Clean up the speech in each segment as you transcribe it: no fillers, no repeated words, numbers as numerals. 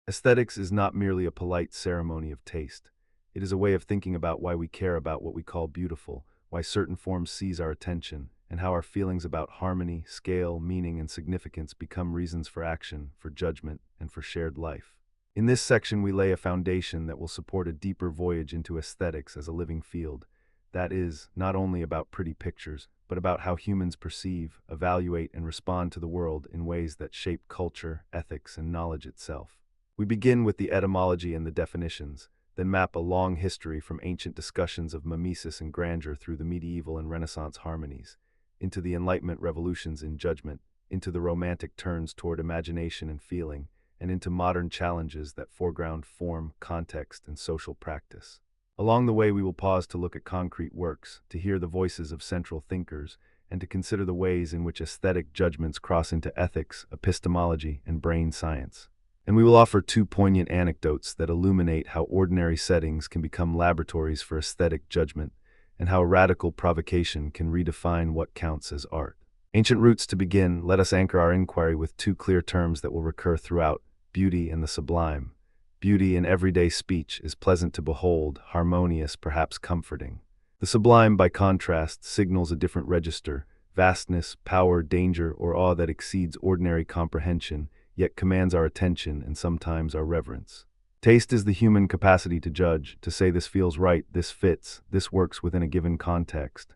Aesthetics is not merely a polite ceremony of taste. It is a way of thinking about why we care about what we call beautiful, why certain forms seize our attention, and how our feelings about harmony, scale, meaning, and significance become reasons for action, for judgment, and for shared life. In this section, we lay a foundation that will support a deeper voyage into aesthetics as a living field. That is, not only about pretty pictures, but about how humans perceive, evaluate, and respond to the world in ways that shape culture, ethics, and knowledge itself. We begin with the etymology and the definitions, then map a long history from ancient discussions of mimesis and grandeur through the medieval and Renaissance harmonies, into the Enlightenment revolutions in judgment, into the romantic turns toward imagination and feeling, and into modern challenges that foreground form, context, and social practice. Along the way, we will pause to look at concrete works, to hear the voices of central thinkers, and to consider the ways in which aesthetic judgments cross into ethics, epistemology, and brain science. And we will offer two poignant anecdotes that illuminate how ordinary settings can become laboratories for aesthetic judgment, and how radical provocation can redefine what counts as art. Ancient roots to begin, let us anchor our inquiry with two clear terms that will recur throughout: beauty and the sublime. Beauty in everyday speech is pleasant to behold, harmonious, perhaps comforting. The sublime, by contrast, signals a different register: vastness, power, danger, or awe that exceeds ordinary comprehension, yet commands our attention and sometimes our reverence. Taste is the human capacity to judge, to say this feels right, this fits, this works within a given context.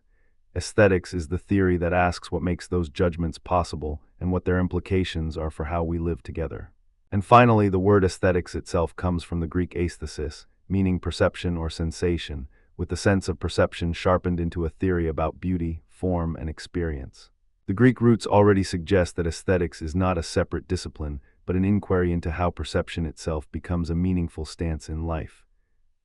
Aesthetics is the theory that asks what makes those judgments possible and what their implications are for how we live together. And finally, the word aesthetics itself comes from the Greek aesthesis, meaning perception or sensation, with the sense of perception sharpened into a theory about beauty, form, and experience. The Greek roots already suggest that aesthetics is not a separate discipline, but an inquiry into how perception itself becomes a meaningful stance in life.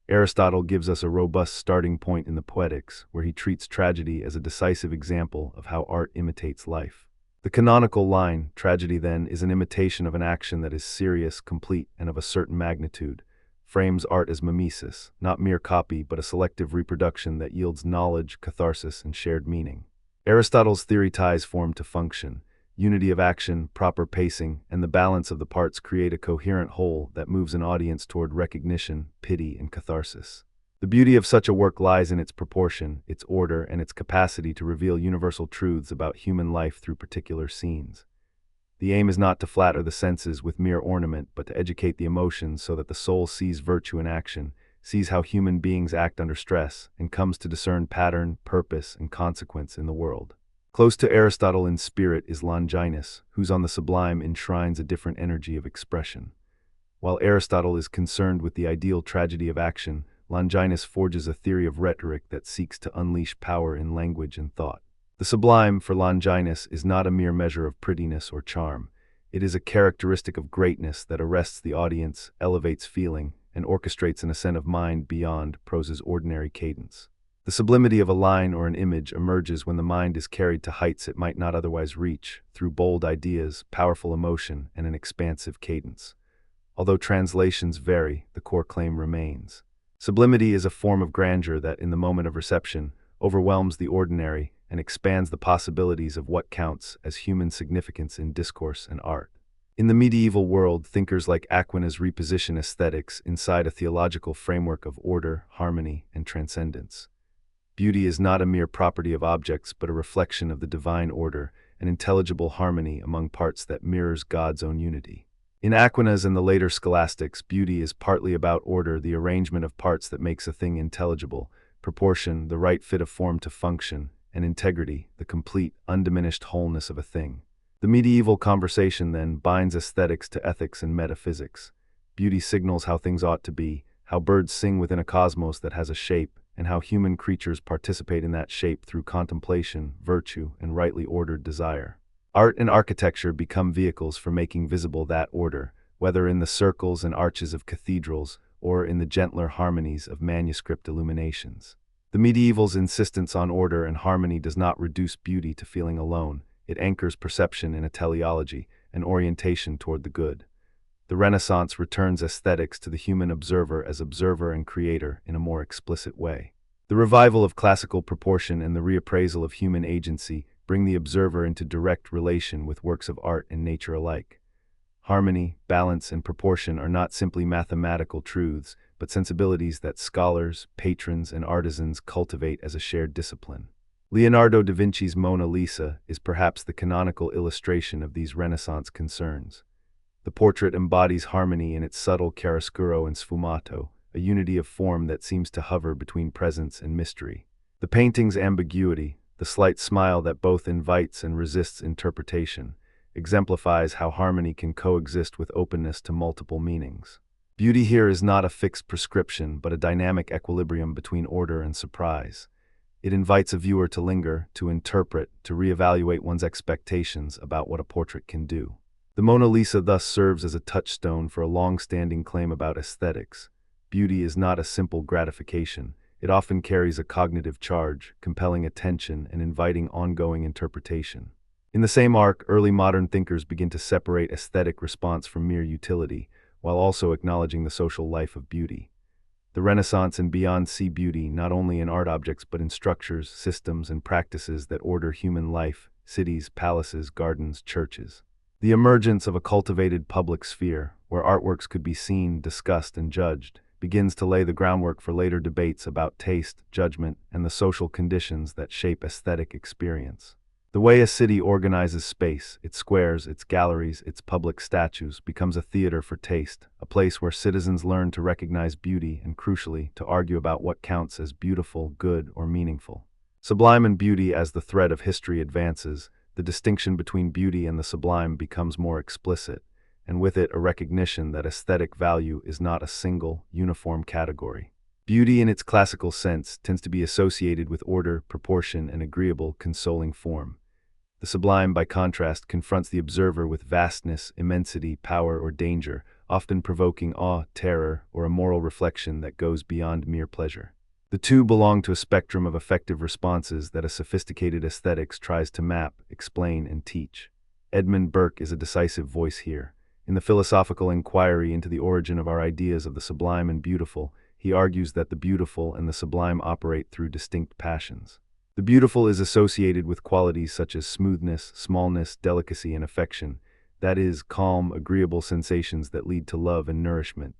Aristotle gives us a robust starting point in the Poetics, where he treats tragedy as a decisive example of how art imitates life. The canonical line, "Tragedy, then, is an imitation of an action that is serious, complete, and of a certain magnitude," frames art as mimesis, not mere copy, but a selective reproduction that yields knowledge, catharsis, and shared meaning. Aristotle's theory ties form to function. Unity of action, proper pacing, and the balance of the parts create a coherent whole that moves an audience toward recognition, pity, and catharsis. The beauty of such a work lies in its proportion, its order, and its capacity to reveal universal truths about human life through particular scenes. The aim is not to flatter the senses with mere ornament, but to educate the emotions so that the soul sees virtue in action, sees how human beings act under stress, and comes to discern pattern, purpose, and consequence in the world. Close to Aristotle in spirit is Longinus, whose On the Sublime enshrines a different energy of expression. While Aristotle is concerned with the ideal tragedy of action, Longinus forges a theory of rhetoric that seeks to unleash power in language and thought. The sublime, for Longinus, is not a mere measure of prettiness or charm. It is a characteristic of greatness that arrests the audience, elevates feeling, and orchestrates an ascent of mind beyond prose's ordinary cadence. The sublimity of a line or an image emerges when the mind is carried to heights it might not otherwise reach, through bold ideas, powerful emotion, and an expansive cadence. Although translations vary, the core claim remains. Sublimity is a form of grandeur that, in the moment of reception, overwhelms the ordinary and expands the possibilities of what counts as human significance in discourse and art. In the medieval world, thinkers like Aquinas reposition aesthetics inside a theological framework of order, harmony, and transcendence. Beauty is not a mere property of objects, but a reflection of the divine order, an intelligible harmony among parts that mirrors God's own unity. In Aquinas and the later scholastics, beauty is partly about order, the arrangement of parts that makes a thing intelligible, proportion, the right fit of form to function, and integrity, the complete, undiminished wholeness of a thing. The medieval conversation, then, binds aesthetics to ethics and metaphysics. Beauty signals how things ought to be, how birds sing within a cosmos that has a shape, and how human creatures participate in that shape through contemplation, virtue, and rightly ordered desire. Art and architecture become vehicles for making visible that order, whether in the circles and arches of cathedrals or in the gentler harmonies of manuscript illuminations. The medieval's insistence on order and harmony does not reduce beauty to feeling alone. It anchors perception in a teleology, an orientation toward the good. The Renaissance returns aesthetics to the human observer as observer and creator in a more explicit way. The revival of classical proportion and the reappraisal of human agency bring the observer into direct relation with works of art and nature alike. harmony, balance, and proportion are not simply mathematical truths, but sensibilities that scholars, patrons, and artisans cultivate as a shared discipline. Leonardo da Vinci's Mona Lisa is perhaps the canonical illustration of these Renaissance concerns. The portrait embodies harmony in its subtle chiaroscuro and sfumato, a unity of form that seems to hover between presence and mystery. The painting's ambiguity, the slight smile that both invites and resists interpretation, exemplifies how harmony can coexist with openness to multiple meanings. Beauty here is not a fixed prescription, but a dynamic equilibrium between order and surprise. It invites a viewer to linger, to interpret, to reevaluate one's expectations about what a portrait can do. The Mona Lisa thus serves as a touchstone for a long-standing claim about aesthetics. Beauty is not a simple gratification. It often carries a cognitive charge, compelling attention and inviting ongoing interpretation. In the same arc, early modern thinkers begin to separate aesthetic response from mere utility, while also acknowledging the social life of beauty. The Renaissance and beyond see beauty not only in art objects but in structures, systems, and practices that order human life: cities, palaces, gardens, churches. The emergence of a cultivated public sphere, where artworks could be seen, discussed, and judged, begins to lay the groundwork for later debates about taste, judgment, and the social conditions that shape aesthetic experience. The way a city organizes space, its squares, its galleries, its public statues, becomes a theater for taste, a place where citizens learn to recognize beauty and, crucially, to argue about what counts as beautiful, good, or meaningful. Sublime and beauty. As the thread of history advances, the distinction between beauty and the sublime becomes more explicit, and with it a recognition that aesthetic value is not a single, uniform category. Beauty in its classical sense tends to be associated with order, proportion, and agreeable, consoling form. The sublime, by contrast, confronts the observer with vastness, immensity, power, or danger, often provoking awe, terror, or a moral reflection that goes beyond mere pleasure. The two belong to a spectrum of affective responses that a sophisticated aesthetics tries to map, explain, and teach. Edmund Burke is a decisive voice here. In the philosophical inquiry into the origin of our ideas of the sublime and beautiful, he argues that the beautiful and the sublime operate through distinct passions. The beautiful is associated with qualities such as smoothness, smallness, delicacy, and affection, that is, calm, agreeable sensations that lead to love and nourishment.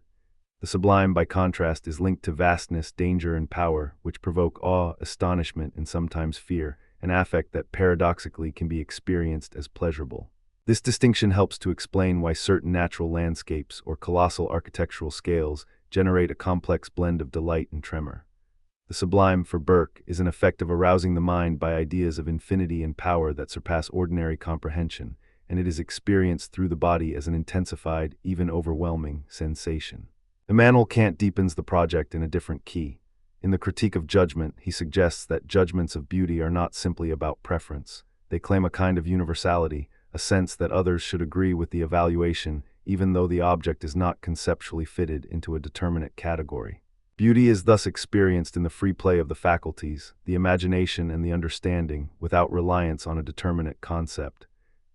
The sublime, by contrast, is linked to vastness, danger, and power, which provoke awe, astonishment, and sometimes fear, an affect that paradoxically can be experienced as pleasurable. This distinction helps to explain why certain natural landscapes or colossal architectural scales generate a complex blend of delight and tremor. The sublime, for Burke, is an effect of arousing the mind by ideas of infinity and power that surpass ordinary comprehension, and it is experienced through the body as an intensified, even overwhelming, sensation. Immanuel Kant deepens the project in a different key. In the Critique of Judgment, he suggests that judgments of beauty are not simply about preference. They claim a kind of universality, a sense that others should agree with the evaluation, even though the object is not conceptually fitted into a determinate category. Beauty is thus experienced in the free play of the faculties, the imagination and the understanding, without reliance on a determinate concept.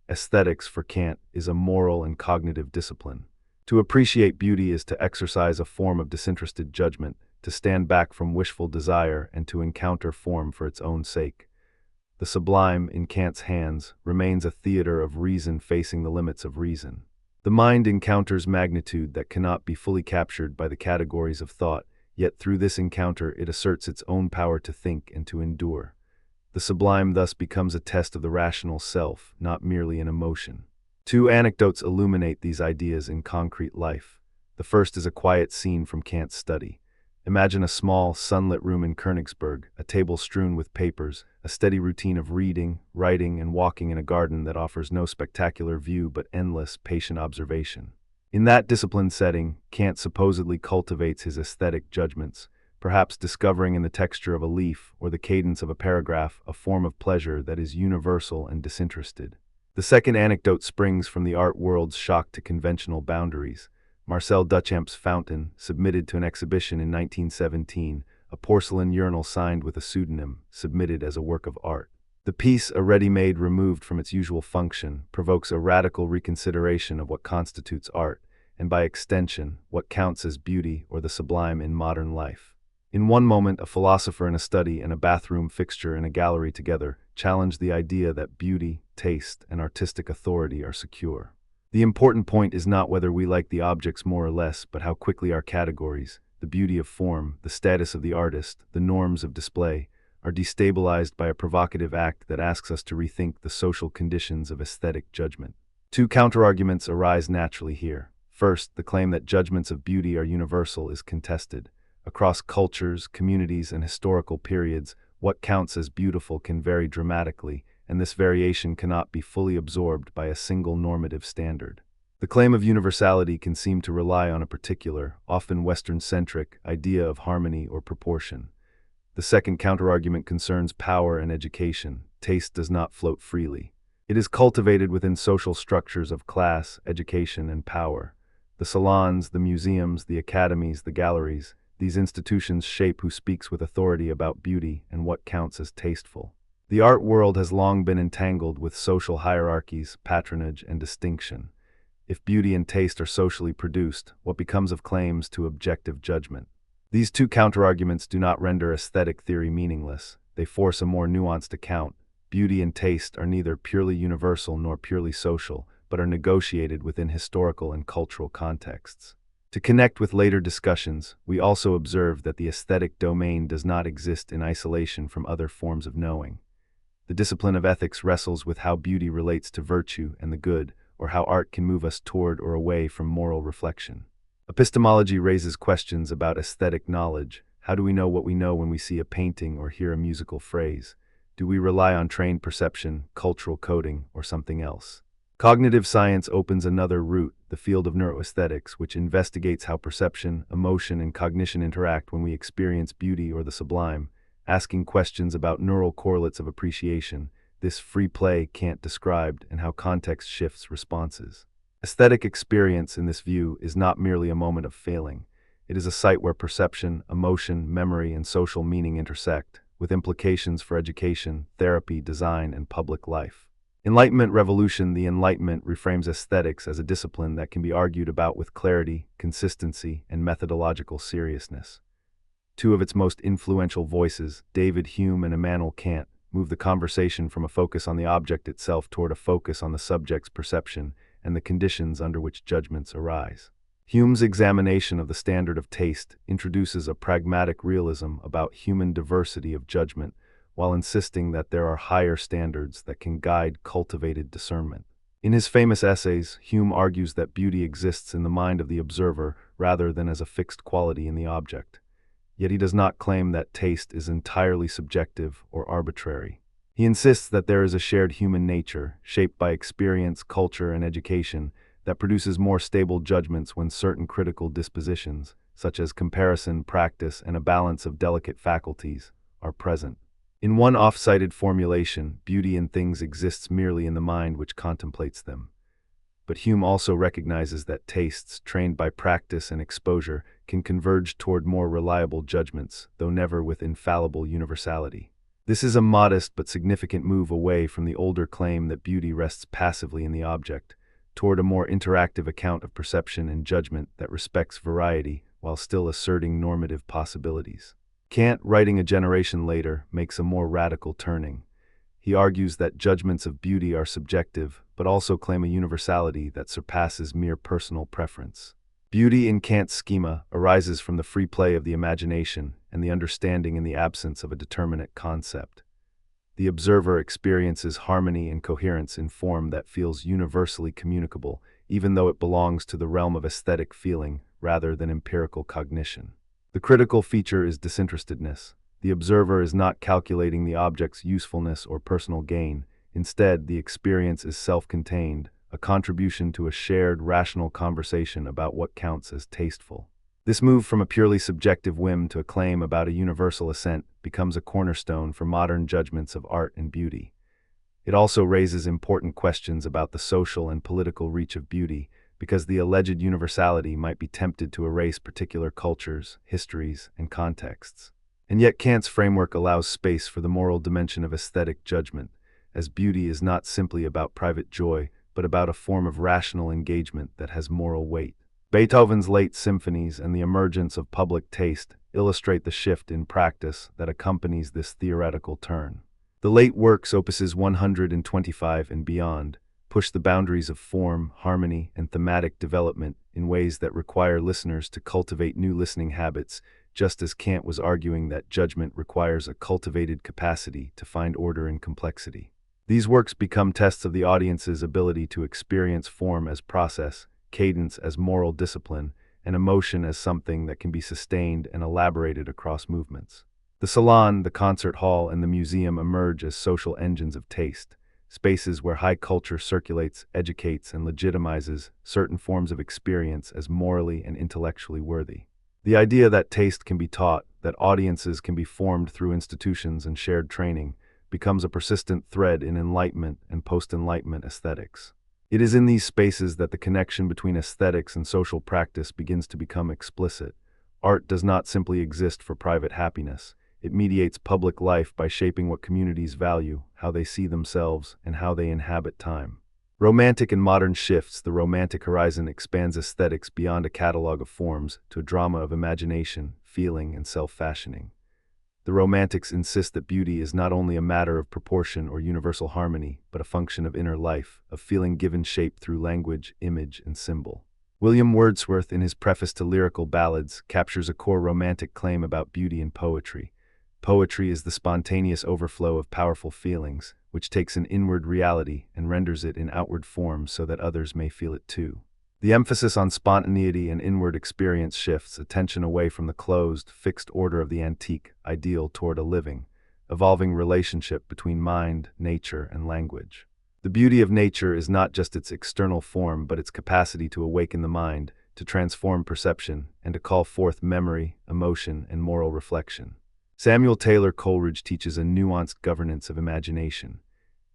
Aesthetics, for Kant, is a moral and cognitive discipline. To appreciate beauty is to exercise a form of disinterested judgment, to stand back from wishful desire, and to encounter form for its own sake. The sublime, in Kant's hands, remains a theater of reason facing the limits of reason. The mind encounters magnitude that cannot be fully captured by the categories of thought, yet through this encounter it asserts its own power to think and to endure. The sublime thus becomes a test of the rational self, not merely an emotion. Two anecdotes illuminate these ideas in concrete life. The first is a quiet scene from Kant's study. Imagine a small, sunlit room in Königsberg, a table strewn with papers, a steady routine of reading, writing, and walking in a garden that offers no spectacular view but endless, patient observation. In that disciplined setting, Kant supposedly cultivates his aesthetic judgments, perhaps discovering in the texture of a leaf or the cadence of a paragraph a form of pleasure that is universal and disinterested. The second anecdote springs from the art world's shock to conventional boundaries. Marcel Duchamp's Fountain, submitted to an exhibition in 1917, a porcelain urinal signed with a pseudonym, submitted as a work of art. The piece, a ready-made removed from its usual function, provokes a radical reconsideration of what constitutes art, and by extension, what counts as beauty or the sublime in modern life. In one moment, a philosopher in a study and a bathroom fixture in a gallery together challenge the idea that beauty, taste, and artistic authority are secure. The important point is not whether we like the objects more or less, but how quickly our categories, the beauty of form, the status of the artist, the norms of display, are destabilized by a provocative act that asks us to rethink the social conditions of aesthetic judgment. Two counterarguments arise naturally here. First, the claim that judgments of beauty are universal is contested. Across cultures, communities, and historical periods, what counts as beautiful can vary dramatically, and this variation cannot be fully absorbed by a single normative standard. The claim of universality can seem to rely on a particular, often Western-centric, idea of harmony or proportion. The second counterargument concerns power and education. Taste does not float freely. It is cultivated within social structures of class, education, and power. The salons, the museums, the academies, the galleries, these institutions shape who speaks with authority about beauty and what counts as tasteful. The art world has long been entangled with social hierarchies, patronage, and distinction. If beauty and taste are socially produced, what becomes of claims to objective judgment? These two counterarguments do not render aesthetic theory meaningless. They force a more nuanced account. Beauty and taste are neither purely universal nor purely social, but are negotiated within historical and cultural contexts. To connect with later discussions, we also observe that the aesthetic domain does not exist in isolation from other forms of knowing. The discipline of ethics wrestles with how beauty relates to virtue and the good, or how art can move us toward or away from moral reflection. Epistemology raises questions about aesthetic knowledge. How do we know what we know when we see a painting or hear a musical phrase? Do we rely on trained perception, cultural coding, or something else? Cognitive science opens another route, the field of neuroaesthetics, which investigates how perception, emotion, and cognition interact when we experience beauty or the sublime, asking questions about neural correlates of appreciation, this free play Kant described, and how context shifts responses. Aesthetic experience, in this view, is not merely a moment of failing. It is a site where perception, emotion, memory, and social meaning intersect, with implications for education, therapy, design, and public life. Enlightenment revolution. The Enlightenment reframes aesthetics as a discipline that can be argued about with clarity, consistency, and methodological seriousness. Two of its most influential voices, David Hume and Immanuel Kant, move the conversation from a focus on the object itself toward a focus on the subject's perception and the conditions under which judgments arise. Hume's examination of the standard of taste introduces a pragmatic realism about human diversity of judgment, while insisting that there are higher standards that can guide cultivated discernment. In his famous essays, Hume argues that beauty exists in the mind of the observer rather than as a fixed quality in the object. Yet he does not claim that taste is entirely subjective or arbitrary. He insists that there is a shared human nature, shaped by experience, culture, and education, that produces more stable judgments when certain critical dispositions, such as comparison, practice, and a balance of delicate faculties, are present. In one oft-cited formulation, beauty in things exists merely in the mind which contemplates them. But Hume also recognizes that tastes, trained by practice and exposure, can converge toward more reliable judgments, though never with infallible universality. This is a modest but significant move away from the older claim that beauty rests passively in the object, toward a more interactive account of perception and judgment that respects variety while still asserting normative possibilities. Kant, writing a generation later, makes a more radical turning. He argues that judgments of beauty are subjective, but also claim a universality that surpasses mere personal preference. Beauty in Kant's schema arises from the free play of the imagination and the understanding in the absence of a determinate concept. The observer experiences harmony and coherence in form that feels universally communicable, even though it belongs to the realm of aesthetic feeling rather than empirical cognition. The critical feature is disinterestedness. The observer is not calculating the object's usefulness or personal gain. Instead, the experience is self-contained, a contribution to a shared, rational conversation about what counts as tasteful. This move from a purely subjective whim to a claim about a universal assent becomes a cornerstone for modern judgments of art and beauty. It also raises important questions about the social and political reach of beauty, because the alleged universality might be tempted to erase particular cultures, histories, and contexts. And yet Kant's framework allows space for the moral dimension of aesthetic judgment, as beauty is not simply about private joy, but about a form of rational engagement that has moral weight. Beethoven's late symphonies and the emergence of public taste illustrate the shift in practice that accompanies this theoretical turn. The late works, opuses 125 and beyond, push the boundaries of form, harmony, and thematic development in ways that require listeners to cultivate new listening habits, just as Kant was arguing that judgment requires a cultivated capacity to find order in complexity. These works become tests of the audience's ability to experience form as process, cadence as moral discipline, and emotion as something that can be sustained and elaborated across movements. The salon, the concert hall, and the museum emerge as social engines of taste, spaces where high culture circulates, educates, and legitimizes certain forms of experience as morally and intellectually worthy. The idea that taste can be taught, that audiences can be formed through institutions and shared training, becomes a persistent thread in Enlightenment and post-Enlightenment aesthetics. It is in these spaces that the connection between aesthetics and social practice begins to become explicit. Art does not simply exist for private happiness. It mediates public life by shaping what communities value, how they see themselves, and how they inhabit time. Romantic and modern shifts, the Romantic horizon expands aesthetics beyond a catalog of forms to a drama of imagination, feeling, and self-fashioning. The Romantics insist that beauty is not only a matter of proportion or universal harmony, but a function of inner life, of feeling given shape through language, image, and symbol. William Wordsworth, in his preface to Lyrical Ballads, captures a core Romantic claim about beauty in poetry. Poetry is the spontaneous overflow of powerful feelings, which takes an inward reality and renders it in outward form so that others may feel it too. The emphasis on spontaneity and inward experience shifts attention away from the closed, fixed order of the antique ideal toward a living, evolving relationship between mind, nature, and language. The beauty of nature is not just its external form, but its capacity to awaken the mind, to transform perception, and to call forth memory, emotion, and moral reflection. Samuel Taylor Coleridge teaches a nuanced governance of imagination.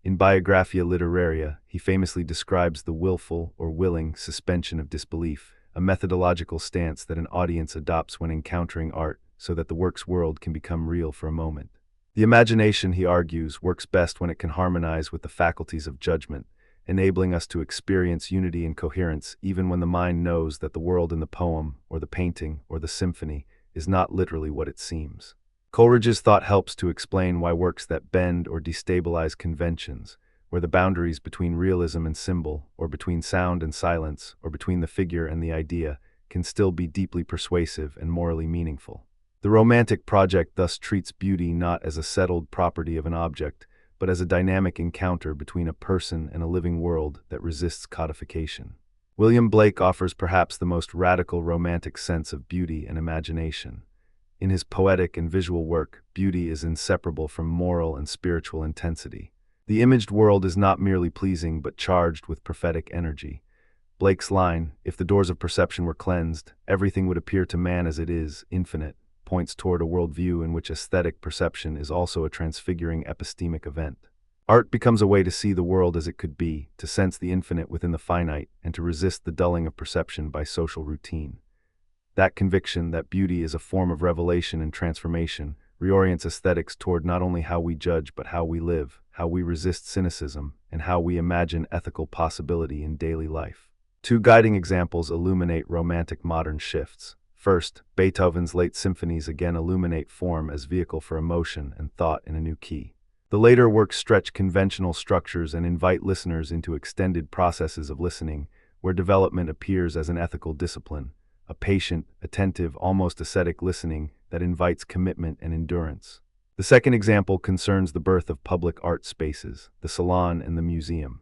In Biographia Literaria, he famously describes the willful or willing suspension of disbelief, a methodological stance that an audience adopts when encountering art so that the work's world can become real for a moment. The imagination, he argues, works best when it can harmonize with the faculties of judgment, enabling us to experience unity and coherence even when the mind knows that the world in the poem, or the painting, or the symphony is not literally what it seems. Coleridge's thought helps to explain why works that bend or destabilize conventions, where the boundaries between realism and symbol, or between sound and silence, or between the figure and the idea, can still be deeply persuasive and morally meaningful. The Romantic project thus treats beauty not as a settled property of an object, but as a dynamic encounter between a person and a living world that resists codification. William Blake offers perhaps the most radical Romantic sense of beauty and imagination. In his poetic and visual work, beauty is inseparable from moral and spiritual intensity. The imaged world is not merely pleasing but charged with prophetic energy. Blake's line, "If the doors of perception were cleansed, everything would appear to man as it is, infinite," points toward a worldview in which aesthetic perception is also a transfiguring epistemic event. Art becomes a way to see the world as it could be, to sense the infinite within the finite, and to resist the dulling of perception by social routine. That conviction that beauty is a form of revelation and transformation reorients aesthetics toward not only how we judge but how we live, how we resist cynicism, and how we imagine ethical possibility in daily life. Two guiding examples illuminate Romantic modern shifts. First, Beethoven's late symphonies again illuminate form as vehicle for emotion and thought in a new key. The later works stretch conventional structures and invite listeners into extended processes of listening, where development appears as an ethical discipline, a patient, attentive, almost ascetic listening that invites commitment and endurance. The second example concerns the birth of public art spaces, the salon and the museum.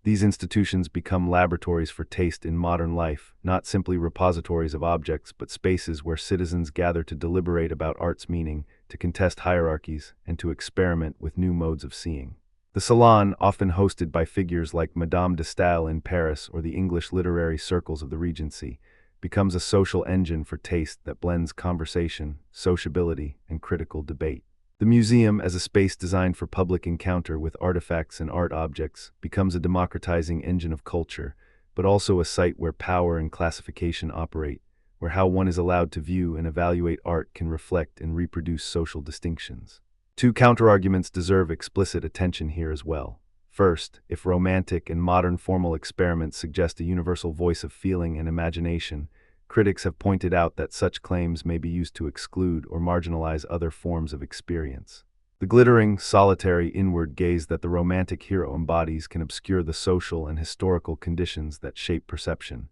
These institutions become laboratories for taste in modern life, not simply repositories of objects, but spaces where citizens gather to deliberate about art's meaning, to contest hierarchies, and to experiment with new modes of seeing. The salon, often hosted by figures like Madame de Staël in Paris or the English literary circles of the Regency, becomes a social engine for taste that blends conversation, sociability, and critical debate. The museum, as a space designed for public encounter with artifacts and art objects, becomes a democratizing engine of culture, but also a site where power and classification operate, where how one is allowed to view and evaluate art can reflect and reproduce social distinctions. Two counterarguments deserve explicit attention here as well. First, if Romantic and modern formal experiments suggest a universal voice of feeling and imagination, critics have pointed out that such claims may be used to exclude or marginalize other forms of experience. The glittering, solitary inward gaze that the romantic hero embodies can obscure the social and historical conditions that shape perception,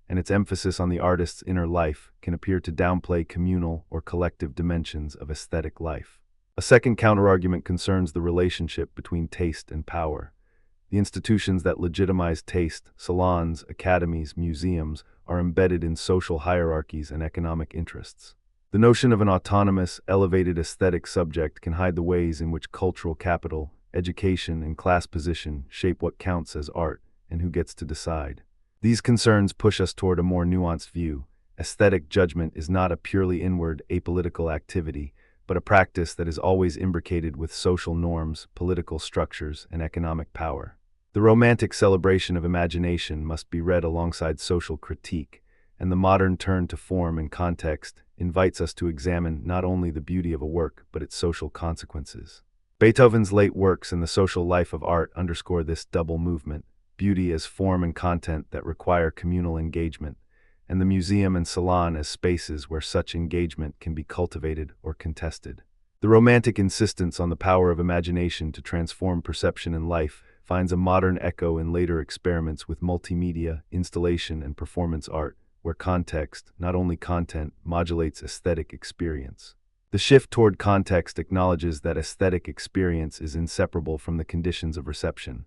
and its emphasis on the artist's inner life can appear to downplay communal or collective dimensions of aesthetic life. A second counterargument concerns the relationship between taste and power. The institutions that legitimize taste, salons, academies, museums, are embedded in social hierarchies and economic interests. The notion of an autonomous, elevated aesthetic subject can hide the ways in which cultural capital, education, and class position shape what counts as art and who gets to decide. These concerns push us toward a more nuanced view. Aesthetic judgment is not a purely inward, apolitical activity, but a practice that is always imbricated with social norms, political structures, and economic power. The romantic celebration of imagination must be read alongside social critique, and the modern turn to form and context invites us to examine not only the beauty of a work, but its social consequences. Beethoven's late works and the social life of art underscore this double movement: beauty as form and content that require communal engagement, and the museum and salon as spaces where such engagement can be cultivated or contested. The romantic insistence on the power of imagination to transform perception and life finds a modern echo in later experiments with multimedia, installation, and performance art, where context, not only content, modulates aesthetic experience. The shift toward context acknowledges that aesthetic experience is inseparable from the conditions of reception.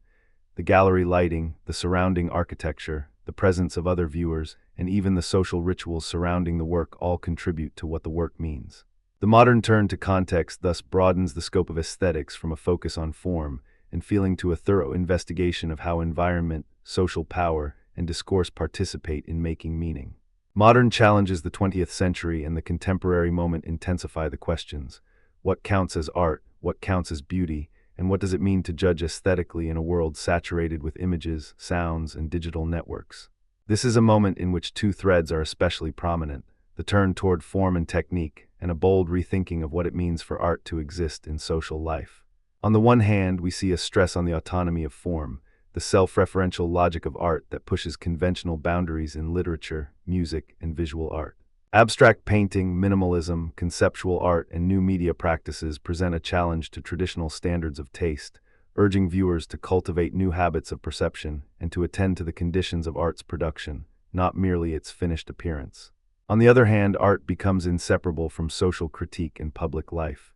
The gallery lighting, the surrounding architecture, the presence of other viewers, and even the social rituals surrounding the work all contribute to what the work means. The modern turn to context thus broadens the scope of aesthetics from a focus on form and feeling to a thorough investigation of how environment, social power, and discourse participate in making meaning. Modern challenges the 20th century and the contemporary moment intensify the questions: what counts as art, what counts as beauty, and what does it mean to judge aesthetically in a world saturated with images, sounds, and digital networks? This is a moment in which two threads are especially prominent: the turn toward form and technique, and a bold rethinking of what it means for art to exist in social life. On the one hand, we see a stress on the autonomy of form, the self-referential logic of art that pushes conventional boundaries in literature, music, and visual art. Abstract painting, minimalism, conceptual art, and new media practices present a challenge to traditional standards of taste, urging viewers to cultivate new habits of perception and to attend to the conditions of art's production, not merely its finished appearance. On the other hand, art becomes inseparable from social critique and public life.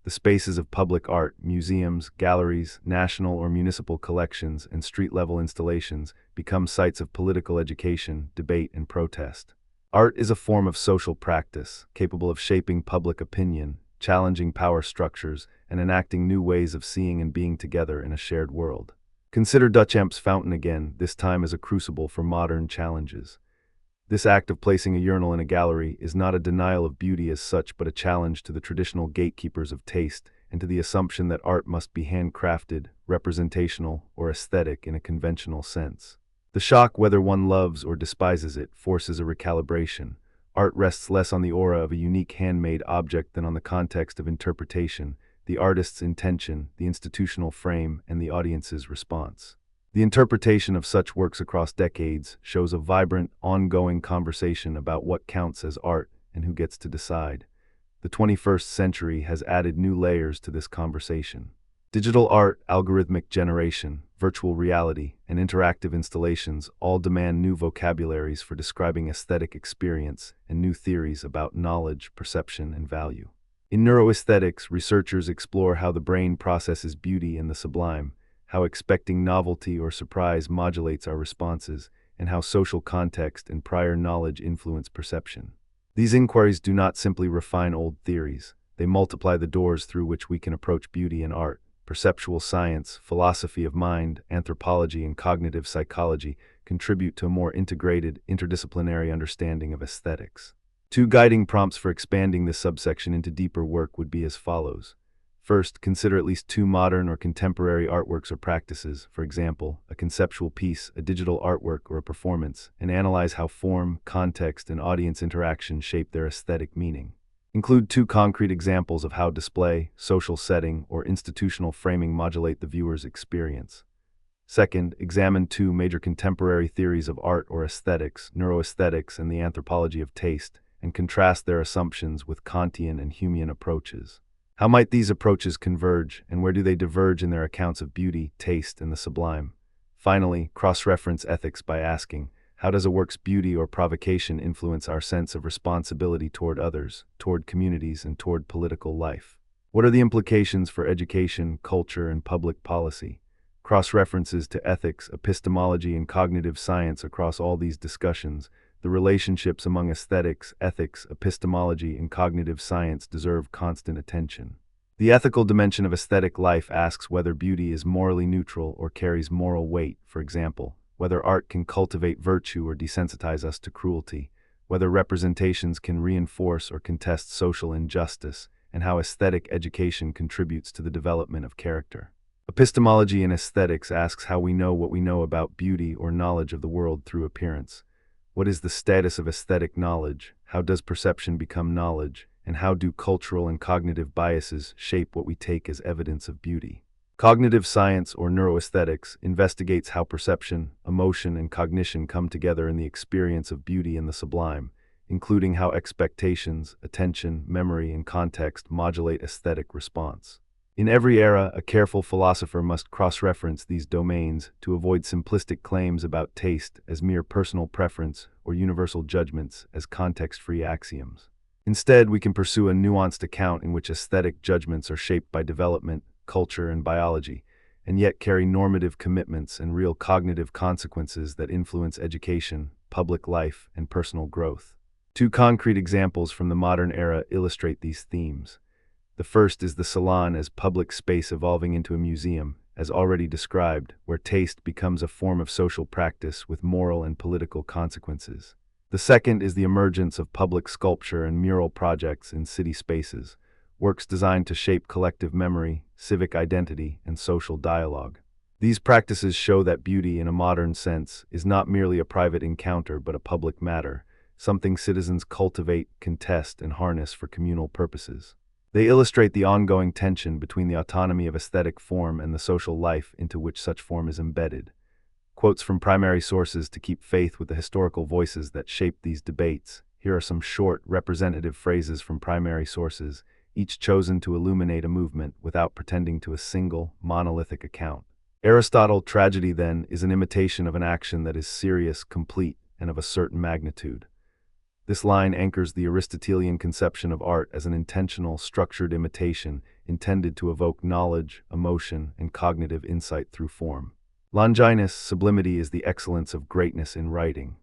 The spaces of public art, museums, galleries, national or municipal collections, and street-level installations become sites of political education, debate, and protest. Art is a form of social practice, capable of shaping public opinion, challenging power structures, and enacting new ways of seeing and being together in a shared world. Consider Duchamp's fountain again, this time as a crucible for modern challenges. This act of placing a urinal in a gallery is not a denial of beauty as such, but a challenge to the traditional gatekeepers of taste and to the assumption that art must be handcrafted, representational, or aesthetic in a conventional sense. The shock, whether one loves or despises it, forces a recalibration. Art rests less on the aura of a unique handmade object than on the context of interpretation, the artist's intention, the institutional frame, and the audience's response. The interpretation of such works across decades shows a vibrant, ongoing conversation about what counts as art and who gets to decide. The 21st century has added new layers to this conversation. Digital art, algorithmic generation, virtual reality, and interactive installations all demand new vocabularies for describing aesthetic experience and new theories about knowledge, perception, and value. In neuroaesthetics, researchers explore how the brain processes beauty and the sublime, how expecting novelty or surprise modulates our responses, and how social context and prior knowledge influence perception. These inquiries do not simply refine old theories, they multiply the doors through which we can approach beauty and art. Perceptual science, philosophy of mind, anthropology, and cognitive psychology contribute to a more integrated, interdisciplinary understanding of aesthetics. Two guiding prompts for expanding this subsection into deeper work would be as follows. First, consider at least two modern or contemporary artworks or practices, for example, a conceptual piece, a digital artwork, or a performance, and analyze how form, context, and audience interaction shape their aesthetic meaning. Include two concrete examples of how display, social setting, or institutional framing modulate the viewer's experience. Second, examine two major contemporary theories of art or aesthetics, neuroaesthetics and the anthropology of taste, and contrast their assumptions with Kantian and Humean approaches. How might these approaches converge, and where do they diverge in their accounts of beauty, taste, and the sublime? Finally, cross-reference ethics by asking, how does a work's beauty or provocation influence our sense of responsibility toward others, toward communities, and toward political life? What are the implications for education, culture, and public policy? Cross-references to ethics, epistemology, and cognitive science across all these discussions, the relationships among aesthetics, ethics, epistemology, and cognitive science deserve constant attention. The ethical dimension of aesthetic life asks whether beauty is morally neutral or carries moral weight, for example, whether art can cultivate virtue or desensitize us to cruelty, whether representations can reinforce or contest social injustice, and how aesthetic education contributes to the development of character. Epistemology in aesthetics asks how we know what we know about beauty or knowledge of the world through appearance. What is the status of aesthetic knowledge? How does perception become knowledge? And how do cultural and cognitive biases shape what we take as evidence of beauty? Cognitive science, or neuroaesthetics, investigates how perception, emotion, and cognition come together in the experience of beauty and the sublime, including how expectations, attention, memory, and context modulate aesthetic response. In every era, a careful philosopher must cross-reference these domains to avoid simplistic claims about taste as mere personal preference or universal judgments as context-free axioms. Instead, we can pursue a nuanced account in which aesthetic judgments are shaped by development, culture, and biology, and yet carry normative commitments and real cognitive consequences that influence education, public life, and personal growth. Two concrete examples from the modern era illustrate these themes. The first is the salon as public space evolving into a museum, as already described, where taste becomes a form of social practice with moral and political consequences. The second is the emergence of public sculpture and mural projects in city spaces, works designed to shape collective memory, civic identity, and social dialogue. These practices show that beauty, in a modern sense, is not merely a private encounter but a public matter, something citizens cultivate, contest, and harness for communal purposes. They illustrate the ongoing tension between the autonomy of aesthetic form and the social life into which such form is embedded. Quotes from primary sources to keep faith with the historical voices that shape these debates. Here are some short, representative phrases from primary sources, each chosen to illuminate a movement without pretending to a single, monolithic account. Aristotle, tragedy, then, is an imitation of an action that is serious, complete, and of a certain magnitude. This line anchors the Aristotelian conception of art as an intentional, structured imitation intended to evoke knowledge, emotion, and cognitive insight through form. Longinus, sublimity is the excellence of greatness in writing.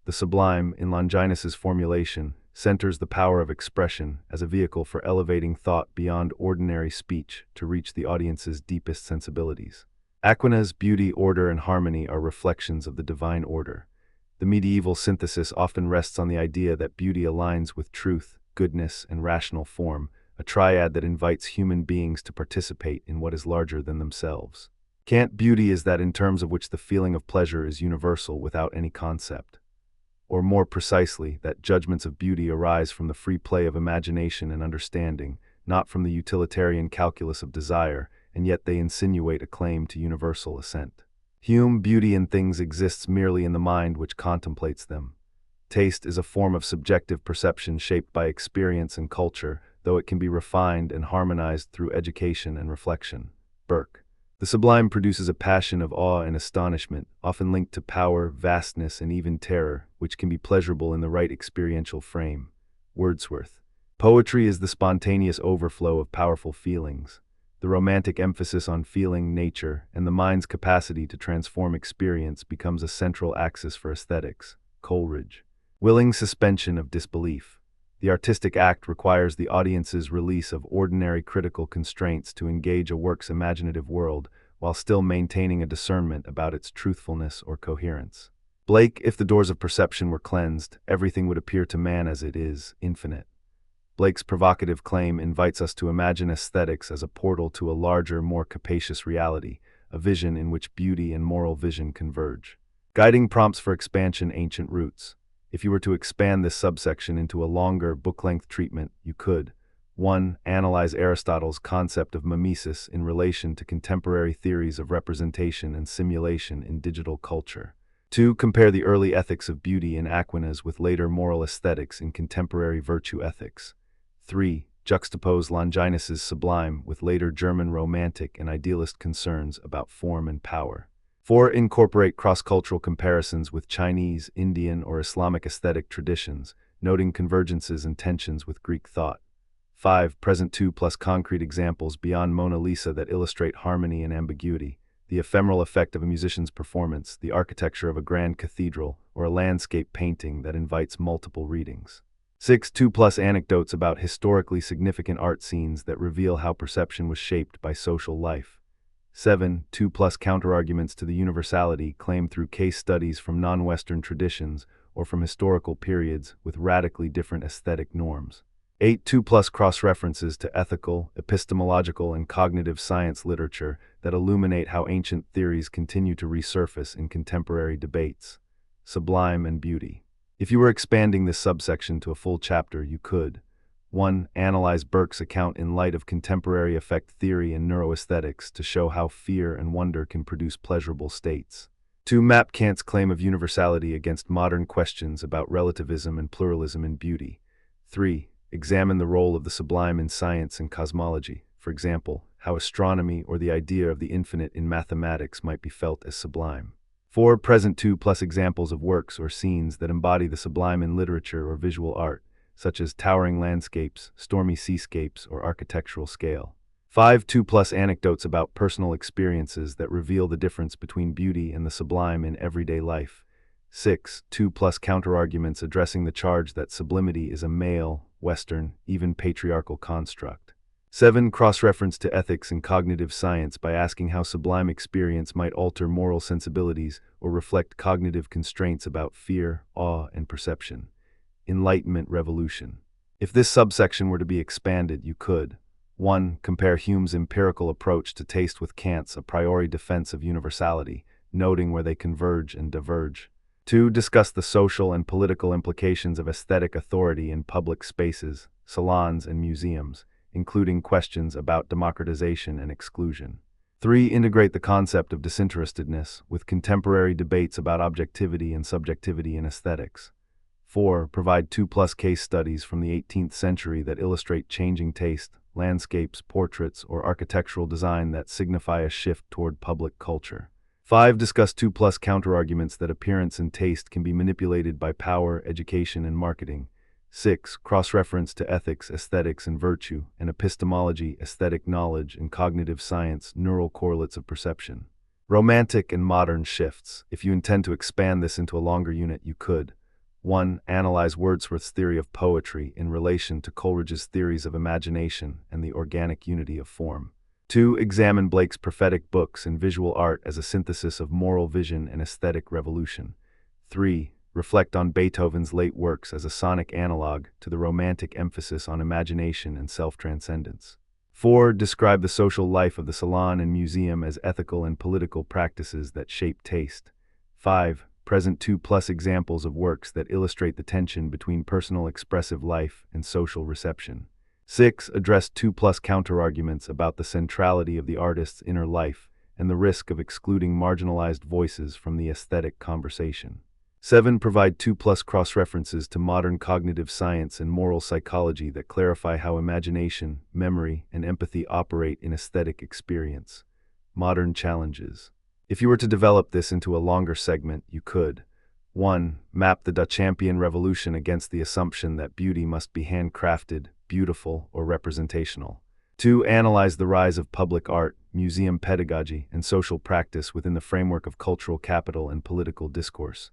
The sublime, in Longinus's formulation, centers the power of expression as a vehicle for elevating thought beyond ordinary speech to reach the audience's deepest sensibilities. Aquinas, beauty, order, and harmony are reflections of the divine order. The medieval synthesis often rests on the idea that beauty aligns with truth, goodness, and rational form, a triad that invites human beings to participate in what is larger than themselves. Kant, beauty is that in terms of which the feeling of pleasure is universal without any concept. Or more precisely, that judgments of beauty arise from the free play of imagination and understanding, not from the utilitarian calculus of desire, and yet they insinuate a claim to universal assent. Hume, beauty in things exists merely in the mind which contemplates them. Taste is a form of subjective perception shaped by experience and culture, though it can be refined and harmonized through education and reflection. Burke. The sublime produces a passion of awe and astonishment, often linked to power, vastness, and even terror, which can be pleasurable in the right experiential frame. Wordsworth. Poetry is the spontaneous overflow of powerful feelings. The romantic emphasis on feeling, nature, and the mind's capacity to transform experience becomes a central axis for aesthetics. Coleridge. Willing suspension of disbelief. The artistic act requires the audience's release of ordinary critical constraints to engage a work's imaginative world, while still maintaining a discernment about its truthfulness or coherence. Blake, if the doors of perception were cleansed, everything would appear to man as it is, infinite. Blake's provocative claim invites us to imagine aesthetics as a portal to a larger, more capacious reality, a vision in which beauty and moral vision converge. Guiding prompts for expansion, ancient roots. If you were to expand this subsection into a longer, book-length treatment, you could 1. Analyze Aristotle's concept of mimesis in relation to contemporary theories of representation and simulation in digital culture. 2. Compare the early ethics of beauty in Aquinas with later moral aesthetics in contemporary virtue ethics. 3. juxtapose Longinus's sublime with later German romantic and idealist concerns about form and power. 4. Incorporate cross-cultural comparisons with Chinese, Indian, or Islamic aesthetic traditions, noting convergences and tensions with Greek thought. 5. Present 2 plus concrete examples beyond Mona Lisa that illustrate harmony and ambiguity, the ephemeral effect of a musician's performance, the architecture of a grand cathedral, or a landscape painting that invites multiple readings. 6. 2 plus anecdotes about historically significant art scenes that reveal how perception was shaped by social life. 7. 2 plus counterarguments to the universality claimed through case studies from non-Western traditions or from historical periods with radically different aesthetic norms. 8. 2 plus cross-references to ethical, epistemological, and cognitive science literature that illuminate how ancient theories continue to resurface in contemporary debates. Sublime and beauty. If you were expanding this subsection to a full chapter, you could: 1. Analyze Burke's account in light of contemporary affect theory and neuroaesthetics to show how fear and wonder can produce pleasurable states. 2. Map Kant's claim of universality against modern questions about relativism and pluralism in beauty. 3. Examine the role of the sublime in science and cosmology, for example, how astronomy or the idea of the infinite in mathematics might be felt as sublime. 4. Present 2 plus examples of works or scenes that embody the sublime in literature or visual art, such as towering landscapes, stormy seascapes, or architectural scale. 5. 2 plus anecdotes about personal experiences that reveal the difference between beauty and the sublime in everyday life. 6. 2 plus counterarguments addressing the charge that sublimity is a male, Western, even patriarchal construct. 7. Cross-reference to ethics and cognitive science by asking how sublime experience might alter moral sensibilities or reflect cognitive constraints about fear, awe, and perception. Enlightenment revolution. If this subsection were to be expanded, you could: 1. Compare Hume's empirical approach to taste with Kant's a priori defense of universality, noting where they converge and diverge. 2. Discuss the social and political implications of aesthetic authority in public spaces, salons, and museums, including questions about democratization and exclusion. 3. Integrate the concept of disinterestedness with contemporary debates about objectivity and subjectivity in aesthetics. 4. Provide 2 plus case studies from the 18th century that illustrate changing taste, landscapes, portraits, or architectural design that signify a shift toward public culture. 5. Discuss 2 plus counterarguments that appearance and taste can be manipulated by power, education, and marketing. 6. Cross-reference to ethics, aesthetics, and virtue, and epistemology, aesthetic knowledge, and cognitive science, neural correlates of perception. Romantic and modern shifts. If you intend to expand this into a longer unit, you could: 1. Analyze Wordsworth's theory of poetry in relation to Coleridge's theories of imagination and the organic unity of form. 2. Examine Blake's prophetic books and visual art as a synthesis of moral vision and aesthetic revolution. 3. Reflect on Beethoven's late works as a sonic analog to the Romantic emphasis on imagination and self-transcendence. 4. Describe the social life of the salon and museum as ethical and political practices that shape taste. 5. Present 2 plus examples of works that illustrate the tension between personal expressive life and social reception. 6. Address 2 plus counterarguments about the centrality of the artist's inner life and the risk of excluding marginalized voices from the aesthetic conversation. 7. Provide 2 plus cross-references to modern cognitive science and moral psychology that clarify how imagination, memory, and empathy operate in aesthetic experience. Modern challenges. If you were to develop this into a longer segment, you could: 1. Map the Duchampian revolution against the assumption that beauty must be handcrafted, beautiful, or representational. 2. Analyze the rise of public art, museum pedagogy, and social practice within the framework of cultural capital and political discourse.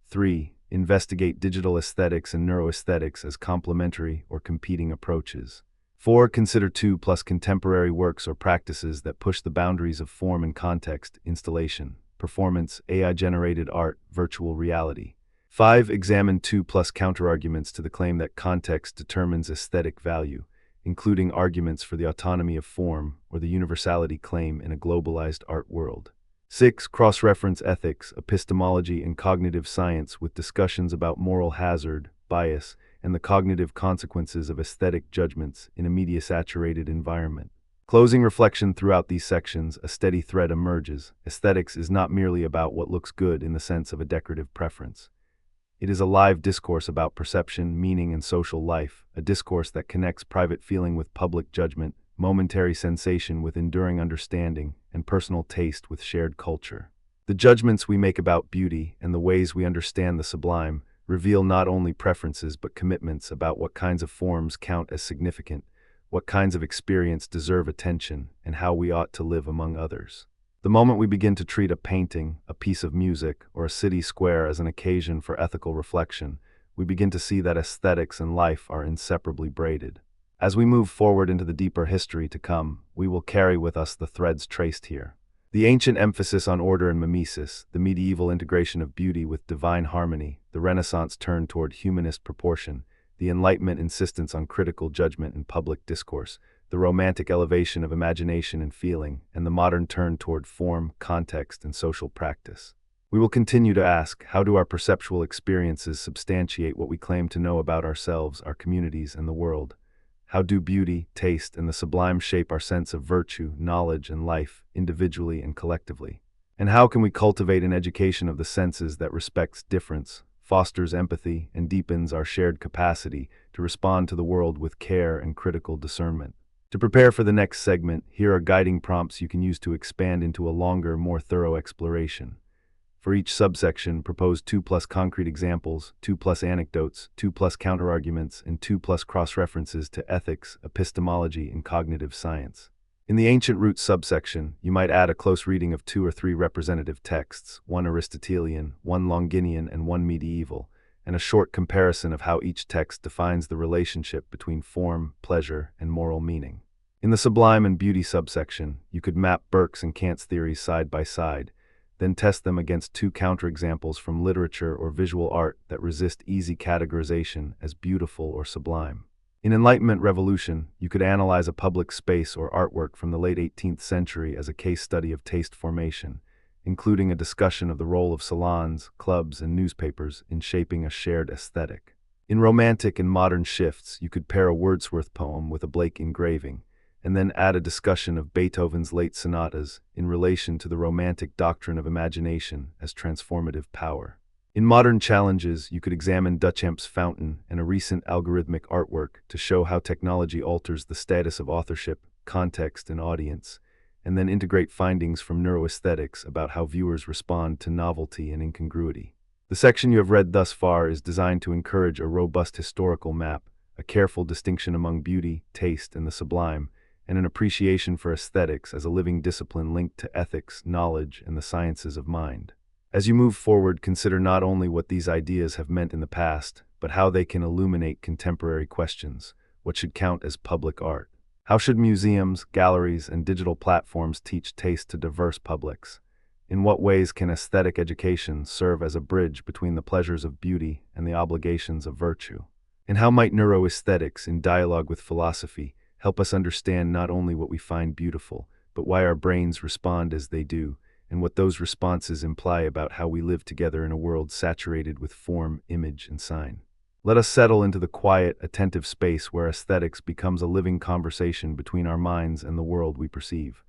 3. Investigate digital aesthetics and neuroaesthetics as complementary or competing approaches. 4. Consider 2 plus contemporary works or practices that push the boundaries of form and context, installation, performance, AI-generated art, virtual reality. 5. Examine 2 plus counterarguments to the claim that context determines aesthetic value, including arguments for the autonomy of form or the universality claim in a globalized art world. 6. Cross-reference ethics, epistemology, and cognitive science with discussions about moral hazard, bias, and the cognitive consequences of aesthetic judgments in a media-saturated environment. Closing reflection throughout these sections, a steady thread emerges. Aesthetics is not merely about what looks good in the sense of a decorative preference. It is a live discourse about perception, meaning, and social life, a discourse that connects private feeling with public judgment, momentary sensation with enduring understanding, and personal taste with shared culture. The judgments we make about beauty and the ways we understand the sublime reveal not only preferences but commitments about what kinds of forms count as significant, what kinds of experience deserve attention, and how we ought to live among others. The moment we begin to treat a painting, a piece of music, or a city square as an occasion for ethical reflection, we begin to see that aesthetics and life are inseparably braided. As we move forward into the deeper history to come, we will carry with us the threads traced here. The ancient emphasis on order and mimesis, the medieval integration of beauty with divine harmony, the Renaissance turn toward humanist proportion, the Enlightenment insistence on critical judgment in public discourse, the Romantic elevation of imagination and feeling, and the modern turn toward form, context, and social practice. We will continue to ask, how do our perceptual experiences substantiate what we claim to know about ourselves, our communities, and the world? How do beauty, taste, and the sublime shape our sense of virtue, knowledge, and life, individually and collectively? And how can we cultivate an education of the senses that respects difference, fosters empathy, and deepens our shared capacity to respond to the world with care and critical discernment? To prepare for the next segment, here are guiding prompts you can use to expand into a longer, more thorough exploration. For each subsection, propose 2+ concrete examples, 2+ anecdotes, 2+ counterarguments, and 2+ cross-references to ethics, epistemology, and cognitive science. In the ancient roots subsection, you might add a close reading of 2 or 3 representative texts, one Aristotelian, one Longinian, and one medieval, and a short comparison of how each text defines the relationship between form, pleasure, and moral meaning. In the sublime and beauty subsection, you could map Burke's and Kant's theories side by side, then test them against 2 counterexamples from literature or visual art that resist easy categorization as beautiful or sublime. In Enlightenment Revolution, you could analyze a public space or artwork from the late 18th century as a case study of taste formation, including a discussion of the role of salons, clubs, and newspapers in shaping a shared aesthetic. In Romantic and Modern Shifts, you could pair a Wordsworth poem with a Blake engraving, and then add a discussion of Beethoven's late sonatas in relation to the Romantic doctrine of imagination as transformative power. In Modern Challenges, you could examine Duchamp's Fountain and a recent algorithmic artwork to show how technology alters the status of authorship, context, and audience, and then integrate findings from neuroaesthetics about how viewers respond to novelty and incongruity. The section you have read thus far is designed to encourage a robust historical map, a careful distinction among beauty, taste, and the sublime, and an appreciation for aesthetics as a living discipline linked to ethics, knowledge, and the sciences of mind. As you move forward, consider not only what these ideas have meant in the past, but how they can illuminate contemporary questions. What should count as public art? How should museums, galleries, and digital platforms teach taste to diverse publics? In what ways can aesthetic education serve as a bridge between the pleasures of beauty and the obligations of virtue? And how might neuroaesthetics, in dialogue with philosophy, help us understand not only what we find beautiful, but why our brains respond as they do, and what those responses imply about how we live together in a world saturated with form, image, and sign? Let us settle into the quiet, attentive space where aesthetics becomes a living conversation between our minds and the world we perceive.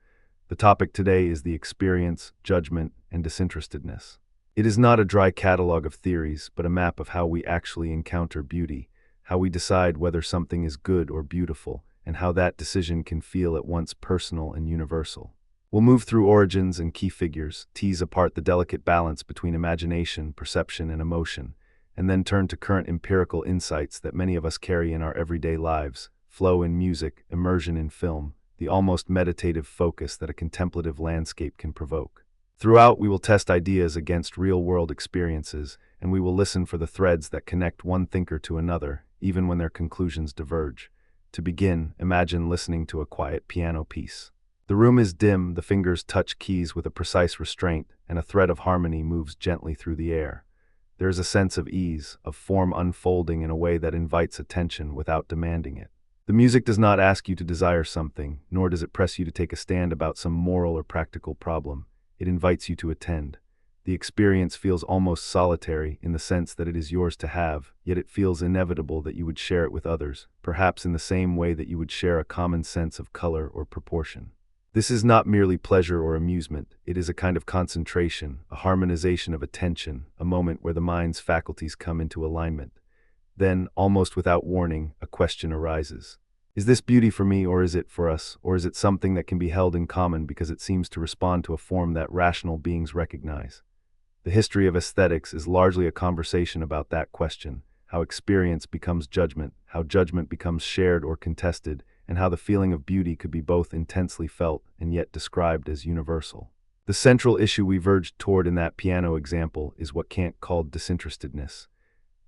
The topic today is the experience, judgment, and disinterestedness. It is not a dry catalog of theories, but a map of how we actually encounter beauty, how we decide whether something is good or beautiful, and how that decision can feel at once personal and universal. We'll move through origins and key figures, tease apart the delicate balance between imagination, perception, and emotion, and then turn to current empirical insights that many of us carry in our everyday lives: flow in music, immersion in film, the almost meditative focus that a contemplative landscape can provoke. Throughout, we will test ideas against real-world experiences, and we will listen for the threads that connect one thinker to another, even when their conclusions diverge. To begin, imagine listening to a quiet piano piece. The room is dim, the fingers touch keys with a precise restraint, and a thread of harmony moves gently through the air. There is a sense of ease, of form unfolding in a way that invites attention without demanding it. The music does not ask you to desire something, nor does it press you to take a stand about some moral or practical problem. It invites you to attend. The experience feels almost solitary in the sense that it is yours to have, yet it feels inevitable that you would share it with others, perhaps in the same way that you would share a common sense of color or proportion. This is not merely pleasure or amusement, it is a kind of concentration, a harmonization of attention, a moment where the mind's faculties come into alignment. Then, almost without warning, a question arises. Is this beauty for me, or is it for us, or is it something that can be held in common because it seems to respond to a form that rational beings recognize? The history of aesthetics is largely a conversation about that question, how experience becomes judgment, how judgment becomes shared or contested, and how the feeling of beauty could be both intensely felt and yet described as universal. The central issue we verged toward in that piano example is what Kant called disinterestedness.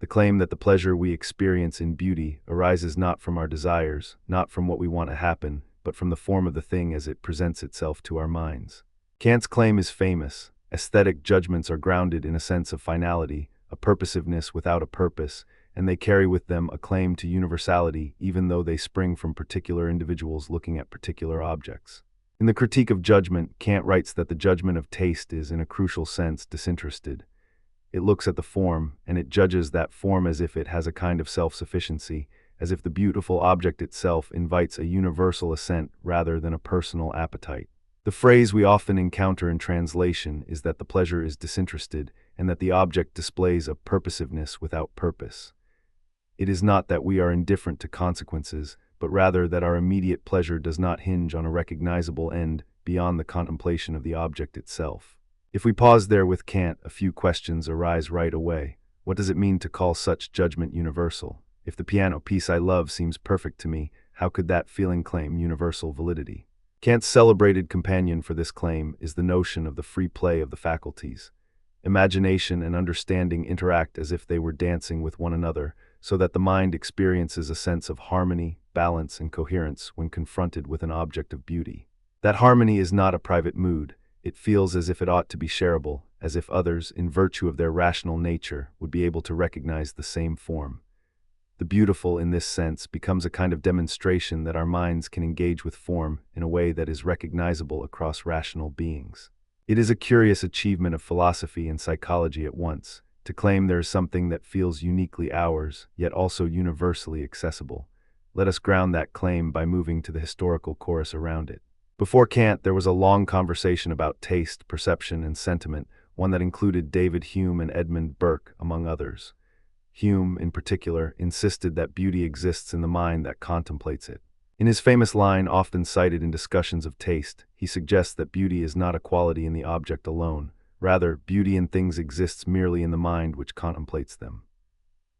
The claim that the pleasure we experience in beauty arises not from our desires, not from what we want to happen, but from the form of the thing as it presents itself to our minds. Kant's claim is famous. Aesthetic judgments are grounded in a sense of finality, a purposiveness without a purpose, and they carry with them a claim to universality even though they spring from particular individuals looking at particular objects. In the Critique of Judgment, Kant writes that the judgment of taste is, in a crucial sense, disinterested. It looks at the form, and it judges that form as if it has a kind of self-sufficiency, as if the beautiful object itself invites a universal assent rather than a personal appetite. The phrase we often encounter in translation is that the pleasure is disinterested and that the object displays a purposiveness without purpose. It is not that we are indifferent to consequences, but rather that our immediate pleasure does not hinge on a recognizable end beyond the contemplation of the object itself. If we pause there with Kant, a few questions arise right away. What does it mean to call such judgment universal? If the piano piece I love seems perfect to me, how could that feeling claim universal validity? Kant's celebrated companion for this claim is the notion of the free play of the faculties. Imagination and understanding interact as if they were dancing with one another, so that the mind experiences a sense of harmony, balance, and coherence when confronted with an object of beauty. That harmony is not a private mood. It feels as if it ought to be shareable, as if others, in virtue of their rational nature, would be able to recognize the same form. The beautiful, in this sense, becomes a kind of demonstration that our minds can engage with form in a way that is recognizable across rational beings. It is a curious achievement of philosophy and psychology at once, to claim there is something that feels uniquely ours, yet also universally accessible. Let us ground that claim by moving to the historical chorus around it. Before Kant, there was a long conversation about taste, perception, and sentiment, one that included David Hume and Edmund Burke, among others. Hume, in particular, insisted that beauty exists in the mind that contemplates it. In his famous line, often cited in discussions of taste, he suggests that beauty is not a quality in the object alone. Rather, beauty in things exists merely in the mind which contemplates them.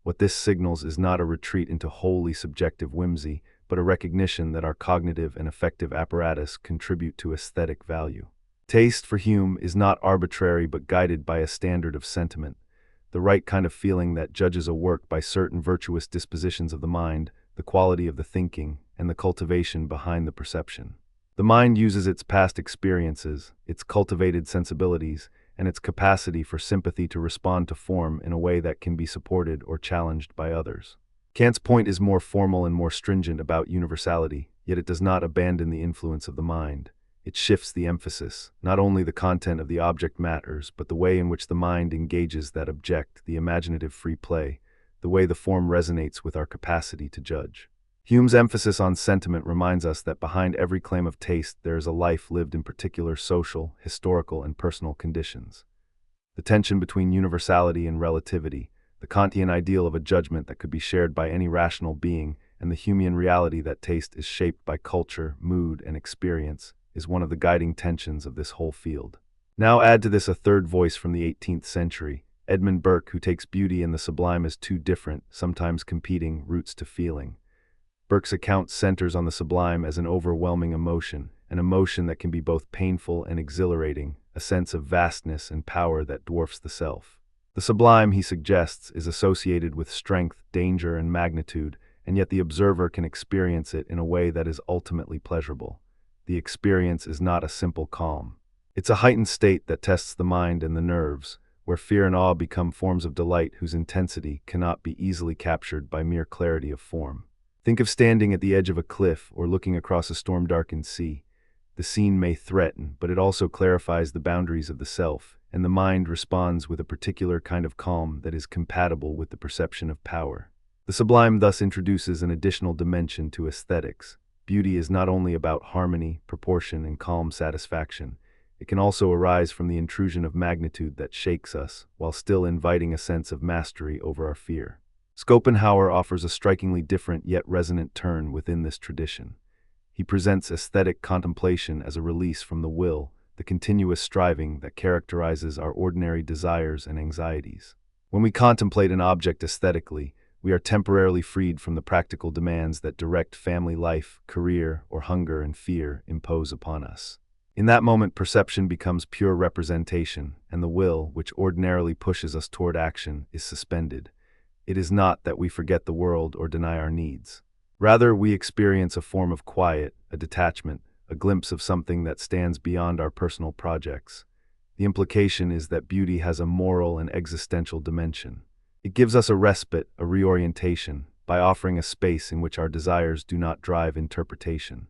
What this signals is not a retreat into wholly subjective whimsy, but a recognition that our cognitive and affective apparatus contribute to aesthetic value. Taste, for Hume, is not arbitrary but guided by a standard of sentiment, the right kind of feeling that judges a work by certain virtuous dispositions of the mind, the quality of the thinking, and the cultivation behind the perception. The mind uses its past experiences, its cultivated sensibilities, and its capacity for sympathy to respond to form in a way that can be supported or challenged by others. Kant's point is more formal and more stringent about universality, yet it does not abandon the influence of the mind. It shifts the emphasis. Not only the content of the object matters, but the way in which the mind engages that object, the imaginative free play, the way the form resonates with our capacity to judge. Hume's emphasis on sentiment reminds us that behind every claim of taste there is a life lived in particular social, historical, and personal conditions. The tension between universality and relativity, the Kantian ideal of a judgment that could be shared by any rational being, and the Humean reality that taste is shaped by culture, mood, and experience, is one of the guiding tensions of this whole field. Now add to this a third voice from the 18th century, Edmund Burke, who takes beauty and the sublime as two different, sometimes competing, routes to feeling. Burke's account centers on the sublime as an overwhelming emotion, an emotion that can be both painful and exhilarating, a sense of vastness and power that dwarfs the self. The sublime, he suggests, is associated with strength, danger, and magnitude, and yet the observer can experience it in a way that is ultimately pleasurable. The experience is not a simple calm. It's a heightened state that tests the mind and the nerves, where fear and awe become forms of delight whose intensity cannot be easily captured by mere clarity of form. Think of standing at the edge of a cliff or looking across a storm-darkened sea. The scene may threaten, but it also clarifies the boundaries of the self, and the mind responds with a particular kind of calm that is compatible with the perception of power. The sublime thus introduces an additional dimension to aesthetics. beauty is not only about harmony, proportion, and calm satisfaction. It can also arise from the intrusion of magnitude that shakes us, while still inviting a sense of mastery over our fear. Schopenhauer offers a strikingly different yet resonant turn within this tradition. He presents aesthetic contemplation as a release from the will, the continuous striving that characterizes our ordinary desires and anxieties. When we contemplate an object aesthetically, we are temporarily freed from the practical demands that direct family life, career, or hunger and fear impose upon us. In that moment, perception becomes pure representation, and the will, which ordinarily pushes us toward action, is suspended. It is not that we forget the world or deny our needs. Rather, we experience a form of quiet, a detachment, a glimpse of something that stands beyond our personal projects. The implication is that beauty has a moral and existential dimension. It gives us a respite, a reorientation, by offering a space in which our desires do not drive interpretation.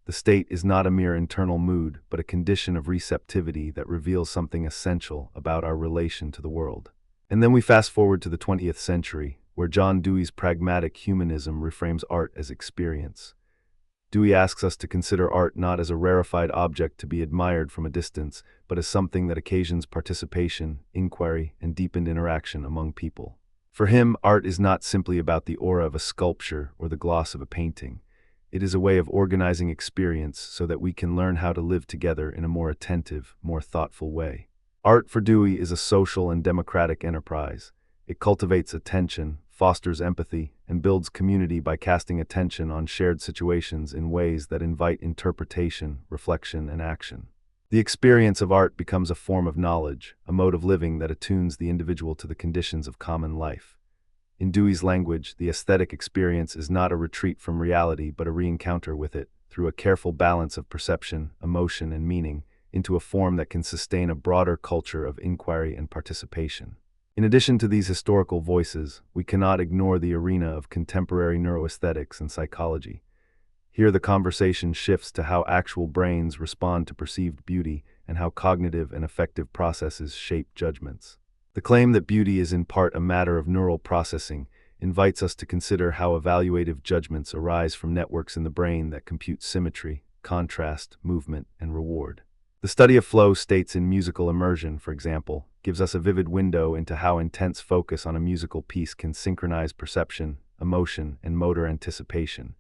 The state is not a mere internal mood, but a condition of receptivity that reveals something essential about our relation to the world. And then we fast forward to the 20th century, where John Dewey's pragmatic humanism reframes art as experience. Dewey asks us to consider art not as a rarefied object to be admired from a distance, but as something that occasions participation, inquiry, and deepened interaction among people. For him, art is not simply about the aura of a sculpture or the gloss of a painting. It is a way of organizing experience so that we can learn how to live together in a more attentive, more thoughtful way. Art for Dewey is a social and democratic enterprise. It cultivates attention, fosters empathy, and builds community by casting attention on shared situations in ways that invite interpretation, reflection, and action. The experience of art becomes a form of knowledge, a mode of living that attunes the individual to the conditions of common life. In Dewey's language, the aesthetic experience is not a retreat from reality but a re-encounter with it, through a careful balance of perception, emotion, and meaning, into a form that can sustain a broader culture of inquiry and participation. In addition to these historical voices, we cannot ignore the arena of contemporary neuroaesthetics and psychology. Here the conversation shifts to how actual brains respond to perceived beauty and how cognitive and affective processes shape judgments. The claim that beauty is in part a matter of neural processing invites us to consider how evaluative judgments arise from networks in the brain that compute symmetry, contrast, movement, and reward. The study of flow states in musical immersion, for example, gives us a vivid window into how intense focus on a musical piece can synchronize perception, emotion, and motor anticipation,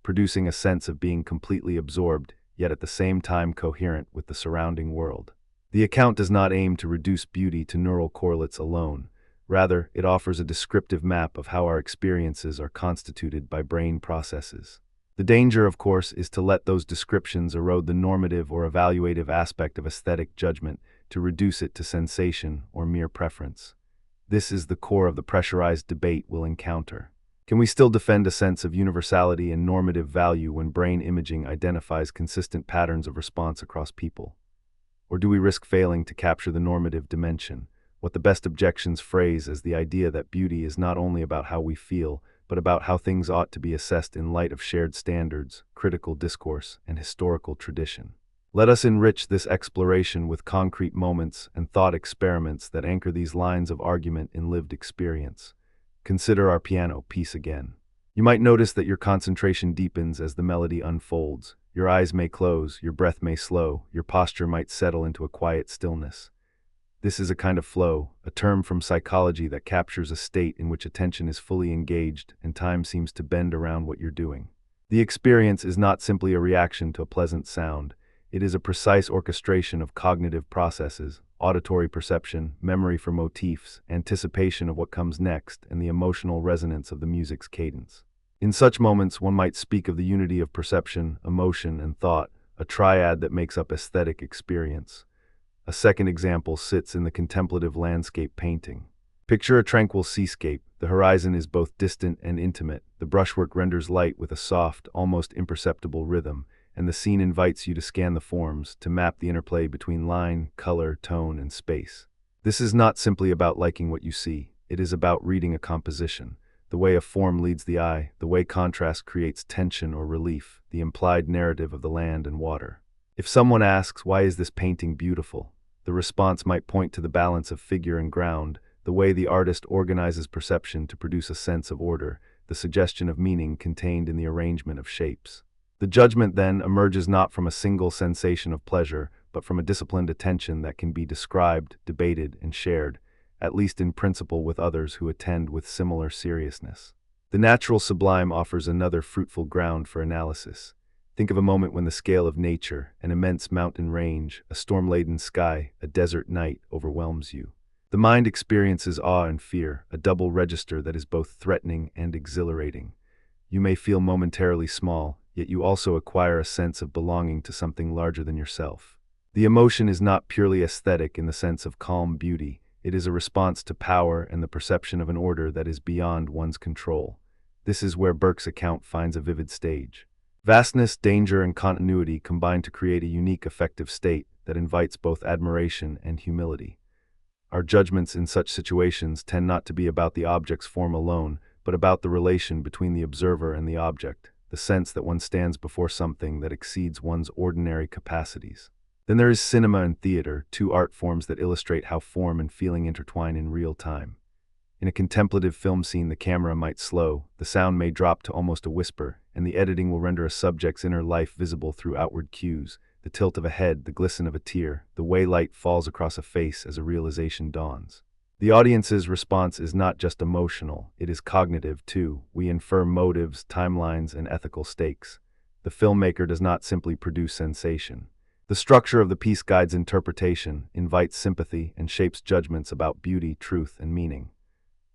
producing a sense of being completely absorbed, yet at the same time coherent with the surrounding world. The account does not aim to reduce beauty to neural correlates alone. Rather, it offers a descriptive map of how our experiences are constituted by brain processes. The danger, of course, is to let those descriptions erode the normative or evaluative aspect of aesthetic judgment, to reduce it to sensation or mere preference. This is the core of the pressurized debate we'll encounter. Can we still defend a sense of universality and normative value when brain imaging identifies consistent patterns of response across people? Or do we risk failing to capture the normative dimension, what the best objections phrase as the idea that beauty is not only about how we feel, but about how things ought to be assessed in light of shared standards, critical discourse, and historical tradition? Let us enrich this exploration with concrete moments and thought experiments that anchor these lines of argument in lived experience. Consider our piano piece again. You might notice that your concentration deepens as the melody unfolds. Your eyes may close, your breath may slow, your posture might settle into a quiet stillness. This is a kind of flow, a term from psychology that captures a state in which attention is fully engaged and time seems to bend around what you're doing. The experience is not simply a reaction to a pleasant sound. It is a precise orchestration of cognitive processes, auditory perception, memory for motifs, anticipation of what comes next, and the emotional resonance of the music's cadence. In such moments, one might speak of the unity of perception, emotion, and thought, a triad that makes up aesthetic experience. A second example sits in the contemplative landscape painting. Picture a tranquil seascape. The horizon is both distant and intimate. The brushwork renders light with a soft, almost imperceptible rhythm, and the scene invites you to scan the forms, to map the interplay between line, color, tone, and space. This is not simply about liking what you see. It is about reading a composition. The way a form leads the eye, the way contrast creates tension or relief, the implied narrative of the land and water. If someone asks, why is this painting beautiful? The response might point to the balance of figure and ground, the way the artist organizes perception to produce a sense of order, the suggestion of meaning contained in the arrangement of shapes. The judgment, then, emerges not from a single sensation of pleasure, but from a disciplined attention that can be described, debated, and shared, at least in principle, with others who attend with similar seriousness. The natural sublime offers another fruitful ground for analysis. Think of a moment when the scale of nature, an immense mountain range, a storm-laden sky, a desert night, overwhelms you. The mind experiences awe and fear, a double register that is both threatening and exhilarating. You may feel momentarily small, yet you also acquire a sense of belonging to something larger than yourself. The emotion is not purely aesthetic in the sense of calm beauty. It is a response to power and the perception of an order that is beyond one's control. This is where Burke's account finds a vivid stage. Vastness, danger, and continuity combine to create a unique affective state that invites both admiration and humility. Our judgments in such situations tend not to be about the object's form alone, but about the relation between the observer and the object, the sense that one stands before something that exceeds one's ordinary capacities. Then there is cinema and theater, two art forms that illustrate how form and feeling intertwine in real time. In a contemplative film scene, the camera might slow, the sound may drop to almost a whisper, and the editing will render a subject's inner life visible through outward cues, the tilt of a head, the glisten of a tear, the way light falls across a face as a realization dawns. The audience's response is not just emotional, it is cognitive too. We infer motives, timelines, and ethical stakes. The filmmaker does not simply produce sensation. The structure of the piece guides interpretation, invites sympathy, and shapes judgments about beauty, truth, and meaning.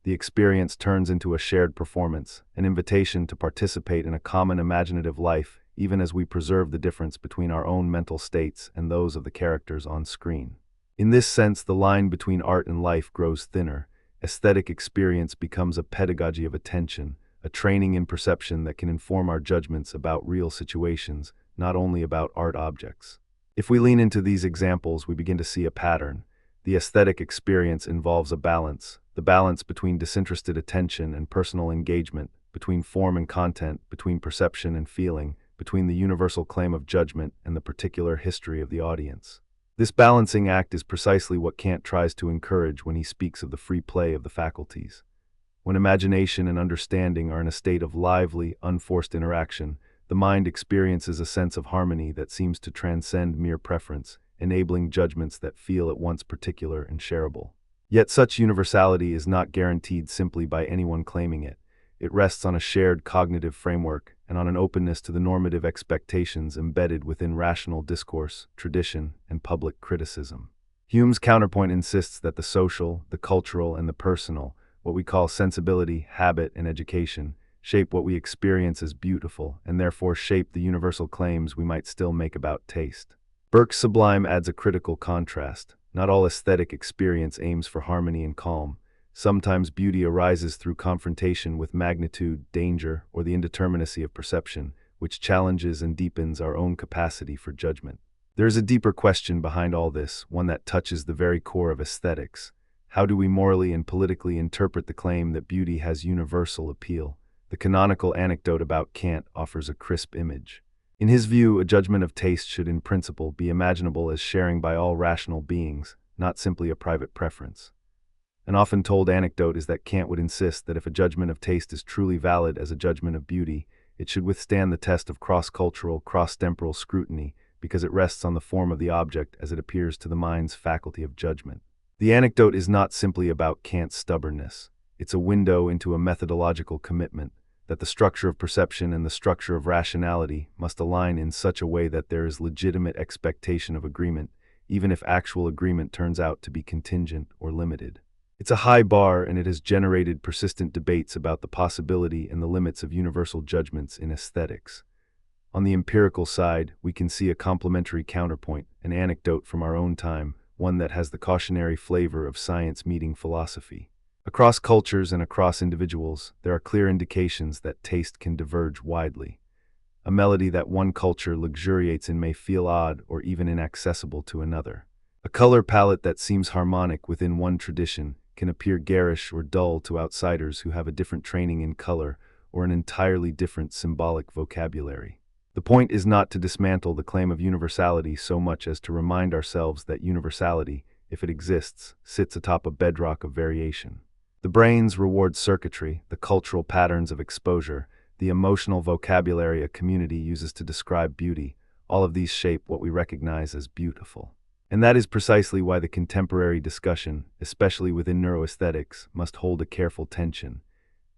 The experience turns into a shared performance, an invitation to participate in a common imaginative life, even as we preserve the difference between our own mental states and those of the characters on screen. In this sense, the line between art and life grows thinner. Aesthetic experience becomes a pedagogy of attention, a training in perception that can inform our judgments about real situations, not only about art objects. If we lean into these examples, we begin to see a pattern. The aesthetic experience involves a balance, the balance between disinterested attention and personal engagement, between form and content, between perception and feeling, between the universal claim of judgment and the particular history of the audience. This balancing act is precisely what Kant tries to encourage when he speaks of the free play of the faculties. When imagination and understanding are in a state of lively, unforced interaction, the mind experiences a sense of harmony that seems to transcend mere preference, enabling judgments that feel at once particular and shareable. Yet such universality is not guaranteed simply by anyone claiming it. It rests on a shared cognitive framework and on an openness to the normative expectations embedded within rational discourse, tradition, and public criticism. Hume's counterpoint insists that the social, the cultural, and the personal, what we call sensibility, habit, and education, shape what we experience as beautiful and therefore shape the universal claims we might still make about taste. Burke's sublime adds a critical contrast. Not all aesthetic experience aims for harmony and calm. Sometimes beauty arises through confrontation with magnitude, danger, or the indeterminacy of perception, which challenges and deepens our own capacity for judgment. There is a deeper question behind all this, one that touches the very core of aesthetics. How do we morally and politically interpret the claim that beauty has universal appeal? The canonical anecdote about Kant offers a crisp image. In his view, a judgment of taste should in principle be imaginable as sharing by all rational beings, not simply a private preference. An often told anecdote is that Kant would insist that if a judgment of taste is truly valid as a judgment of beauty, it should withstand the test of cross-cultural, cross-temporal scrutiny because it rests on the form of the object as it appears to the mind's faculty of judgment. The anecdote is not simply about Kant's stubbornness. It's a window into a methodological commitment that the structure of perception and the structure of rationality must align in such a way that there is legitimate expectation of agreement, even if actual agreement turns out to be contingent or limited. It's a high bar, and it has generated persistent debates about the possibility and the limits of universal judgments in aesthetics. On the empirical side, we can see a complementary counterpoint, an anecdote from our own time, one that has the cautionary flavor of science meeting philosophy. Across cultures and across individuals, there are clear indications that taste can diverge widely. A melody that one culture luxuriates in may feel odd or even inaccessible to another. A color palette that seems harmonic within one tradition can appear garish or dull to outsiders who have a different training in color or an entirely different symbolic vocabulary. The point is not to dismantle the claim of universality so much as to remind ourselves that universality, if it exists, sits atop a bedrock of variation. The brain's reward circuitry, the cultural patterns of exposure, the emotional vocabulary a community uses to describe beauty, all of these shape what we recognize as beautiful. And that is precisely why the contemporary discussion, especially within neuroaesthetics, must hold a careful tension.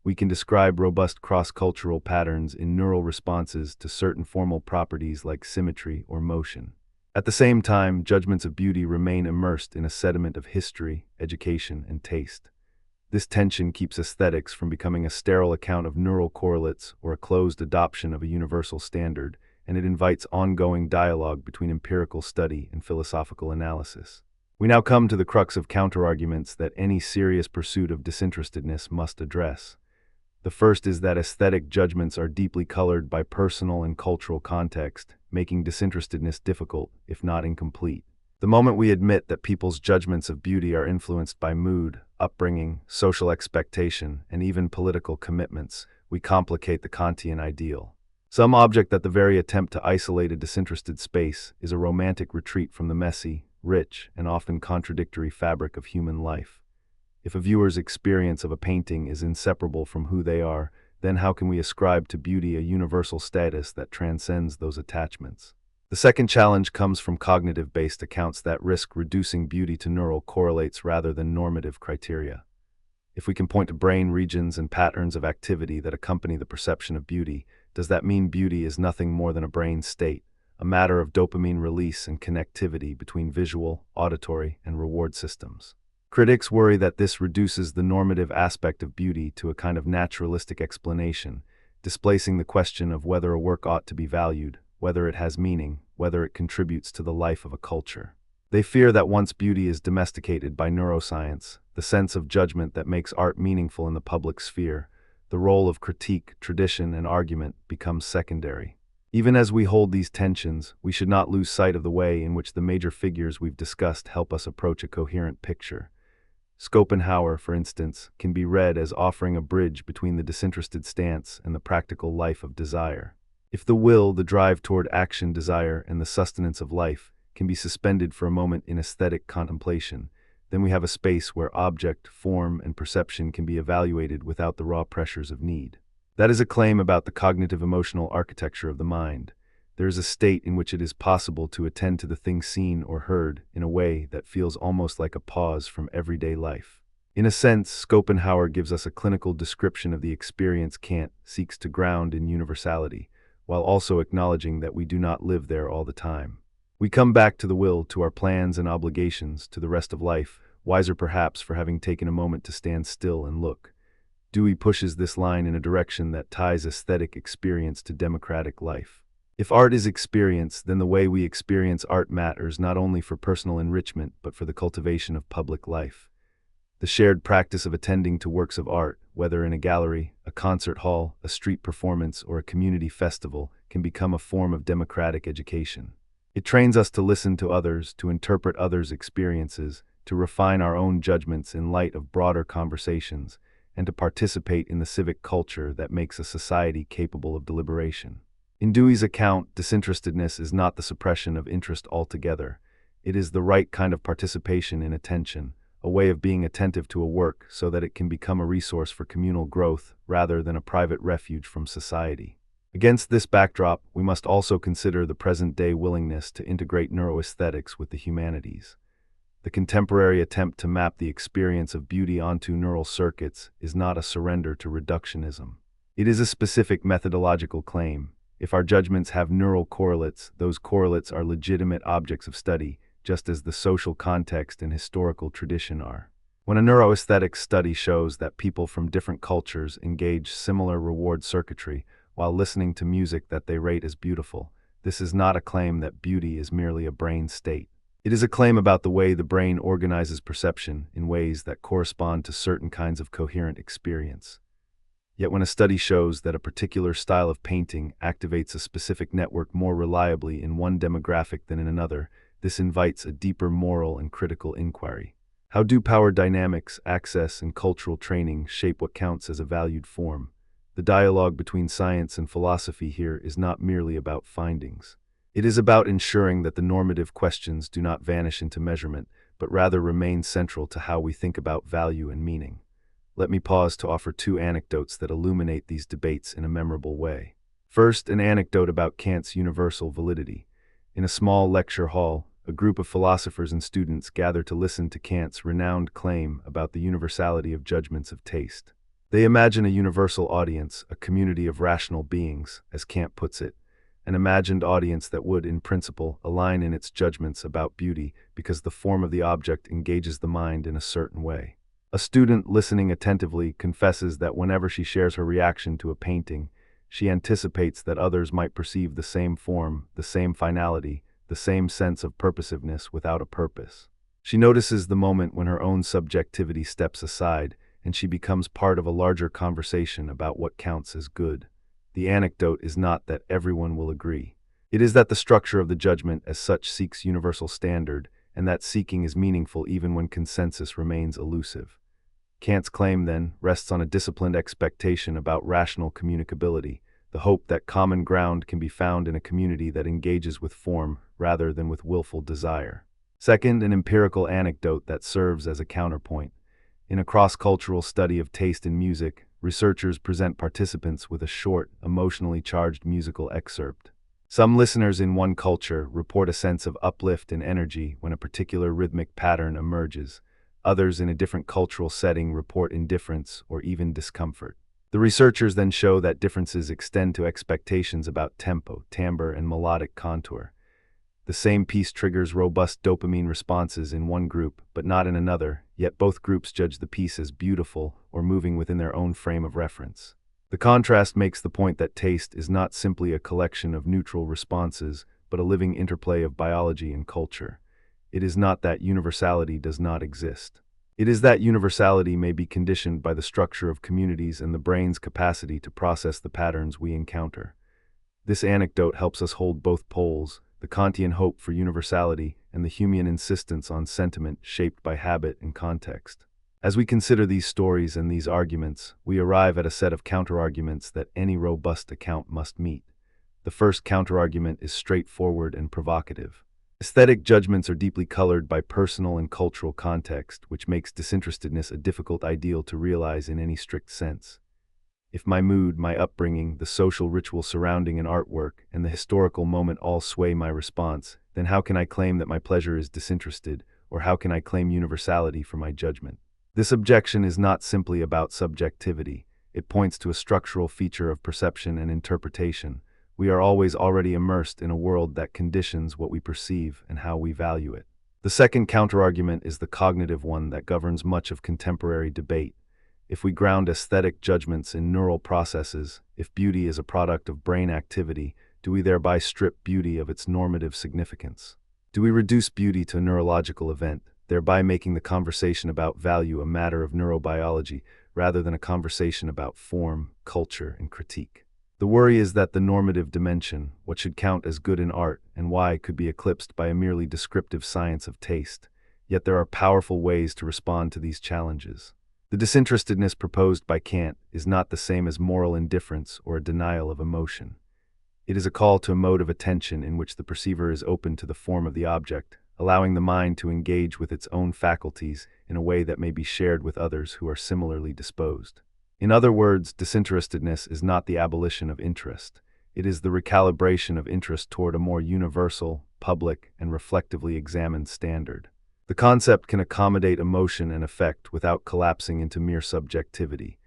We can describe robust cross-cultural patterns in neural responses to certain formal properties like symmetry or motion. At the same time, judgments of beauty remain immersed in a sediment of history, education, and taste. This tension keeps aesthetics from becoming a sterile account of neural correlates or a closed adoption of a universal standard, and it invites ongoing dialogue between empirical study and philosophical analysis. We now come to the crux of counterarguments that any serious pursuit of disinterestedness must address. The first is that aesthetic judgments are deeply colored by personal and cultural context, making disinterestedness difficult, if not incomplete. The moment we admit that people's judgments of beauty are influenced by mood, upbringing, social expectation, and even political commitments, we complicate the Kantian ideal. Some object that the very attempt to isolate a disinterested space is a romantic retreat from the messy, rich, and often contradictory fabric of human life. If a viewer's experience of a painting is inseparable from who they are, then how can we ascribe to beauty a universal status that transcends those attachments? The second challenge comes from cognitive-based accounts that risk reducing beauty to neural correlates rather than normative criteria. If we can point to brain regions and patterns of activity that accompany the perception of beauty, does that mean beauty is nothing more than a brain state, a matter of dopamine release and connectivity between visual, auditory, and reward systems? Critics worry that this reduces the normative aspect of beauty to a kind of naturalistic explanation, displacing the question of whether a work ought to be valued, whether it has meaning, whether it contributes to the life of a culture. They fear that once beauty is domesticated by neuroscience, the sense of judgment that makes art meaningful in the public sphere, the role of critique, tradition, and argument becomes secondary. Even as we hold these tensions, we should not lose sight of the way in which the major figures we've discussed help us approach a coherent picture. Schopenhauer, for instance, can be read as offering a bridge between the disinterested stance and the practical life of desire. If the will, the drive toward action, desire, and the sustenance of life can be suspended for a moment in aesthetic contemplation, then we have a space where object, form, and perception can be evaluated without the raw pressures of need. That is a claim about the cognitive emotional architecture of the mind. There is a state in which it is possible to attend to the thing seen or heard in a way that feels almost like a pause from everyday life. In a sense, Schopenhauer gives us a clinical description of the experience Kant seeks to ground in universality, while also acknowledging that we do not live there all the time. We come back to the will, to our plans and obligations, to the rest of life, wiser perhaps for having taken a moment to stand still and look. Dewey pushes this line in a direction that ties aesthetic experience to democratic life. If art is experience, then the way we experience art matters not only for personal enrichment but for the cultivation of public life. The shared practice of attending to works of art, whether in a gallery, a concert hall, a street performance, or a community festival, can become a form of democratic education. It trains us to listen to others, to interpret others' experiences, to refine our own judgments in light of broader conversations, and to participate in the civic culture that makes a society capable of deliberation. In Dewey's account, disinterestedness is not the suppression of interest altogether. It is the right kind of participation in attention, a way of being attentive to a work so that it can become a resource for communal growth rather than a private refuge from society. Against this backdrop, we must also consider the present-day willingness to integrate neuroaesthetics with the humanities. The contemporary attempt to map the experience of beauty onto neural circuits is not a surrender to reductionism. It is a specific methodological claim. If our judgments have neural correlates, those correlates are legitimate objects of study, just as the social context and historical tradition are. When a neuroaesthetics study shows that people from different cultures engage similar reward circuitry while listening to music that they rate as beautiful, this is not a claim that beauty is merely a brain state. It is a claim about the way the brain organizes perception in ways that correspond to certain kinds of coherent experience. Yet when a study shows that a particular style of painting activates a specific network more reliably in one demographic than in another, this invites a deeper moral and critical inquiry. How do power dynamics, access, and cultural training shape what counts as a valued form? The dialogue between science and philosophy here is not merely about findings. It is about ensuring that the normative questions do not vanish into measurement, but rather remain central to how we think about value and meaning. Let me pause to offer two anecdotes that illuminate these debates in a memorable way. First, an anecdote about Kant's universal validity. In a small lecture hall, a group of philosophers and students gather to listen to Kant's renowned claim about the universality of judgments of taste. They imagine a universal audience, a community of rational beings, as Kant puts it, an imagined audience that would, in principle, align in its judgments about beauty because the form of the object engages the mind in a certain way. A student listening attentively confesses that whenever she shares her reaction to a painting, she anticipates that others might perceive the same form, the same finality, the same sense of purposiveness without a purpose. She notices the moment when her own subjectivity steps aside, and she becomes part of a larger conversation about what counts as good. The anecdote is not that everyone will agree. It is that the structure of the judgment as such seeks universal standard, and that seeking is meaningful even when consensus remains elusive. Kant's claim, then, rests on a disciplined expectation about rational communicability, the hope that common ground can be found in a community that engages with form rather than with willful desire. Second, an empirical anecdote that serves as a counterpoint. In a cross-cultural study of taste in music, researchers present participants with a short, emotionally charged musical excerpt. Some listeners in one culture report a sense of uplift and energy when a particular rhythmic pattern emerges. Others in a different cultural setting report indifference or even discomfort. The researchers then show that differences extend to expectations about tempo, timbre, and melodic contour. The same piece triggers robust dopamine responses in one group, but not in another, yet both groups judge the piece as beautiful or moving within their own frame of reference. The contrast makes the point that taste is not simply a collection of neutral responses, but a living interplay of biology and culture. It is not that universality does not exist. It is that universality may be conditioned by the structure of communities and the brain's capacity to process the patterns we encounter. This anecdote helps us hold both poles, the Kantian hope for universality and the Humean insistence on sentiment shaped by habit and context. As we consider these stories and these arguments, we arrive at a set of counterarguments that any robust account must meet. The first counterargument is straightforward and provocative. Aesthetic judgments are deeply colored by personal and cultural context, which makes disinterestedness a difficult ideal to realize in any strict sense. If my mood, my upbringing, the social ritual surrounding an artwork, and the historical moment all sway my response, then how can I claim that my pleasure is disinterested, or how can I claim universality for my judgment? This objection is not simply about subjectivity. It points to a structural feature of perception and interpretation. We are always already immersed in a world that conditions what we perceive and how we value it. The second counterargument is the cognitive one that governs much of contemporary debate. If we ground aesthetic judgments in neural processes, if beauty is a product of brain activity, do we thereby strip beauty of its normative significance? Do we reduce beauty to a neurological event, thereby making the conversation about value a matter of neurobiology rather than a conversation about form, culture, and critique? The worry is that the normative dimension, what should count as good in art and why, could be eclipsed by a merely descriptive science of taste. Yet there are powerful ways to respond to these challenges. The disinterestedness proposed by Kant is not the same as moral indifference or a denial of emotion. It is a call to a mode of attention in which the perceiver is open to the form of the object, allowing the mind to engage with its own faculties in a way that may be shared with others who are similarly disposed. In other words, disinterestedness is not the abolition of interest. It is the recalibration of interest toward a more universal, public, and reflectively examined standard. The concept can accommodate emotion and affect without collapsing into mere subjectivity.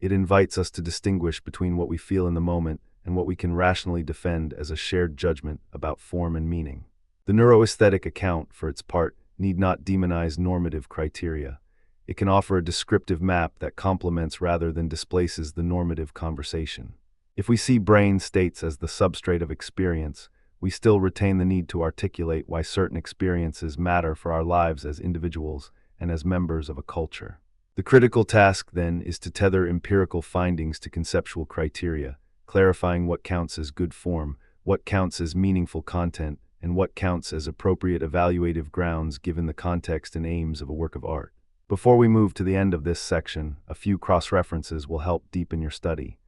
It invites us to distinguish between what we feel in the moment and what we can rationally defend as a shared judgment about form and meaning. The neuroaesthetic account, for its part, need not demonize normative criteria. It can offer a descriptive map that complements rather than displaces the normative conversation. If we see brain states as the substrate of experience, we still retain the need to articulate why certain experiences matter for our lives as individuals and as members of a culture. The critical task, then, is to tether empirical findings to conceptual criteria, clarifying what counts as good form, what counts as meaningful content, and what counts as appropriate evaluative grounds given the context and aims of a work of art. Before we move to the end of this section, a few cross-references will help deepen your study.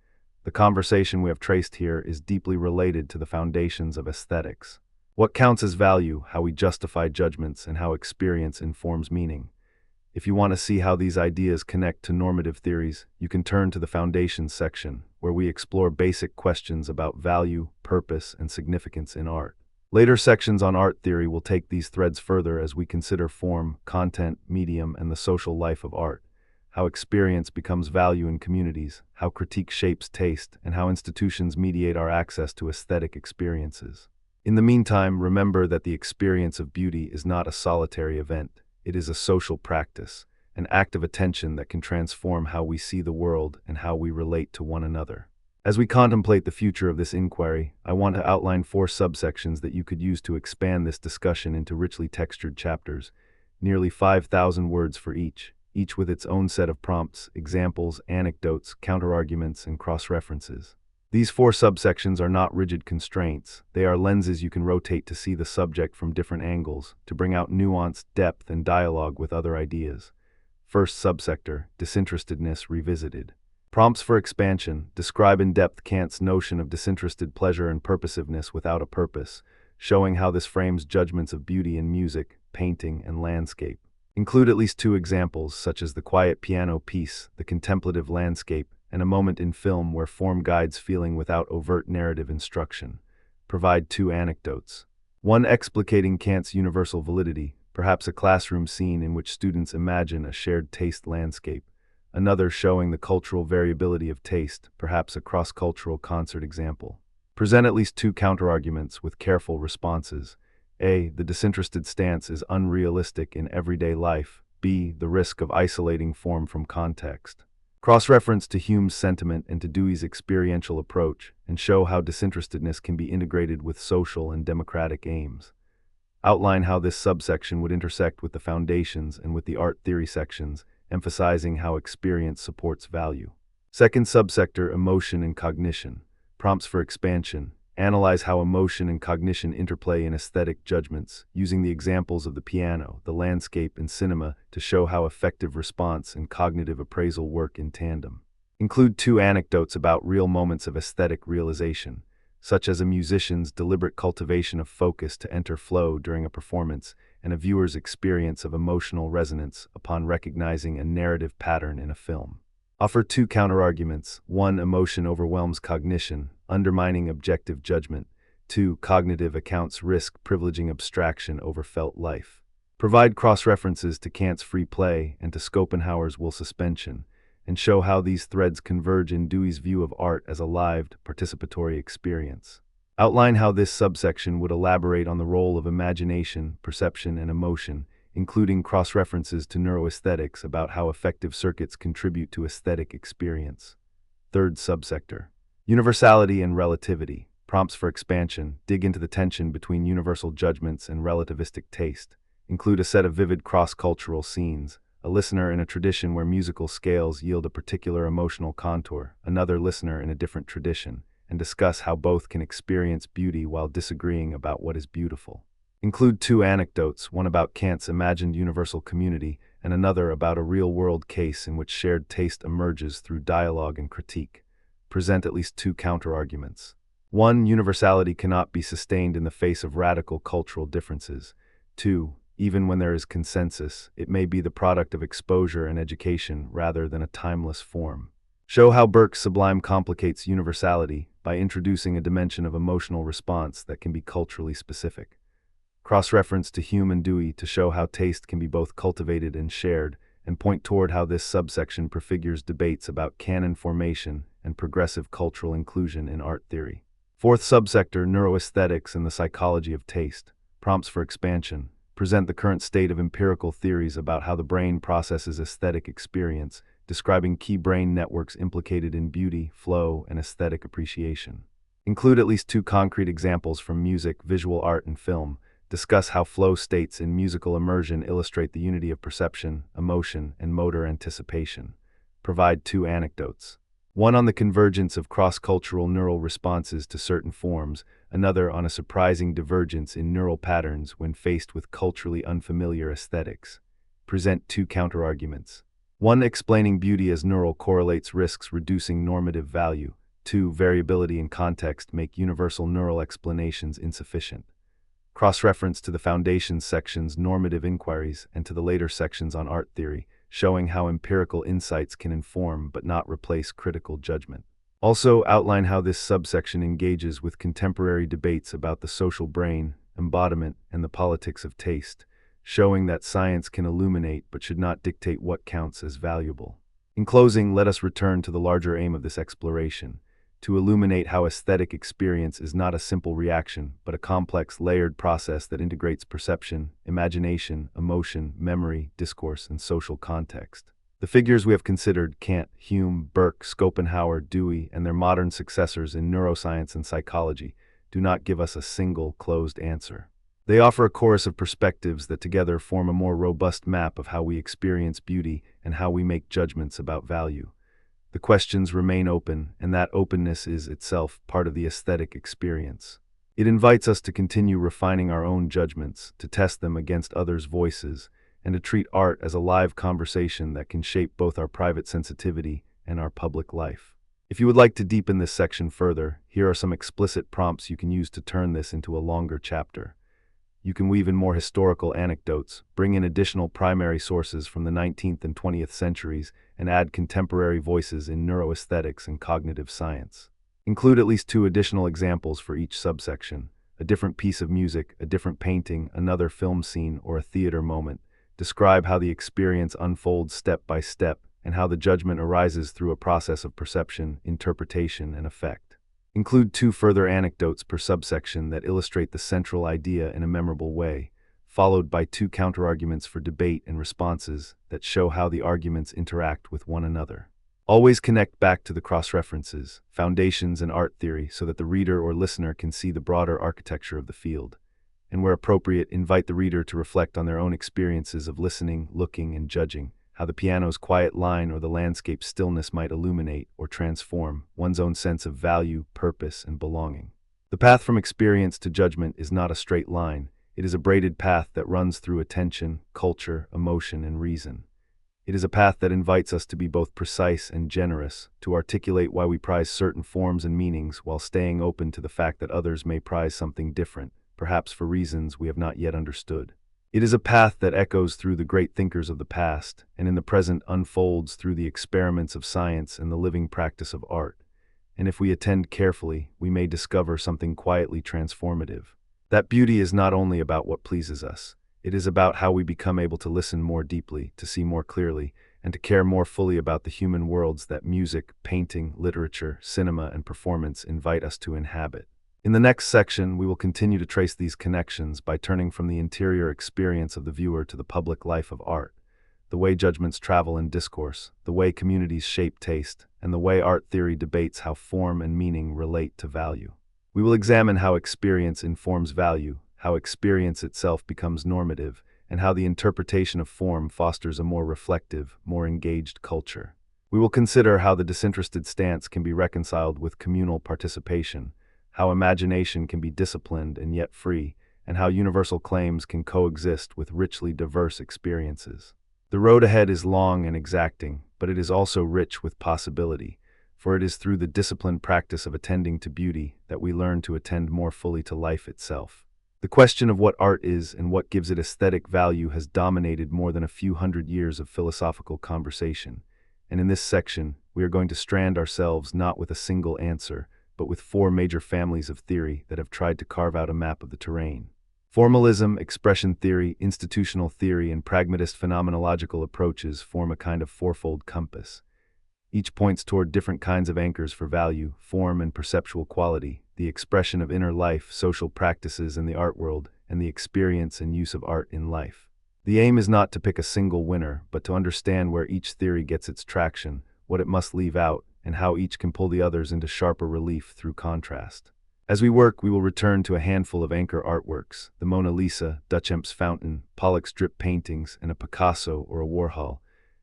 The conversation we have traced here is deeply related to the foundations of aesthetics. What counts as value, how we justify judgments, and how experience informs meaning. If you want to see how these ideas connect to normative theories, you can turn to the Foundations section, where we explore basic questions about value, purpose, and significance in art. Later sections on art theory will take these threads further as we consider form, content, medium, and the social life of art, how experience becomes value in communities, how critique shapes taste, and how institutions mediate our access to aesthetic experiences. In the meantime, remember that the experience of beauty is not a solitary event. It is a social practice, an act of attention that can transform how we see the world and how we relate to one another. As we contemplate the future of this inquiry, I want to outline 4 subsections that you could use to expand this discussion into richly textured chapters, nearly 5,000 words for each with its own set of prompts, examples, anecdotes, counterarguments, and cross-references. These 4 subsections are not rigid constraints. They are lenses you can rotate to see the subject from different angles, to bring out nuance, depth, and dialogue with other ideas. First subsector, disinterestedness revisited. Prompts for expansion: describe in depth Kant's notion of disinterested pleasure and purposiveness without a purpose, showing how this frames judgments of beauty in music, painting, and landscape. Include at least 2 examples, such as the quiet piano piece, the contemplative landscape, and a moment in film where form guides feeling without overt narrative instruction. Provide 2 anecdotes. One explicating Kant's universal validity, perhaps a classroom scene in which students imagine a shared taste landscape. Another showing the cultural variability of taste, perhaps a cross-cultural concert example. Present at least 2 counterarguments with careful responses. A. The disinterested stance is unrealistic in everyday life. B. The risk of isolating form from context. Cross-reference to Hume's sentiment and to Dewey's experiential approach, and show how disinterestedness can be integrated with social and democratic aims. Outline how this subsection would intersect with the foundations and with the art theory sections, emphasizing how experience supports value. Second subsector, emotion and cognition. Prompts for expansion. Analyze how emotion and cognition interplay in aesthetic judgments, using the examples of the piano, the landscape, and cinema to show how affective response and cognitive appraisal work in tandem. Include 2 anecdotes about real moments of aesthetic realization, such as a musician's deliberate cultivation of focus to enter flow during a performance, and a viewer's experience of emotional resonance upon recognizing a narrative pattern in a film. Offer 2 counterarguments. 1. Emotion overwhelms cognition, undermining objective judgment. 2. Cognitive accounts risk privileging abstraction over felt life. Provide cross-references to Kant's free play and to Schopenhauer's will suspension, and show how these threads converge in Dewey's view of art as a lived, participatory experience. Outline how this subsection would elaborate on the role of imagination, perception, and emotion, including cross-references to neuroaesthetics about how affective circuits contribute to aesthetic experience. Third subsector, universality and relativity. Prompts for expansion: dig into the tension between universal judgments and relativistic taste. Include a set of vivid cross-cultural scenes, a listener in a tradition where musical scales yield a particular emotional contour, another listener in a different tradition, and discuss how both can experience beauty while disagreeing about what is beautiful. Include 2 anecdotes, one about Kant's imagined universal community and another about a real-world case in which shared taste emerges through dialogue and critique. Present at least 2 counterarguments. 1. Universality cannot be sustained in the face of radical cultural differences. 2. Even when there is consensus, it may be the product of exposure and education rather than a timeless form. Show how Burke's sublime complicates universality by introducing a dimension of emotional response that can be culturally specific. Cross-reference to Hume and Dewey to show how taste can be both cultivated and shared, and point toward how this subsection prefigures debates about canon formation and progressive cultural inclusion in art theory. Fourth subsector, neuroaesthetics and the psychology of taste. Prompts for expansion. Present the current state of empirical theories about how the brain processes aesthetic experience, describing key brain networks implicated in beauty, flow, and aesthetic appreciation. Include at least 2 concrete examples from music, visual art, and film. Discuss how flow states in musical immersion illustrate the unity of perception, emotion, and motor anticipation. Provide 2 anecdotes. One on the convergence of cross-cultural neural responses to certain forms, another on a surprising divergence in neural patterns when faced with culturally unfamiliar aesthetics. Present 2 counterarguments. 1. Explaining beauty as neural correlates risks reducing normative value. 2. Variability in context make universal neural explanations insufficient. cross-reference to the foundations section's normative inquiries and to the later sections on art theory, showing how empirical insights can inform but not replace critical judgment. Also, outline how this subsection engages with contemporary debates about the social brain, embodiment, and the politics of taste, showing that science can illuminate but should not dictate what counts as valuable. In closing, let us return to the larger aim of this exploration, to illuminate how aesthetic experience is not a simple reaction, but a complex, layered process that integrates perception, imagination, emotion, memory, discourse, and social context. The figures we have considered, Kant, Hume, Burke, Schopenhauer, Dewey, and their modern successors in neuroscience and psychology, do not give us a single, closed answer. They offer a chorus of perspectives that together form a more robust map of how we experience beauty and how we make judgments about value. The questions remain open, and that openness is itself part of the aesthetic experience. It invites us to continue refining our own judgments, to test them against others' voices, and to treat art as a live conversation that can shape both our private sensitivity and our public life. If you would like to deepen this section further, here are some explicit prompts you can use to turn this into a longer chapter. You can weave in more historical anecdotes, bring in additional primary sources from the 19th and 20th centuries, and add contemporary voices in neuroaesthetics and cognitive science. Include at least 2 additional examples for each subsection: a different piece of music, a different painting, another film scene, or a theater moment. Describe how the experience unfolds step by step, and how the judgment arises through a process of perception, interpretation, and effect. Include 2 further anecdotes per subsection that illustrate the central idea in a memorable way, followed by 2 counterarguments for debate and responses that show how the arguments interact with one another. Always connect back to the cross-references, foundations, and art theory so that the reader or listener can see the broader architecture of the field. And where appropriate, invite the reader to reflect on their own experiences of listening, looking, and judging, how the piano's quiet line or the landscape's stillness might illuminate or transform one's own sense of value, purpose, and belonging. The path from experience to judgment is not a straight line. It is a braided path that runs through attention, culture, emotion, and reason. It is a path that invites us to be both precise and generous, to articulate why we prize certain forms and meanings while staying open to the fact that others may prize something different, perhaps for reasons we have not yet understood. It is a path that echoes through the great thinkers of the past, and in the present unfolds through the experiments of science and the living practice of art. And if we attend carefully, we may discover something quietly transformative. That beauty is not only about what pleases us, it is about how we become able to listen more deeply, to see more clearly, and to care more fully about the human worlds that music, painting, literature, cinema, and performance invite us to inhabit. In the next section, we will continue to trace these connections by turning from the interior experience of the viewer to the public life of art, the way judgments travel in discourse, the way communities shape taste, and the way art theory debates how form and meaning relate to value. We will examine how experience informs value, how experience itself becomes normative, and how the interpretation of form fosters a more reflective, more engaged culture. We will consider how the disinterested stance can be reconciled with communal participation, how imagination can be disciplined and yet free, and how universal claims can coexist with richly diverse experiences. The road ahead is long and exacting, but it is also rich with possibility, for it is through the disciplined practice of attending to beauty that we learn to attend more fully to life itself. The question of what art is and what gives it aesthetic value has dominated more than a few hundred years of philosophical conversation, and in this section, we are going to strand ourselves not with a single answer, but with 4 major families of theory that have tried to carve out a map of the terrain. Formalism, expression theory, institutional theory, and pragmatist phenomenological approaches form a kind of fourfold compass. Each points toward different kinds of anchors for value, form, and perceptual quality, the expression of inner life, social practices in the art world, and the experience and use of art in life. The aim is not to pick a single winner, but to understand where each theory gets its traction, what it must leave out, and how each can pull the others into sharper relief through contrast. As we work, we will return to a handful of anchor artworks: the Mona Lisa, Duchamp's fountain, Pollock's drip paintings, and a Picasso or a Warhol,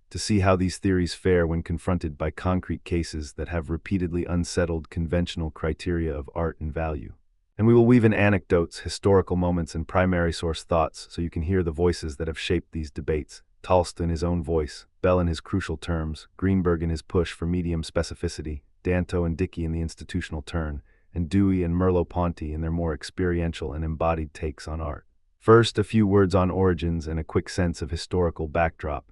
to see how these theories fare when confronted by concrete cases that have repeatedly unsettled conventional criteria of art and value. And we will weave in anecdotes, historical moments, and primary source thoughts so you can hear the voices that have shaped these debates: Tolstoy in his own voice, Bell in his crucial terms, Greenberg in his push for medium specificity, Danto and Dickey in the institutional turn, and Dewey and Merleau-Ponty in their more experiential and embodied takes on art. First, a few words on origins and a quick sense of historical backdrop.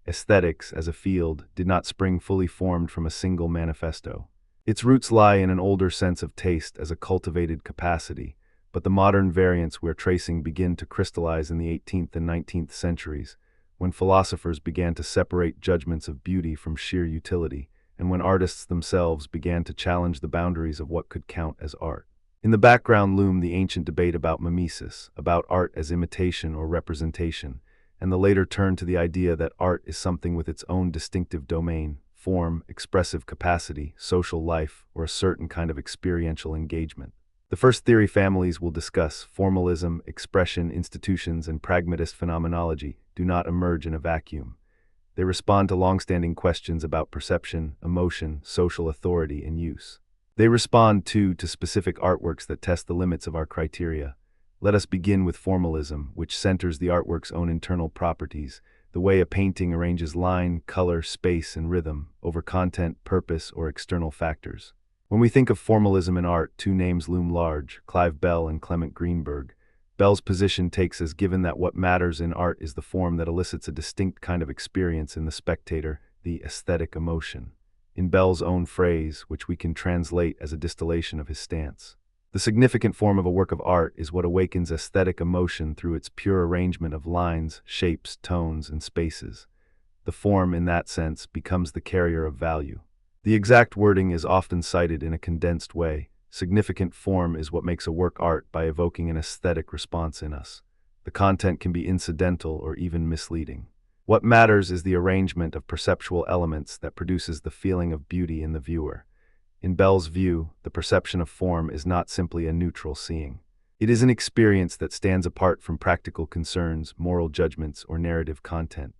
Aesthetics, as a field, did not spring fully formed from a single manifesto. Its roots lie in an older sense of taste as a cultivated capacity, but the modern variants we're tracing begin to crystallize in the 18th and 19th centuries, when philosophers began to separate judgments of beauty from sheer utility, and when artists themselves began to challenge the boundaries of what could count as art. In the background loomed the ancient debate about mimesis, about art as imitation or representation, and the later turn to the idea that art is something with its own distinctive domain, form, expressive capacity, social life, or a certain kind of experiential engagement. The first theory families will discuss, formalism, expression, institutions, and pragmatist phenomenology, do not emerge in a vacuum. They respond to long-standing questions about perception, emotion, social authority, and use. They respond, too, to specific artworks that test the limits of our criteria. Let us begin with formalism, which centers the artwork's own internal properties, the way a painting arranges line, color, space, and rhythm, over content, purpose, or external factors. When we think of formalism in art, two names loom large: Clive Bell and Clement Greenberg. Bell's position takes as given that what matters in art is the form that elicits a distinct kind of experience in the spectator, the aesthetic emotion. In Bell's own phrase, which we can translate as a distillation of his stance. The significant form of a work of art is what awakens aesthetic emotion through its pure arrangement of lines, shapes, tones, and spaces. The form, in that sense, becomes the carrier of value. The exact wording is often cited in a condensed way. Significant form is what makes a work art by evoking an aesthetic response in us. The content can be incidental or even misleading. What matters is the arrangement of perceptual elements that produces the feeling of beauty in the viewer. In Bell's view, the perception of form is not simply a neutral seeing. It is an experience that stands apart from practical concerns, moral judgments, or narrative content.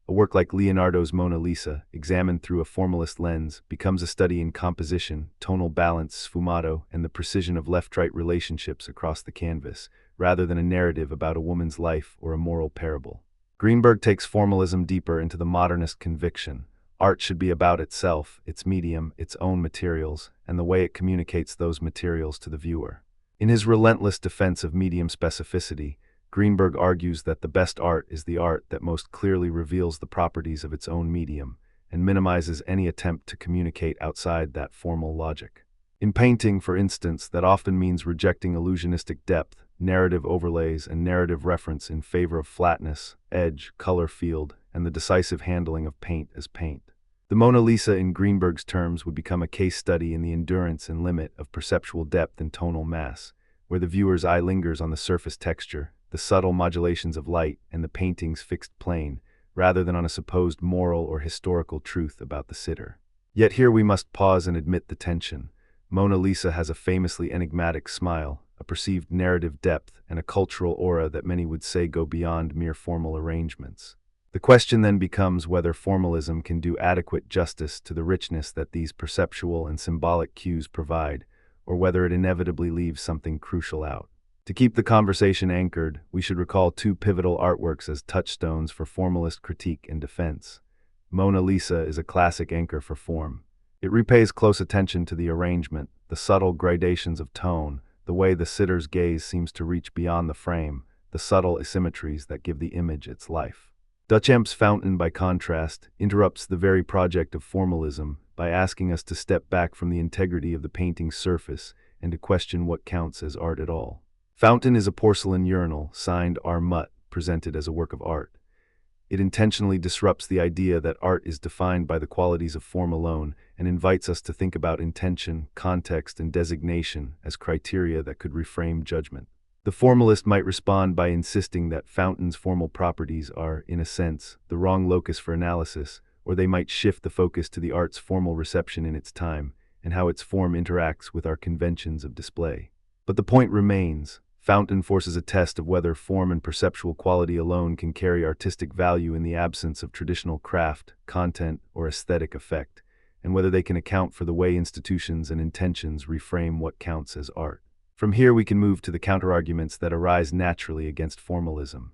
A work like Leonardo's Mona Lisa, examined through a formalist lens, becomes a study in composition, tonal balance, sfumato, and the precision of left-right relationships across the canvas, rather than a narrative about a woman's life or a moral parable. Greenberg takes formalism deeper into the modernist conviction. Art should be about itself, its medium, its own materials, and the way it communicates those materials to the viewer. In his relentless defense of medium specificity, Greenberg argues that the best art is the art that most clearly reveals the properties of its own medium, and minimizes any attempt to communicate outside that formal logic. In painting, for instance, that often means rejecting illusionistic depth, narrative overlays, and narrative reference in favor of flatness, edge, color field, and the decisive handling of paint as paint. The Mona Lisa, in Greenberg's terms, would become a case study in the endurance and limit of perceptual depth and tonal mass, where the viewer's eye lingers on the surface texture, the subtle modulations of light, and the painting's fixed plane, rather than on a supposed moral or historical truth about the sitter. Yet here we must pause and admit the tension. Mona Lisa has a famously enigmatic smile, a perceived narrative depth, and a cultural aura that many would say go beyond mere formal arrangements. The question then becomes whether formalism can do adequate justice to the richness that these perceptual and symbolic cues provide, or whether it inevitably leaves something crucial out. To keep the conversation anchored, we should recall two pivotal artworks as touchstones for formalist critique and defense. Mona Lisa is a classic anchor for form. It repays close attention to the arrangement, the subtle gradations of tone, the way the sitter's gaze seems to reach beyond the frame, the subtle asymmetries that give the image its life. Duchamp's Fountain, by contrast, interrupts the very project of formalism by asking us to step back from the integrity of the painting's surface and to question what counts as art at all. Fountain is a porcelain urinal, signed R. Mutt, presented as a work of art. It intentionally disrupts the idea that art is defined by the qualities of form alone and invites us to think about intention, context, and designation as criteria that could reframe judgment. The formalist might respond by insisting that Fountain's formal properties are, in a sense, the wrong locus for analysis, or they might shift the focus to the art's formal reception in its time and how its form interacts with our conventions of display. But the point remains. Fountain forces a test of whether form and perceptual quality alone can carry artistic value in the absence of traditional craft, content, or aesthetic effect, and whether they can account for the way institutions and intentions reframe what counts as art. From here we can move to the counterarguments that arise naturally against formalism.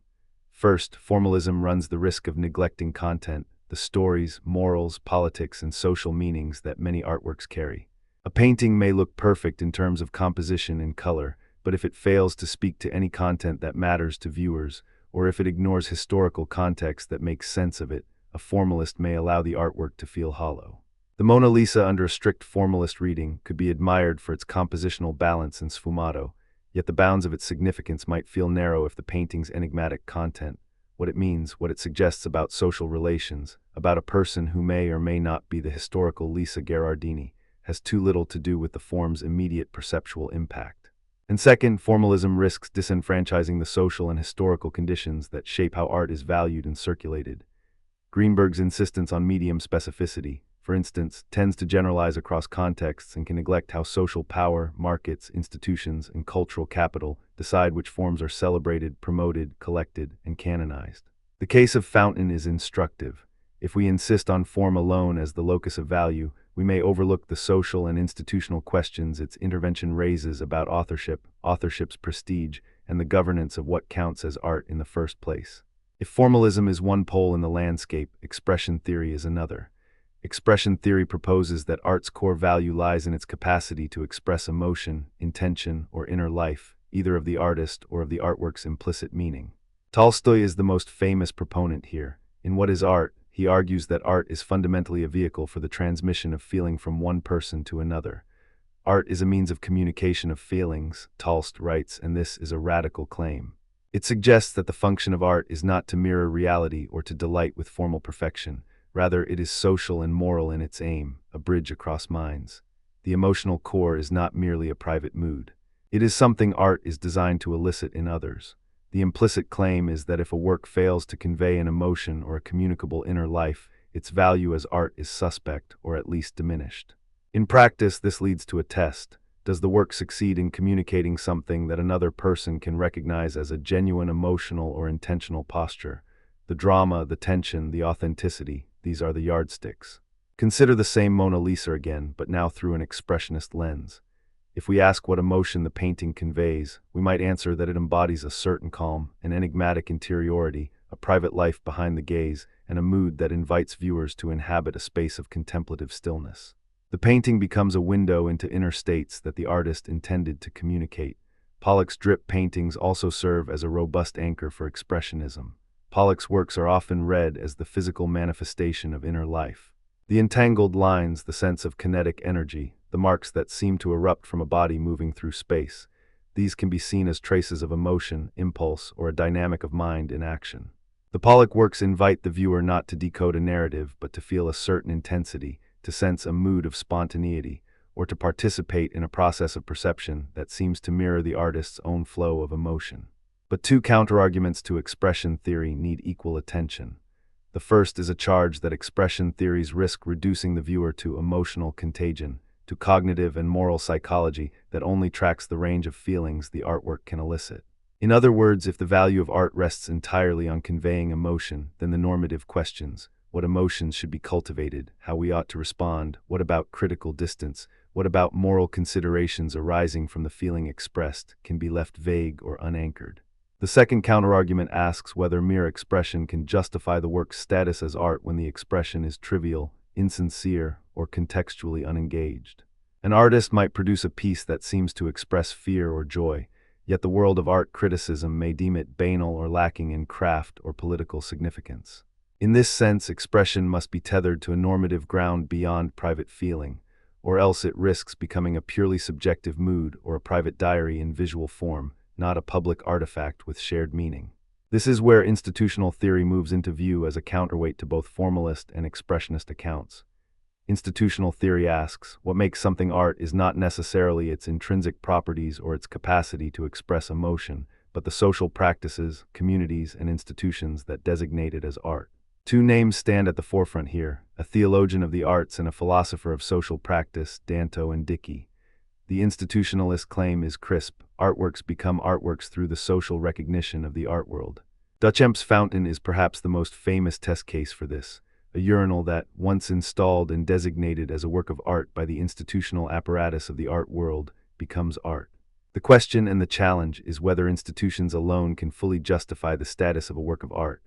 First, formalism runs the risk of neglecting content, the stories, morals, politics, and social meanings that many artworks carry. A painting may look perfect in terms of composition and color, but if it fails to speak to any content that matters to viewers, or if it ignores historical context that makes sense of it, a formalist may allow the artwork to feel hollow. The Mona Lisa, under a strict formalist reading, could be admired for its compositional balance and sfumato, yet the bounds of its significance might feel narrow if the painting's enigmatic content, what it means, what it suggests about social relations, about a person who may or may not be the historical Lisa Gherardini, has too little to do with the form's immediate perceptual impact. And second, formalism risks disenfranchising the social and historical conditions that shape how art is valued and circulated. Greenberg's insistence on medium specificity, for instance, tends to generalize across contexts and can neglect how social power, markets, institutions, and cultural capital decide which forms are celebrated, promoted, collected, and canonized. The case of Fountain is instructive. If we insist on form alone as the locus of value, we may overlook the social and institutional questions its intervention raises about authorship, authorship's prestige, and the governance of what counts as art in the first place. If formalism is one pole in the landscape, expression theory is another. Expression theory proposes that art's core value lies in its capacity to express emotion, intention, or inner life, either of the artist or of the artwork's implicit meaning. Tolstoy is the most famous proponent here. In What is Art, he argues that art is fundamentally a vehicle for the transmission of feeling from one person to another. Art is a means of communication of feelings, Tolstoy writes, and this is a radical claim. It suggests that the function of art is not to mirror reality or to delight with formal perfection. Rather, it is social and moral in its aim, a bridge across minds. The emotional core is not merely a private mood. It is something art is designed to elicit in others. The implicit claim is that if a work fails to convey an emotion or a communicable inner life, its value as art is suspect or at least diminished. In practice, this leads to a test. Does the work succeed in communicating something that another person can recognize as a genuine emotional or intentional posture? The drama, the tension, the authenticity, these are the yardsticks. Consider the same Mona Lisa again, but now through an expressionist lens. If we ask what emotion the painting conveys, we might answer that it embodies a certain calm, an enigmatic interiority, a private life behind the gaze, and a mood that invites viewers to inhabit a space of contemplative stillness. The painting becomes a window into inner states that the artist intended to communicate. Pollock's drip paintings also serve as a robust anchor for expressionism. Pollock's works are often read as the physical manifestation of inner life. The entangled lines, the sense of kinetic energy, the marks that seem to erupt from a body moving through space, these can be seen as traces of emotion, impulse, or a dynamic of mind in action. The Pollock works invite the viewer not to decode a narrative, but to feel a certain intensity, to sense a mood of spontaneity, or to participate in a process of perception that seems to mirror the artist's own flow of emotion. But two counterarguments to expression theory need equal attention. The first is a charge that expression theories risk reducing the viewer to emotional contagion, to cognitive and moral psychology that only tracks the range of feelings the artwork can elicit. In other words, if the value of art rests entirely on conveying emotion, then the normative questions, what emotions should be cultivated, how we ought to respond, what about critical distance, what about moral considerations arising from the feeling expressed, can be left vague or unanchored. The second counterargument asks whether mere expression can justify the work's status as art when the expression is trivial, insincere, or contextually unengaged. An artist might produce a piece that seems to express fear or joy, yet the world of art criticism may deem it banal or lacking in craft or political significance. In this sense, expression must be tethered to a normative ground beyond private feeling, or else it risks becoming a purely subjective mood or a private diary in visual form, not a public artifact with shared meaning. This is where institutional theory moves into view as a counterweight to both formalist and expressionist accounts. Institutional theory asks, what makes something art is not necessarily its intrinsic properties or its capacity to express emotion, but the social practices, communities, and institutions that designate it as art. Two names stand at the forefront here, a theologian of the arts and a philosopher of social practice, Danto and Dickey. The institutionalist claim is crisp: artworks become artworks through the social recognition of the art world. Duchamp's fountain is perhaps the most famous test case for this, a urinal that, once installed and designated as a work of art by the institutional apparatus of the art world, becomes art. The question and the challenge is whether institutions alone can fully justify the status of a work of art,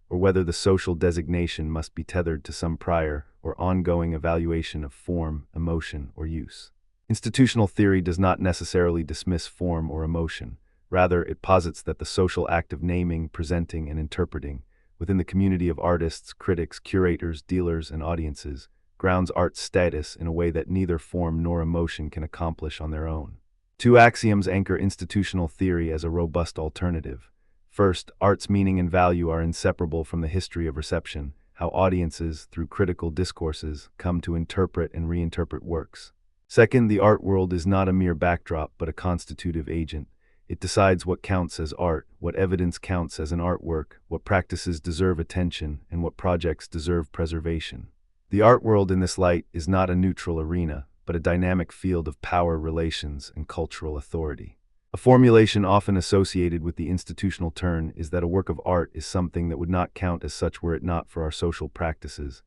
or whether the social designation must be tethered to some prior or ongoing evaluation of form, emotion, or use. Institutional theory does not necessarily dismiss form or emotion. Rather, it posits that the social act of naming, presenting, and interpreting, within the community of artists, critics, curators, dealers, and audiences, grounds art's status in a way that neither form nor emotion can accomplish on their own. Two axioms anchor institutional theory as a robust alternative. First, art's meaning and value are inseparable from the history of reception, how audiences, through critical discourses, come to interpret and reinterpret works. Second, the art world is not a mere backdrop but a constitutive agent. It decides what counts as art, what evidence counts as an artwork, what practices deserve attention, and what projects deserve preservation. The art world in this light is not a neutral arena, but a dynamic field of power relations and cultural authority. A formulation often associated with the institutional turn is that a work of art is something that would not count as such were it not for our social practices,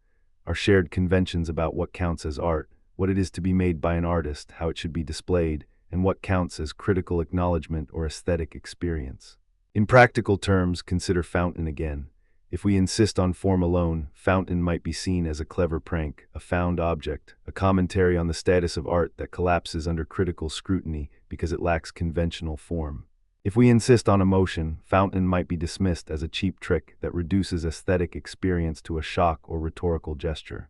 our shared conventions about what counts as art, what it is to be made by an artist, how it should be displayed, and what counts as critical acknowledgement or aesthetic experience. In practical terms, consider fountain again. If we insist on form alone, fountain might be seen as a clever prank, a found object, a commentary on the status of art that collapses under critical scrutiny because it lacks conventional form. If we insist on emotion, fountain might be dismissed as a cheap trick that reduces aesthetic experience to a shock or rhetorical gesture.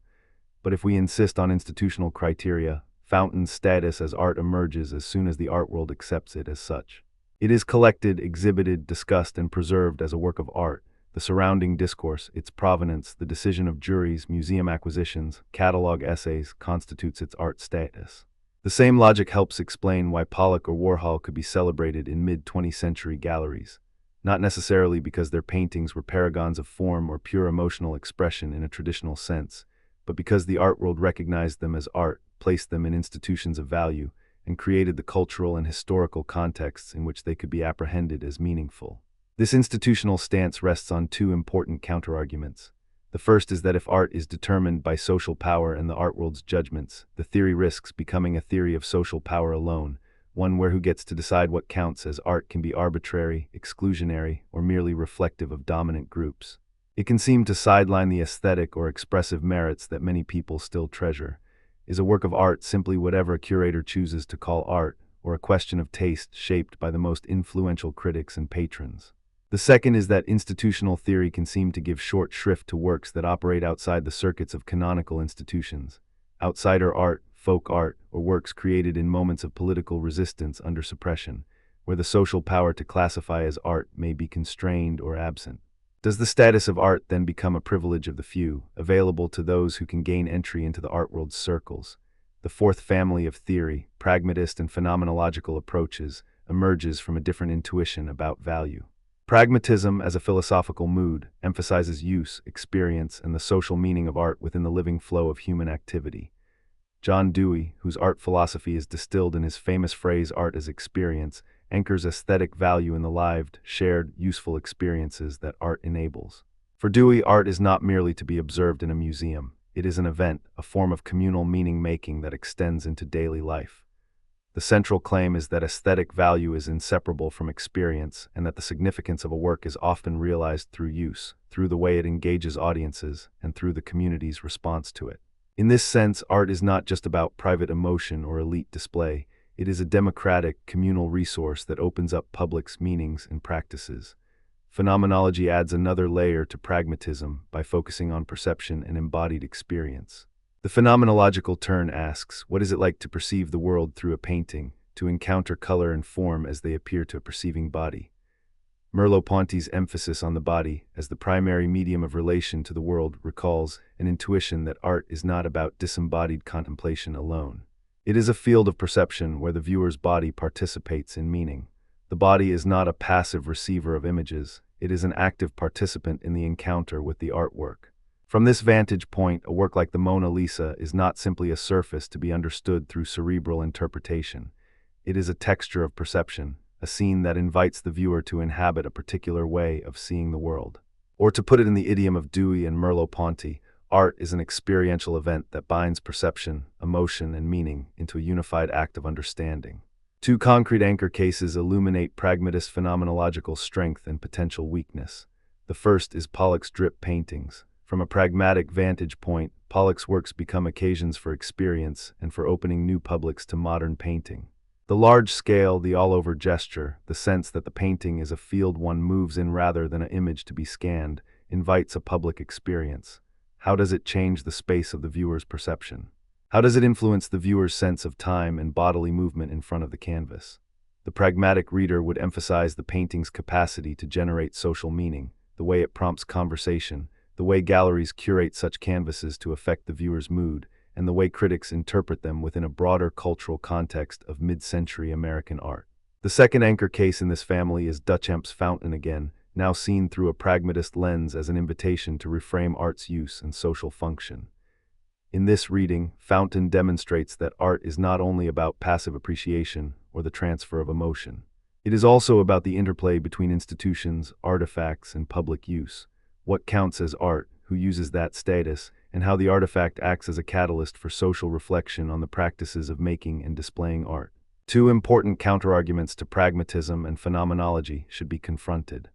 But if we insist on institutional criteria, fountain's status as art emerges as soon as the art world accepts it as such. It is collected, exhibited, discussed, and preserved as a work of art. The surrounding discourse, its provenance, the decision of juries, museum acquisitions, catalog essays constitutes its art status. The same logic helps explain why Pollock or Warhol could be celebrated in mid-20th century galleries, not necessarily because their paintings were paragons of form or pure emotional expression in a traditional sense, but because the art world recognized them as art, placed them in institutions of value, and created the cultural and historical contexts in which they could be apprehended as meaningful. This institutional stance rests on two important counterarguments. The first is that if art is determined by social power and the art world's judgments, the theory risks becoming a theory of social power alone, one where who gets to decide what counts as art can be arbitrary, exclusionary, or merely reflective of dominant groups. It can seem to sideline the aesthetic or expressive merits that many people still treasure. Is a work of art simply whatever a curator chooses to call art, or a question of taste shaped by the most influential critics and patrons? The second is that institutional theory can seem to give short shrift to works that operate outside the circuits of canonical institutions. Outsider art, folk art, or works created in moments of political resistance under suppression, where the social power to classify as art may be constrained or absent. Does the status of art then become a privilege of the few, available to those who can gain entry into the art world's circles? The fourth family of theory, pragmatist and phenomenological approaches, emerges from a different intuition about value. Pragmatism, as a philosophical mood, emphasizes use, experience, and the social meaning of art within the living flow of human activity. John Dewey, whose art philosophy is distilled in his famous phrase "art as experience," anchors aesthetic value in the lived, shared, useful experiences that art enables. For Dewey, art is not merely to be observed in a museum. It is an event, a form of communal meaning-making that extends into daily life. The central claim is that aesthetic value is inseparable from experience, and that the significance of a work is often realized through use, through the way it engages audiences, and through the community's response to it. In this sense, art is not just about private emotion or elite display. It is a democratic, communal resource that opens up public's meanings and practices. Phenomenology adds another layer to pragmatism by focusing on perception and embodied experience. The phenomenological turn asks, what is it like to perceive the world through a painting, to encounter color and form as they appear to a perceiving body? Merleau-Ponty's emphasis on the body as the primary medium of relation to the world recalls an intuition that art is not about disembodied contemplation alone. It is a field of perception where the viewer's body participates in meaning. The body is not a passive receiver of images, it is an active participant in the encounter with the artwork. From this vantage point, a work like the Mona Lisa is not simply a surface to be understood through cerebral interpretation. It is a texture of perception, a scene that invites the viewer to inhabit a particular way of seeing the world. Or to put it in the idiom of Dewey and Merleau-Ponty, art is an experiential event that binds perception, emotion, and meaning into a unified act of understanding. Two concrete anchor cases illuminate pragmatist phenomenological strength and potential weakness. The first is Pollock's drip paintings, From a pragmatic vantage point, Pollock's works become occasions for experience and for opening new publics to modern painting. The large scale, the all-over gesture, the sense that the painting is a field one moves in rather than an image to be scanned, invites a public experience. How does it change the space of the viewer's perception? How does it influence the viewer's sense of time and bodily movement in front of the canvas? The pragmatic reader would emphasize the painting's capacity to generate social meaning, the way it prompts conversation, the way galleries curate such canvases to affect the viewer's mood, and the way critics interpret them within a broader cultural context of mid-century American art. The second anchor case in this family is Duchamp's Fountain again, now seen through a pragmatist lens as an invitation to reframe art's use and social function. In this reading, Fountain demonstrates that art is not only about passive appreciation or the transfer of emotion. It is also about the interplay between institutions, artifacts, and public use. What counts as art, who uses that status, and how the artifact acts as a catalyst for social reflection on the practices of making and displaying art. Two important counterarguments to pragmatism and phenomenology should be confronted.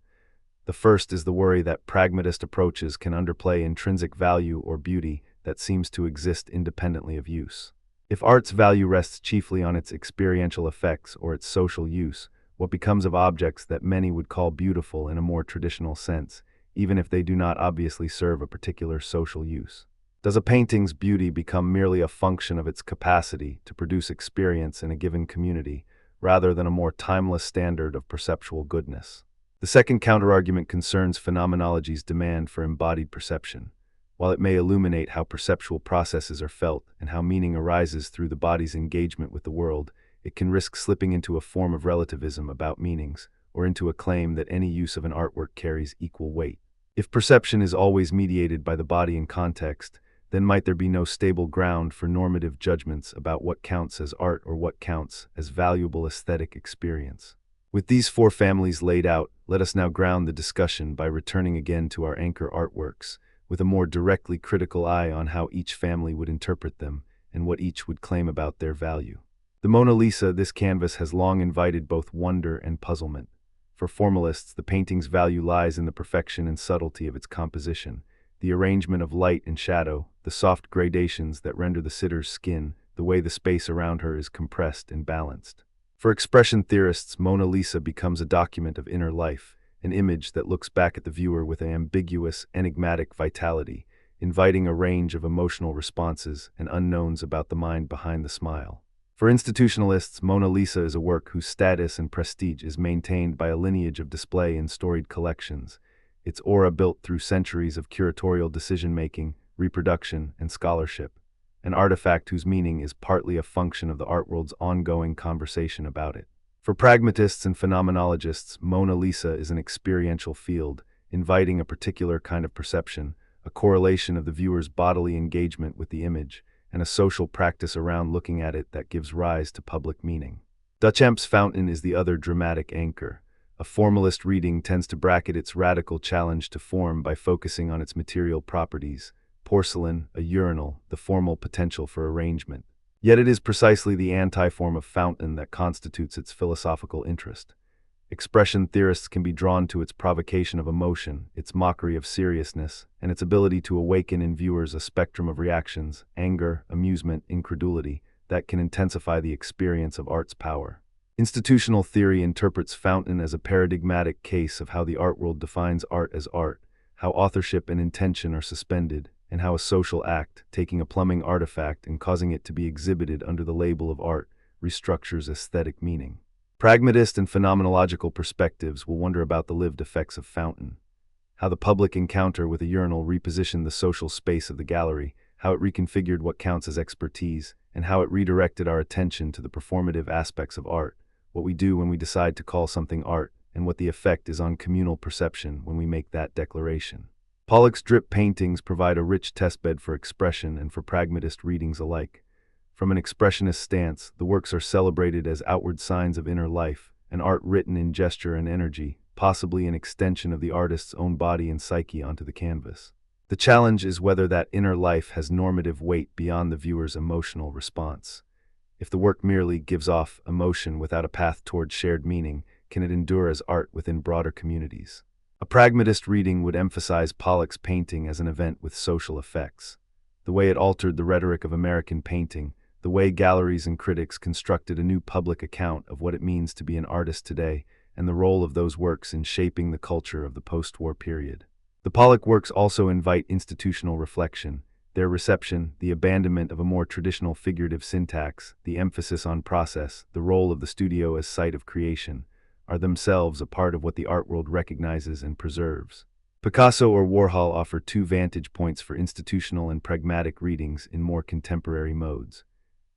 The first is the worry that pragmatist approaches can underplay intrinsic value or beauty that seems to exist independently of use. If art's value rests chiefly on its experiential effects or its social use, what becomes of objects that many would call beautiful in a more traditional sense, even if they do not obviously serve a particular social use? Does a painting's beauty become merely a function of its capacity to produce experience in a given community, rather than a more timeless standard of perceptual goodness? The second counterargument concerns phenomenology's demand for embodied perception. While it may illuminate how perceptual processes are felt and how meaning arises through the body's engagement with the world, it can risk slipping into a form of relativism about meanings, or into a claim that any use of an artwork carries equal weight. If perception is always mediated by the body and context, then might there be no stable ground for normative judgments about what counts as art or what counts as valuable aesthetic experience? With these four families laid out, let us now ground the discussion by returning again to our anchor artworks, with a more directly critical eye on how each family would interpret them and what each would claim about their value. The Mona Lisa, this canvas has long invited both wonder and puzzlement. For formalists, the painting's value lies in the perfection and subtlety of its composition, the arrangement of light and shadow, the soft gradations that render the sitter's skin, the way the space around her is compressed and balanced. For expression theorists, Mona Lisa becomes a document of inner life, an image that looks back at the viewer with an ambiguous, enigmatic vitality, inviting a range of emotional responses and unknowns about the mind behind the smile. For institutionalists, Mona Lisa is a work whose status and prestige is maintained by a lineage of display in storied collections, its aura built through centuries of curatorial decision-making, reproduction, and scholarship, an artifact whose meaning is partly a function of the art world's ongoing conversation about it. For pragmatists and phenomenologists, Mona Lisa is an experiential field, inviting a particular kind of perception, a correlation of the viewer's bodily engagement with the image, and a social practice around looking at it that gives rise to public meaning. Duchamp's Fountain is the other dramatic anchor. A formalist reading tends to bracket its radical challenge to form by focusing on its material properties: porcelain, a urinal, the formal potential for arrangement. Yet it is precisely the anti-form of fountain that constitutes its philosophical interest. Expression theorists can be drawn to its provocation of emotion, its mockery of seriousness, and its ability to awaken in viewers a spectrum of reactions, anger, amusement, incredulity, that can intensify the experience of art's power. Institutional theory interprets Fountain as a paradigmatic case of how the art world defines art as art, how authorship and intention are suspended, and how a social act, taking a plumbing artifact and causing it to be exhibited under the label of art, restructures aesthetic meaning. Pragmatist and phenomenological perspectives will wonder about the lived effects of Fountain, how the public encounter with a urinal repositioned the social space of the gallery, how it reconfigured what counts as expertise, and how it redirected our attention to the performative aspects of art, what we do when we decide to call something art, and what the effect is on communal perception when we make that declaration. Pollock's drip paintings provide a rich testbed for expression and for pragmatist readings alike. From an expressionist stance, the works are celebrated as outward signs of inner life, an art written in gesture and energy, possibly an extension of the artist's own body and psyche onto the canvas. The challenge is whether that inner life has normative weight beyond the viewer's emotional response. If the work merely gives off emotion without a path toward shared meaning, can it endure as art within broader communities? A pragmatist reading would emphasize Pollock's painting as an event with social effects. The way it altered the rhetoric of American painting, the way galleries and critics constructed a new public account of what it means to be an artist today, and the role of those works in shaping the culture of the post-war period. The Pollock works also invite institutional reflection. Their reception, the abandonment of a more traditional figurative syntax, the emphasis on process, the role of the studio as site of creation, are themselves a part of what the art world recognizes and preserves. Picasso or Warhol offer two vantage points for institutional and pragmatic readings in more contemporary modes.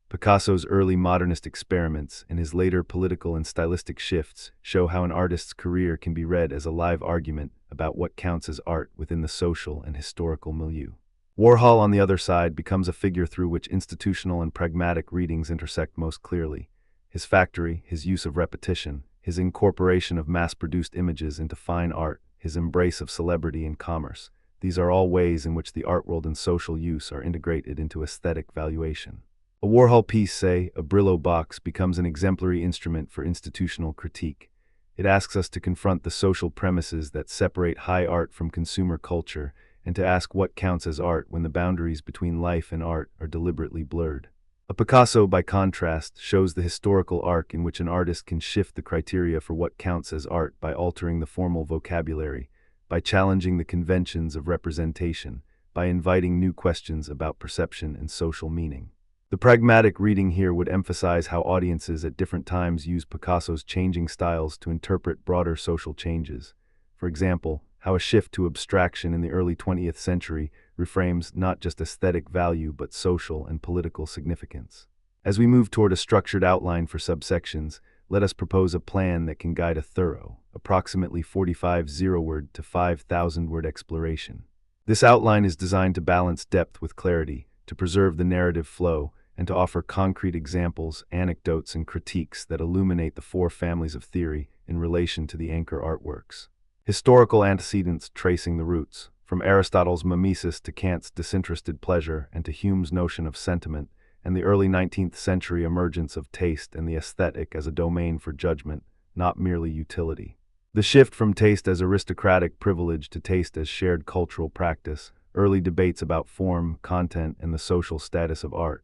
Picasso's early modernist experiments and his later political and stylistic shifts show how an artist's career can be read as a live argument about what counts as art within the social and historical milieu. Warhol, on the other side, becomes a figure through which institutional and pragmatic readings intersect most clearly. His factory, his use of repetition, his incorporation of mass-produced images into fine art, his embrace of celebrity and commerce, these are all ways in which the art world and social use are integrated into aesthetic valuation. A Warhol piece, say, a Brillo box, becomes an exemplary instrument for institutional critique. It asks us to confront the social premises that separate high art from consumer culture, and to ask what counts as art when the boundaries between life and art are deliberately blurred. A Picasso, by contrast, shows the historical arc in which an artist can shift the criteria for what counts as art by altering the formal vocabulary, by challenging the conventions of representation, by inviting new questions about perception and social meaning. The pragmatic reading here would emphasize how audiences at different times use Picasso's changing styles to interpret broader social changes. For example, how a shift to abstraction in the early 20th century reframes not just aesthetic value but social and political significance. As we move toward a structured outline for subsections, let us propose a plan that can guide a thorough, approximately 45 zero-word to 5,000-word exploration. This outline is designed to balance depth with clarity, to preserve the narrative flow, and to offer concrete examples, anecdotes, and critiques that illuminate the four families of theory in relation to the anchor artworks. Historical antecedents tracing the roots, from Aristotle's mimesis to Kant's disinterested pleasure and to Hume's notion of sentiment, and the early 19th century emergence of taste and the aesthetic as a domain for judgment, not merely utility. The shift from taste as aristocratic privilege to taste as shared cultural practice, early debates about form, content, and the social status of art.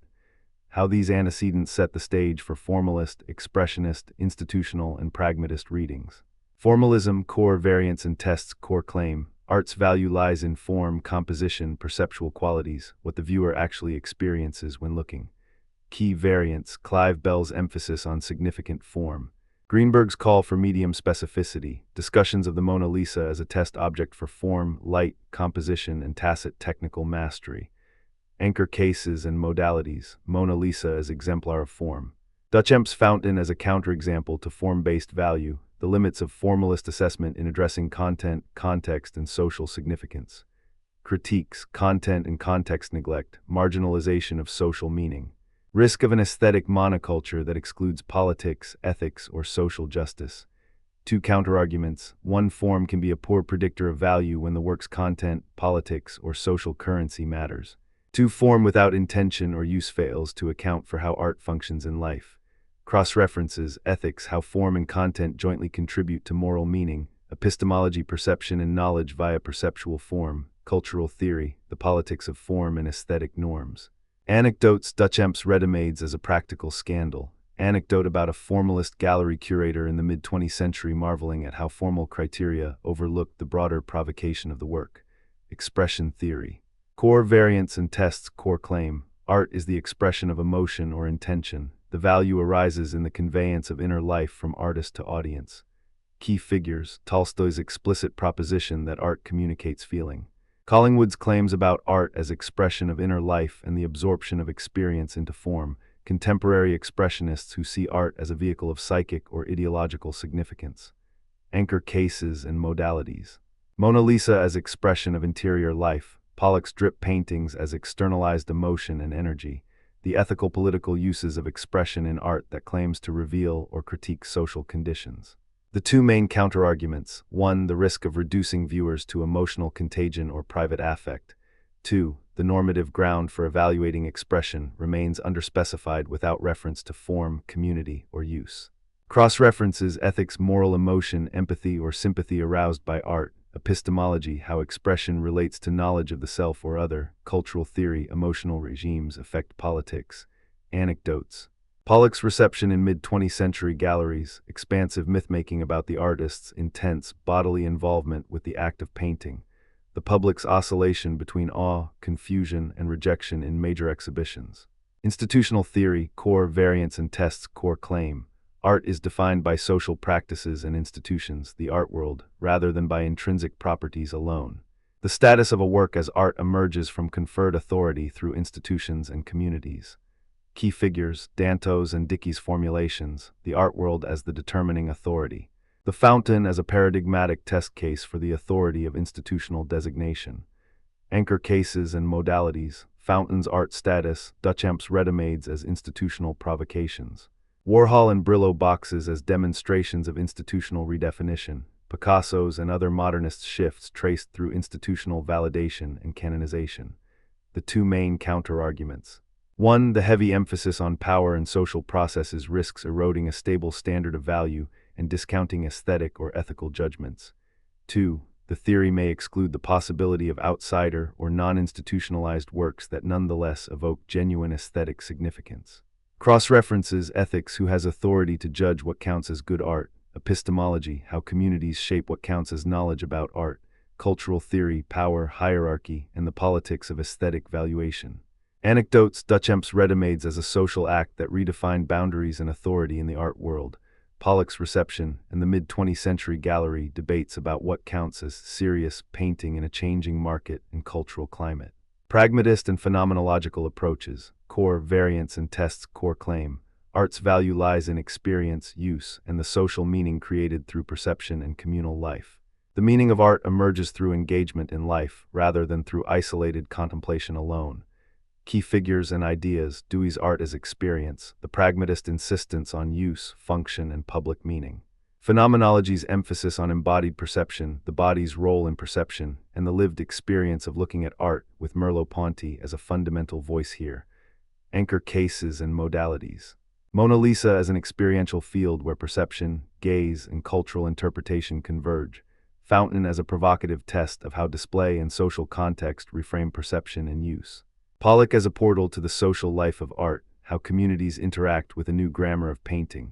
How these antecedents set the stage for formalist, expressionist, institutional, and pragmatist readings. Formalism, core variance and tests, core claim. Art's value lies in form, composition, perceptual qualities, what the viewer actually experiences when looking. Key variance, Clive Bell's emphasis on significant form. Greenberg's call for medium specificity, discussions of the Mona Lisa as a test object for form, light, composition, and tacit technical mastery. Anchor cases and modalities, Mona Lisa as exemplar of form. Duchamp's fountain as a counterexample to form-based value, the limits of formalist assessment in addressing content, context, and social significance. Critiques, content and context neglect, marginalization of social meaning. Risk of an aesthetic monoculture that excludes politics, ethics, or social justice. Two counterarguments. One, form can be a poor predictor of value when the work's content, politics, or social currency matters. Two, form without intention or use fails to account for how art functions in life. Cross-references, ethics, how form and content jointly contribute to moral meaning, epistemology, perception and knowledge via perceptual form, cultural theory, the politics of form and aesthetic norms. Anecdotes, Duchamp's Readymades as a practical scandal. Anecdote about a formalist gallery curator in the mid-20th century marveling at how formal criteria overlooked the broader provocation of the work. Expression theory. Core variance and tests, core claim. Art is the expression of emotion or intention. The value arises in the conveyance of inner life from artist to audience. Key figures, Tolstoy's explicit proposition that art communicates feeling. Collingwood's claims about art as expression of inner life and the absorption of experience into form. Contemporary expressionists who see art as a vehicle of psychic or ideological significance. Anchor cases and modalities. Mona Lisa as expression of interior life. Pollock's drip paintings as externalized emotion and energy. The ethical political uses of expression in art that claims to reveal or critique social conditions. The two main counterarguments. One, the risk of reducing viewers to emotional contagion or private affect. Two, the normative ground for evaluating expression remains underspecified without reference to form, community, or use. Cross-references, ethics, moral emotion, empathy, or sympathy aroused by art. epistemology, how expression relates to knowledge of the self or other, cultural theory, emotional regimes affect politics, anecdotes. Pollock's reception in mid-20th century galleries, expansive myth-making about the artist's intense bodily involvement with the act of painting, the public's oscillation between awe, confusion, and rejection in major exhibitions. Institutional theory, core variants and tests, core claim. Art is defined by social practices and institutions, the art world, rather than by intrinsic properties alone. The status of a work as art emerges from conferred authority through institutions and communities. Key figures, Danto's and Dickey's formulations, the art world as the determining authority. The fountain as a paradigmatic test case for the authority of institutional designation. Anchor cases and modalities, fountain's art status, Duchamp's ready-mades as institutional provocations. Warhol and Brillo boxes as demonstrations of institutional redefinition. Picasso's and other modernist shifts traced through institutional validation and canonization. The two main counter-arguments. 1. The heavy emphasis on power and social processes risks eroding a stable standard of value and discounting aesthetic or ethical judgments. 2. The theory may exclude the possibility of outsider or non-institutionalized works that nonetheless evoke genuine aesthetic significance. Cross-references ethics, who has authority to judge what counts as good art. Epistemology, how communities shape what counts as knowledge about art. Cultural theory, power, hierarchy, and the politics of aesthetic valuation. Anecdotes, Duchamp's ready-mades as a social act that redefined boundaries and authority in the art world. Pollock's reception and the mid-20th century gallery debates about what counts as serious painting in a changing market and cultural climate. Pragmatist and phenomenological approaches, core variants and tests, core claim. Art's value lies in experience, use, and the social meaning created through perception and communal life. The meaning of art emerges through engagement in life rather than through isolated contemplation alone. Key figures and ideas, Dewey's art as experience, the pragmatist insistence on use, function, and public meaning. Phenomenology's emphasis on embodied perception, the body's role in perception, and the lived experience of looking at art, with Merleau-Ponty as a fundamental voice here. Anchor cases and modalities. Mona Lisa as an experiential field where perception, gaze, and cultural interpretation converge. Fountain as a provocative test of how display and social context reframe perception and use. Pollock as a portal to the social life of art, how communities interact with a new grammar of painting.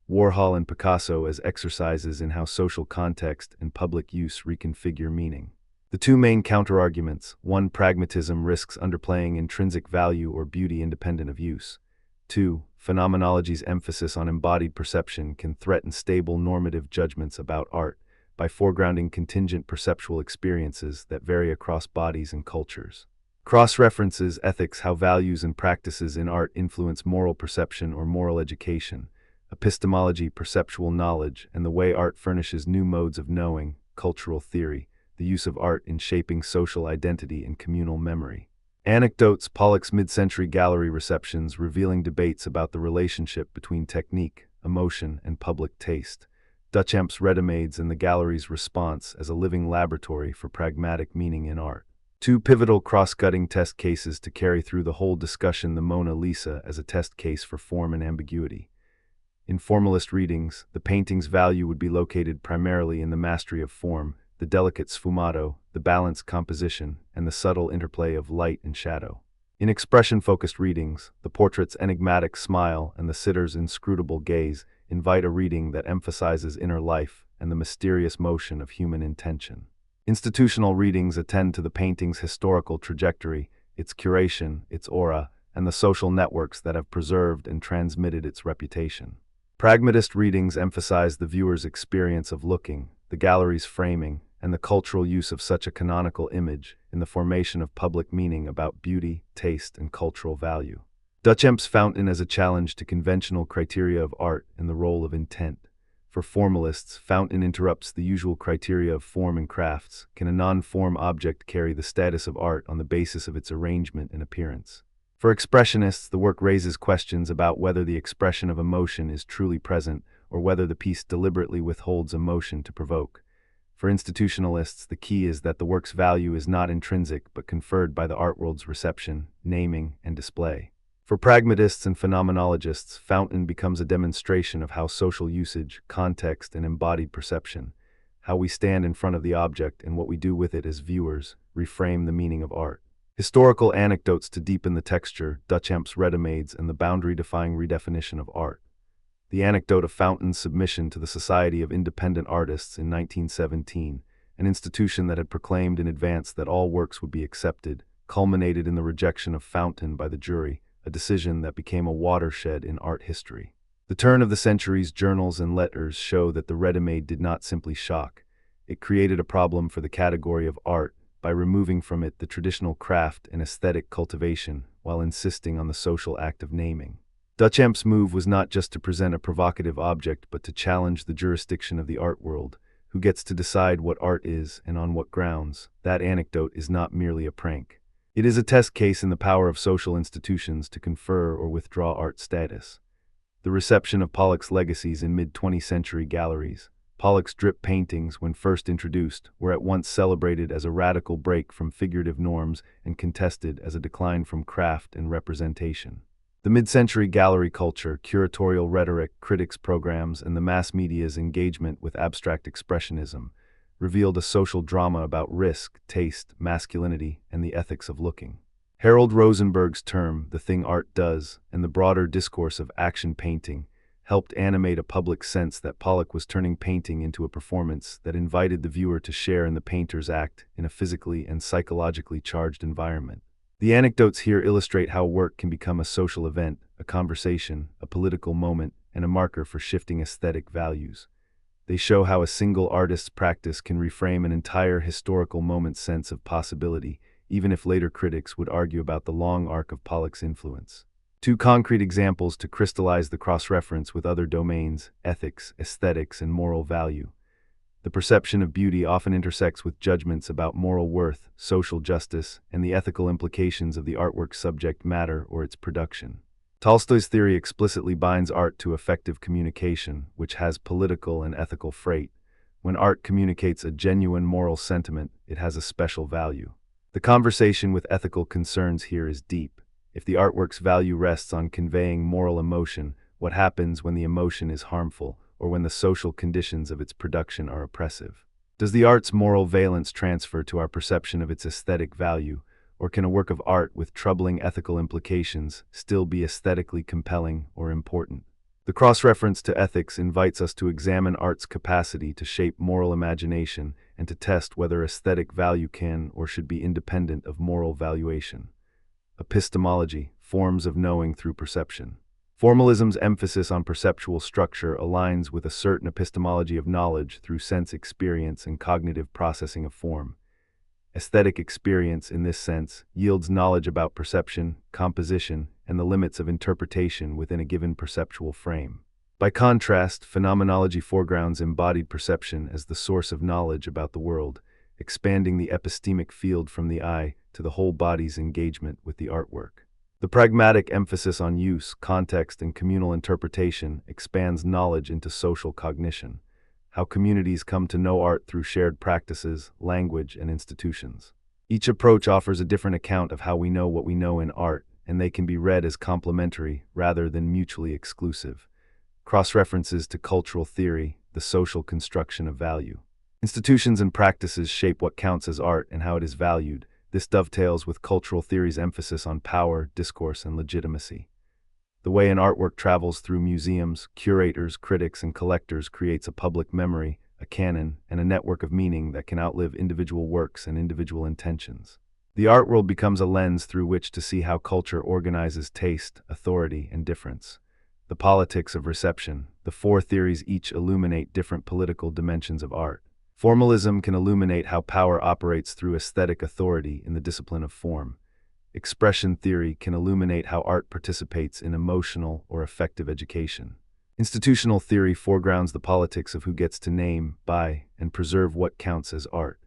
Warhol and Picasso as exercises in how social context and public use reconfigure meaning. The two main counterarguments: 1. Pragmatism risks underplaying intrinsic value or beauty independent of use. 2. Phenomenology's emphasis on embodied perception can threaten stable normative judgments about art by foregrounding contingent perceptual experiences that vary across bodies and cultures. Cross-references ethics, how values and practices in art influence moral perception or moral education. Epistemology, perceptual knowledge, and the way art furnishes new modes of knowing. Cultural theory, the use of art in shaping social identity and communal memory. Anecdotes, Pollock's mid-century gallery receptions revealing debates about the relationship between technique, emotion, and public taste. Duchamp's ready-mades and the gallery's response as a living laboratory for pragmatic meaning in art. Two pivotal cross-cutting test cases to carry through the whole discussion: the Mona Lisa as a test case for form and ambiguity. In formalist readings, the painting's value would be located primarily in the mastery of form, the delicate sfumato, the balanced composition, and the subtle interplay of light and shadow. In expression-focused readings, the portrait's enigmatic smile and the sitter's inscrutable gaze invite a reading that emphasizes inner life and the mysterious motion of human intention. Institutional readings attend to the painting's historical trajectory, its curation, its aura, and the social networks that have preserved and transmitted its reputation. Pragmatist readings emphasize the viewer's experience of looking, the gallery's framing, and the cultural use of such a canonical image in the formation of public meaning about beauty, taste, and cultural value. Duchamp's fountain as a challenge to conventional criteria of art and the role of intent. For formalists, fountain interrupts the usual criteria of form and crafts. Can a non-form object carry the status of art on the basis of its arrangement and appearance? For expressionists, the work raises questions about whether the expression of emotion is truly present or whether the piece deliberately withholds emotion to provoke. For institutionalists, the key is that the work's value is not intrinsic but conferred by the art world's reception, naming, and display. For pragmatists and phenomenologists, fountain becomes a demonstration of how social usage, context, and embodied perception, how we stand in front of the object and what we do with it as viewers, reframe the meaning of art. Historical anecdotes to deepen the texture, Duchamp's ready-mades, and the boundary-defying redefinition of art. The anecdote of Fountain's submission to the Society of Independent Artists in 1917, an institution that had proclaimed in advance that all works would be accepted, culminated in the rejection of Fountain by the jury, a decision that became a watershed in art history. The turn of the century's journals and letters show that the ready-made did not simply shock. It created a problem for the category of art by removing from it the traditional craft and aesthetic cultivation while insisting on the social act of naming. Duchamp's move was not just to present a provocative object but to challenge the jurisdiction of the art world, who gets to decide what art is and on what grounds. That anecdote is not merely a prank. It is a test case in the power of social institutions to confer or withdraw art status. The reception of Pollock's legacies in mid-20th century galleries. Pollock's drip paintings, when first introduced, were at once celebrated as a radical break from figurative norms and contested as a decline from craft and representation. The mid-century gallery culture, curatorial rhetoric, critics' programs, and the mass media's engagement with abstract expressionism revealed a social drama about risk, taste, masculinity, and the ethics of looking. Harold Rosenberg's term, "the thing art does," and the broader discourse of action painting helped animate a public sense that Pollock was turning painting into a performance that invited the viewer to share in the painter's act in a physically and psychologically charged environment. The anecdotes here illustrate how work can become a social event, a conversation, a political moment, and a marker for shifting aesthetic values. They show how a single artist's practice can reframe an entire historical moment's sense of possibility, even if later critics would argue about the long arc of Pollock's influence. Two concrete examples to crystallize the cross-reference with other domains: ethics, aesthetics, and moral value. The perception of beauty often intersects with judgments about moral worth, social justice, and the ethical implications of the artwork's subject matter or its production. Tolstoy's theory explicitly binds art to effective communication, which has political and ethical freight. When art communicates a genuine moral sentiment, it has a special value. The conversation with ethical concerns here is deep. If the artwork's value rests on conveying moral emotion, what happens when the emotion is harmful, or when the social conditions of its production are oppressive? Does the art's moral valence transfer to our perception of its aesthetic value, or can a work of art with troubling ethical implications still be aesthetically compelling or important? The cross-reference to ethics invites us to examine art's capacity to shape moral imagination and to test whether aesthetic value can or should be independent of moral valuation. Epistemology, forms of knowing through perception. Formalism's emphasis on perceptual structure aligns with a certain epistemology of knowledge through sense experience and cognitive processing of form. Aesthetic experience, in this sense, yields knowledge about perception, composition, and the limits of interpretation within a given perceptual frame. By contrast, phenomenology foregrounds embodied perception as the source of knowledge about the world, expanding the epistemic field from the eye to the whole body's engagement with the artwork. The pragmatic emphasis on use, context, and communal interpretation expands knowledge into social cognition, how communities come to know art through shared practices, language, and institutions. Each approach offers a different account of how we know what we know in art, and they can be read as complementary rather than mutually exclusive. Cross-references to cultural theory, the social construction of value. Institutions and practices shape what counts as art and how it is valued. This dovetails with cultural theory's emphasis on power, discourse, and legitimacy. The way an artwork travels through museums, curators, critics, and collectors creates a public memory, a canon, and a network of meaning that can outlive individual works and individual intentions. The art world becomes a lens through which to see how culture organizes taste, authority, and difference. The politics of reception. The four theories each illuminate different political dimensions of art. Formalism can illuminate how power operates through aesthetic authority in the discipline of form. Expression theory can illuminate how art participates in emotional or affective education. Institutional theory foregrounds the politics of who gets to name, buy, and preserve what counts as art.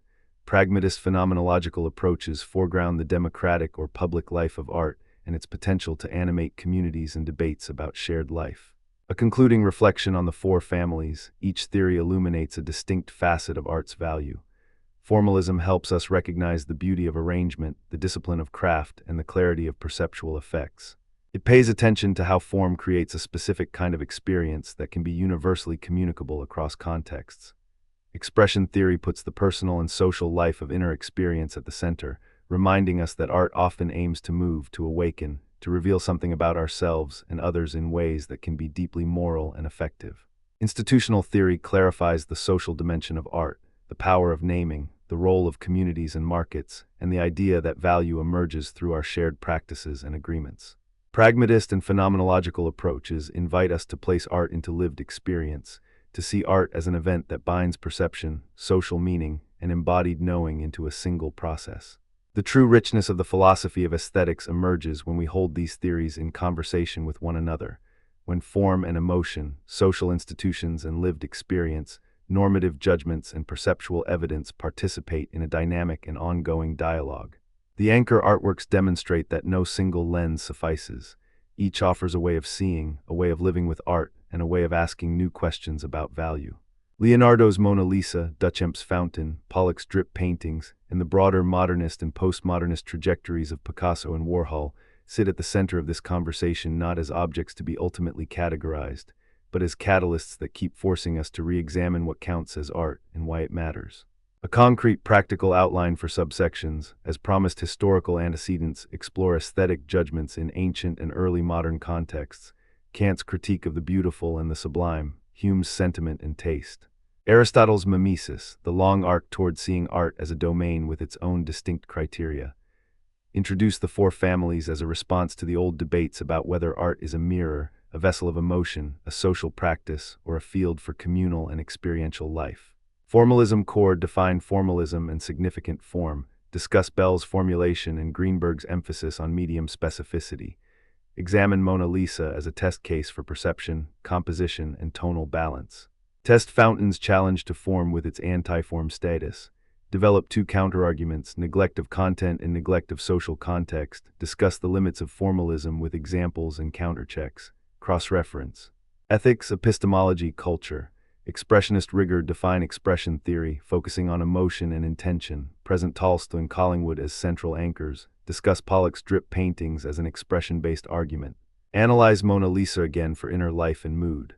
Pragmatist phenomenological approaches foreground the democratic or public life of art and its potential to animate communities and debates about shared life. A concluding reflection on the four families, each theory illuminates a distinct facet of art's value. Formalism helps us recognize the beauty of arrangement, the discipline of craft, and the clarity of perceptual effects. It pays attention to how form creates a specific kind of experience that can be universally communicable across contexts. Expression theory puts the personal and social life of inner experience at the center, reminding us that art often aims to move, to awaken, to reveal something about ourselves and others in ways that can be deeply moral and effective. Institutional theory clarifies the social dimension of art, the power of naming, the role of communities and markets, and the idea that value emerges through our shared practices and agreements. Pragmatist and phenomenological approaches invite us to place art into lived experience, to see art as an event that binds perception, social meaning, and embodied knowing into a single process. The true richness of the philosophy of aesthetics emerges when we hold these theories in conversation with one another, when form and emotion, social institutions and lived experience, normative judgments and perceptual evidence participate in a dynamic and ongoing dialogue. The anchor artworks demonstrate that no single lens suffices. Each offers a way of seeing, a way of living with art, and a way of asking new questions about value. Leonardo's Mona Lisa, Duchamp's Fountain, Pollock's drip paintings, and the broader modernist and postmodernist trajectories of Picasso and Warhol sit at the center of this conversation not as objects to be ultimately categorized, but as catalysts that keep forcing us to re-examine what counts as art and why it matters. A concrete, practical outline for subsections, as promised historical antecedents explore aesthetic judgments in ancient and early modern contexts, Kant's critique of the beautiful and the sublime, Hume's sentiment and taste. Aristotle's mimesis, the long arc toward seeing art as a domain with its own distinct criteria, introduced the four families as a response to the old debates about whether art is a mirror, a vessel of emotion, a social practice, or a field for communal and experiential life. Formalism core define formalism and significant form, discuss Bell's formulation and Greenberg's emphasis on medium specificity, examine Mona Lisa as a test case for perception, composition, and tonal balance. Test Fountain's challenge to form with its anti-form status, develop two counterarguments, neglect of content and neglect of social context, discuss the limits of formalism with examples and counterchecks, cross-reference. Ethics, epistemology, culture. Expressionist rigor define expression theory, focusing on emotion and intention, present Tolstoy and Collingwood as central anchors, discuss Pollock's drip paintings as an expression-based argument. Analyze Mona Lisa again for inner life and mood.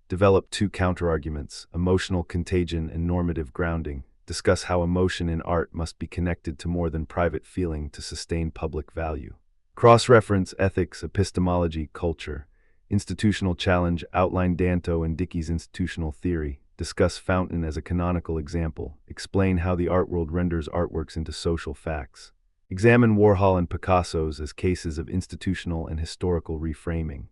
Develop two counterarguments, emotional contagion and normative grounding. Discuss how emotion in art must be connected to more than private feeling to sustain public value. Cross-reference ethics, epistemology, culture. Institutional challenge, outline Danto and Dickey's institutional theory. Discuss Fountain as a canonical example. Explain how the art world renders artworks into social facts. Examine Warhol and Picasso's as cases of institutional and historical reframing.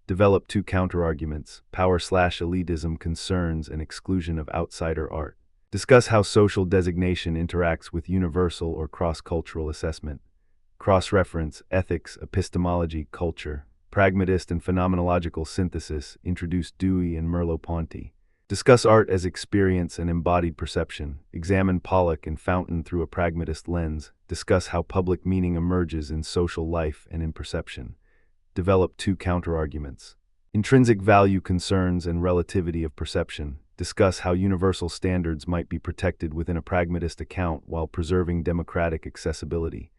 Develop two counterarguments, power/elitism concerns and exclusion of outsider art. Discuss how social designation interacts with universal or cross-cultural assessment. Cross-reference, ethics, epistemology, culture. Pragmatist and phenomenological synthesis, introduce Dewey and Merleau-Ponty. Discuss art as experience and embodied perception. Examine Pollock and Fountain through a pragmatist lens. Discuss how public meaning emerges in social life and in perception. Develop two counterarguments. Intrinsic value concerns and relativity of perception. Discuss how universal standards might be protected within a pragmatist account while preserving democratic accessibility.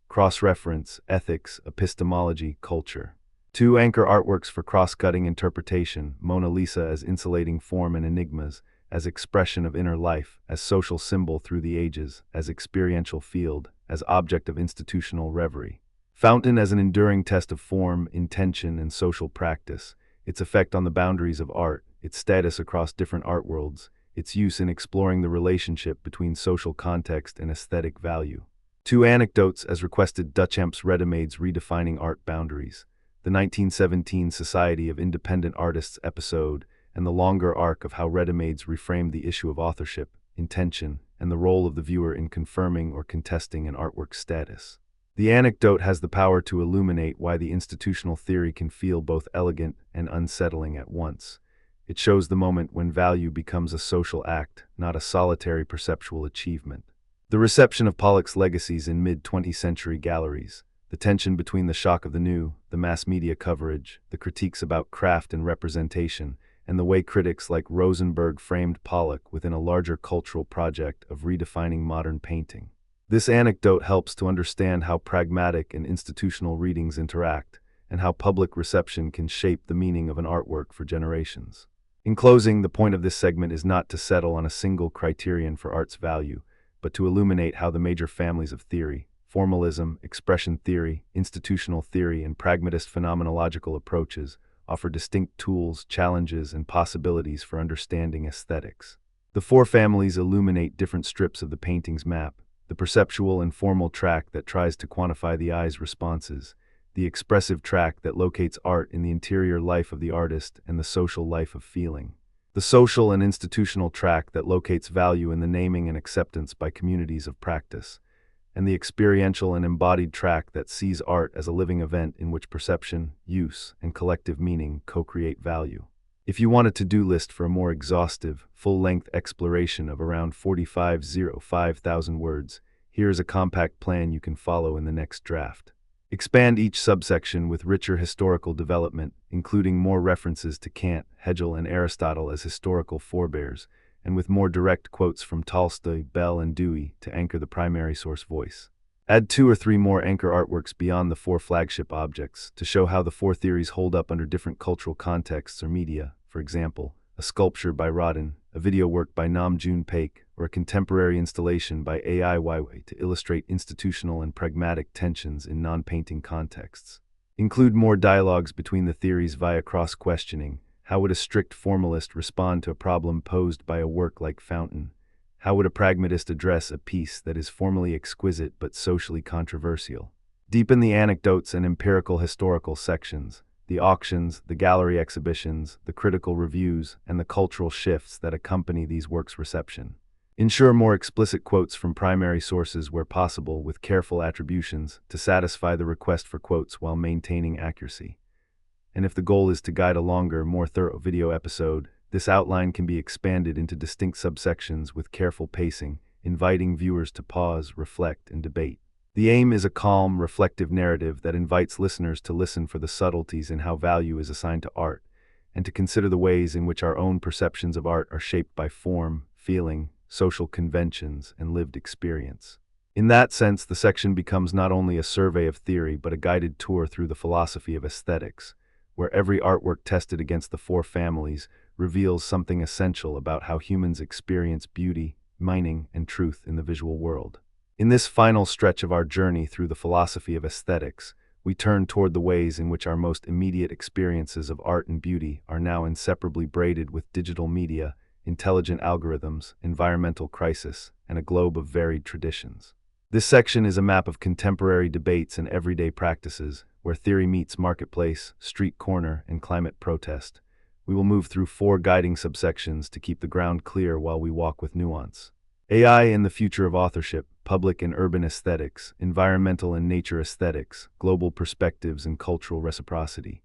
Cross-reference, ethics, epistemology, culture. Two anchor artworks for cross-cutting interpretation, Mona Lisa as insulating form and enigmas, as expression of inner life, as social symbol through the ages, as experiential field, as object of institutional reverie. Fountain as an enduring test of form, intention, and social practice, its effect on the boundaries of art, its status across different art worlds, its use in exploring the relationship between social context and aesthetic value. Two anecdotes as requested Duchamp's Readymades redefining art boundaries, the 1917 Society of Independent Artists episode, and the longer arc of how Readymades reframed the issue of authorship, intention, and the role of the viewer in confirming or contesting an artwork's status. The anecdote has the power to illuminate why the institutional theory can feel both elegant and unsettling at once. It shows the moment when value becomes a social act, not a solitary perceptual achievement. The reception of Pollock's legacies in mid-20th century galleries, the tension between the shock of the new, the mass media coverage, the critiques about craft and representation, and the way critics like Rosenberg framed Pollock within a larger cultural project of redefining modern painting. This anecdote helps to understand how pragmatic and institutional readings interact, and how public reception can shape the meaning of an artwork for generations. In closing, the point of this segment is not to settle on a single criterion for art's value, but to illuminate how the major families of theory, formalism, expression theory, institutional theory, and pragmatist phenomenological approaches, offer distinct tools, challenges, and possibilities for understanding aesthetics. The four families illuminate different strips of the painting's map: the perceptual and formal track that tries to quantify the eye's responses, the expressive track that locates art in the interior life of the artist and the social life of feeling, the social and institutional track that locates value in the naming and acceptance by communities of practice, and the experiential and embodied track that sees art as a living event in which perception, use, and collective meaning co-create value. If you want a to-do list for a more exhaustive, full-length exploration of around 5,000 words, here is a compact plan you can follow in the next draft. Expand each subsection with richer historical development, including more references to Kant, Hegel, and Aristotle as historical forebears, and with more direct quotes from Tolstoy, Bell, and Dewey to anchor the primary source voice. Add 2 or 3 more anchor artworks beyond the 4 flagship objects to show how the 4 theories hold up under different cultural contexts or media. For example, a sculpture by Rodin, a video work by Nam June Paik, or a contemporary installation by AI Weiwei to illustrate institutional and pragmatic tensions in non-painting contexts. Include more dialogues between the theories via cross-questioning. How would a strict formalist respond to a problem posed by a work like Fountain? How would a pragmatist address a piece that is formally exquisite but socially controversial? Deepen the anecdotes and empirical historical sections, the auctions, the gallery exhibitions, the critical reviews, and the cultural shifts that accompany these works' reception. Ensure more explicit quotes from primary sources where possible, with careful attributions to satisfy the request for quotes while maintaining accuracy. And if the goal is to guide a longer, more thorough video episode, this outline can be expanded into distinct subsections with careful pacing, inviting viewers to pause, reflect, and debate. The aim is a calm, reflective narrative that invites listeners to listen for the subtleties in how value is assigned to art, and to consider the ways in which our own perceptions of art are shaped by form, feeling, social conventions, and lived experience. In that sense, the section becomes not only a survey of theory but a guided tour through the philosophy of aesthetics, where every artwork tested against the 4 families reveals something essential about how humans experience beauty, meaning, and truth in the visual world. In this final stretch of our journey through the philosophy of aesthetics, we turn toward the ways in which our most immediate experiences of art and beauty are now inseparably braided with digital media, intelligent algorithms, environmental crisis, and a globe of varied traditions. This section is a map of contemporary debates and everyday practices, where theory meets marketplace, street corner, and climate protest. We will move through 4 guiding subsections to keep the ground clear while we walk with nuance. AI and the future of authorship, public and urban aesthetics, environmental and nature aesthetics, global perspectives, and cultural reciprocity.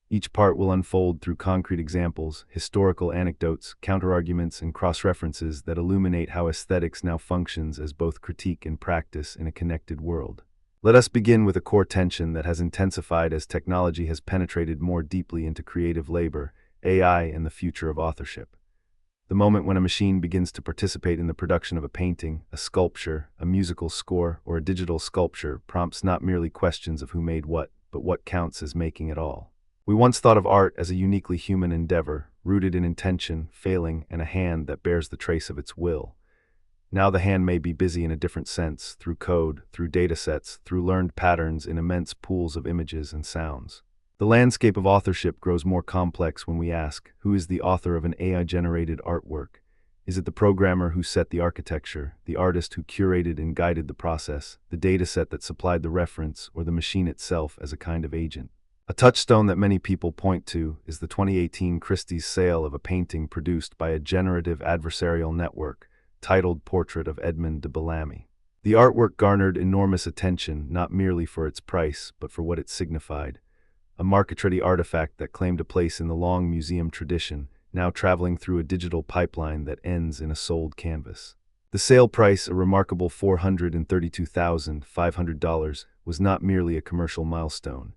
Each part will unfold through concrete examples, historical anecdotes, counterarguments, and cross-references that illuminate how aesthetics now functions as both critique and practice in a connected world. Let us begin with a core tension that has intensified as technology has penetrated more deeply into creative labor: AI and the future of authorship. The moment when a machine begins to participate in the production of a painting, a sculpture, a musical score, or a digital sculpture prompts not merely questions of who made what, but what counts as making it all. We once thought of art as a uniquely human endeavor, rooted in intention, failing, and a hand that bears the trace of its will. Now the hand may be busy in a different sense, through code, through datasets, through learned patterns in immense pools of images and sounds. The landscape of authorship grows more complex when we ask, who is the author of an AI-generated artwork? Is it the programmer who set the architecture, the artist who curated and guided the process, the dataset that supplied the reference, or the machine itself as a kind of agent? A touchstone that many people point to is the 2018 Christie's sale of a painting produced by a generative adversarial network, titled Portrait of Edmond de Bellamy. The artwork garnered enormous attention not merely for its price, but for what it signified. A market-ready artifact that claimed a place in the long museum tradition, now traveling through a digital pipeline that ends in a sold canvas. The sale price, a remarkable $432,500, was not merely a commercial milestone.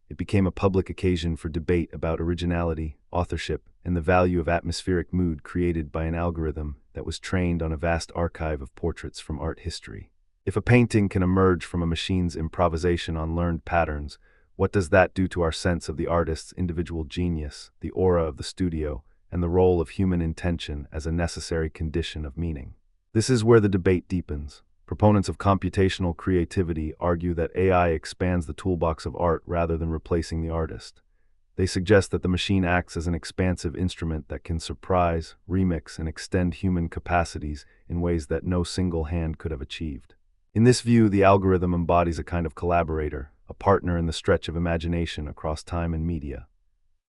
It became a public occasion for debate about originality, authorship, and the value of atmospheric mood created by an algorithm that was trained on a vast archive of portraits from art history. If a painting can emerge from a machine's improvisation on learned patterns, what does that do to our sense of the artist's individual genius, the aura of the studio, and the role of human intention as a necessary condition of meaning. This is where the debate deepens. Proponents of computational creativity argue that AI expands the toolbox of art rather than replacing the artist. They suggest that the machine acts as an expansive instrument that can surprise, remix, and extend human capacities in ways that no single hand could have achieved. In this view, the algorithm embodies a kind of collaborator, a partner in the stretch of imagination across time and media.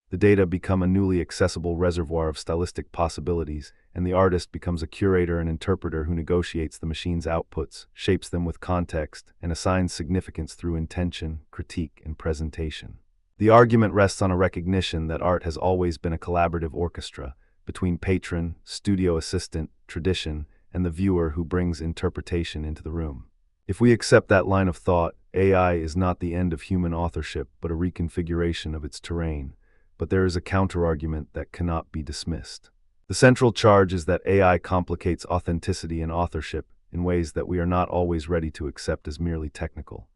The data become a newly accessible reservoir of stylistic possibilities, and the artist becomes a curator and interpreter who negotiates the machine's outputs, shapes them with context, and assigns significance through intention, critique, and presentation. The argument rests on a recognition that art has always been a collaborative orchestra between patron, studio assistant, tradition, and the viewer who brings interpretation into the room. If we accept that line of thought, AI is not the end of human authorship but a reconfiguration of its terrain. But there is a counterargument that cannot be dismissed. The central charge is that AI complicates authenticity and authorship in ways that we are not always ready to accept as merely technical.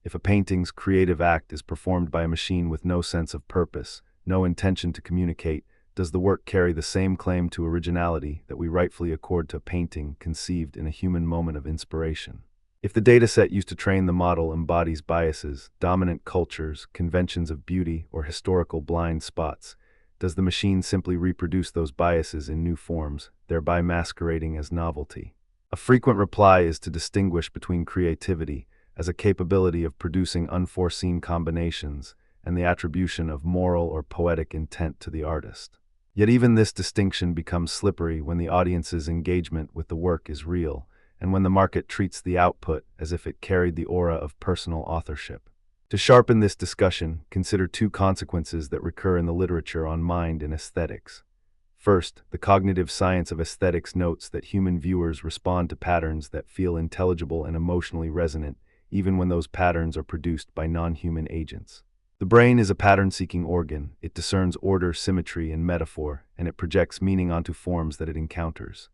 If a painting's creative act is performed by a machine with no sense of purpose, no intention to communicate, does the work carry the same claim to originality that we rightfully accord to a painting conceived in a human moment of inspiration? If the dataset used to train the model embodies biases, dominant cultures, conventions of beauty, or historical blind spots, does the machine simply reproduce those biases in new forms, thereby masquerading as novelty? A frequent reply is to distinguish between creativity as a capability of producing unforeseen combinations and the attribution of moral or poetic intent to the artist. Yet even this distinction becomes slippery when the audience's engagement with the work is real, and when the market treats the output as if it carried the aura of personal authorship. To sharpen this discussion, consider two consequences that recur in the literature on mind and aesthetics. First, the cognitive science of aesthetics notes that human viewers respond to patterns that feel intelligible and emotionally resonant, even when those patterns are produced by non-human agents. The brain is a pattern-seeking organ. It discerns order, symmetry, and metaphor, and it projects meaning onto forms that it encounters.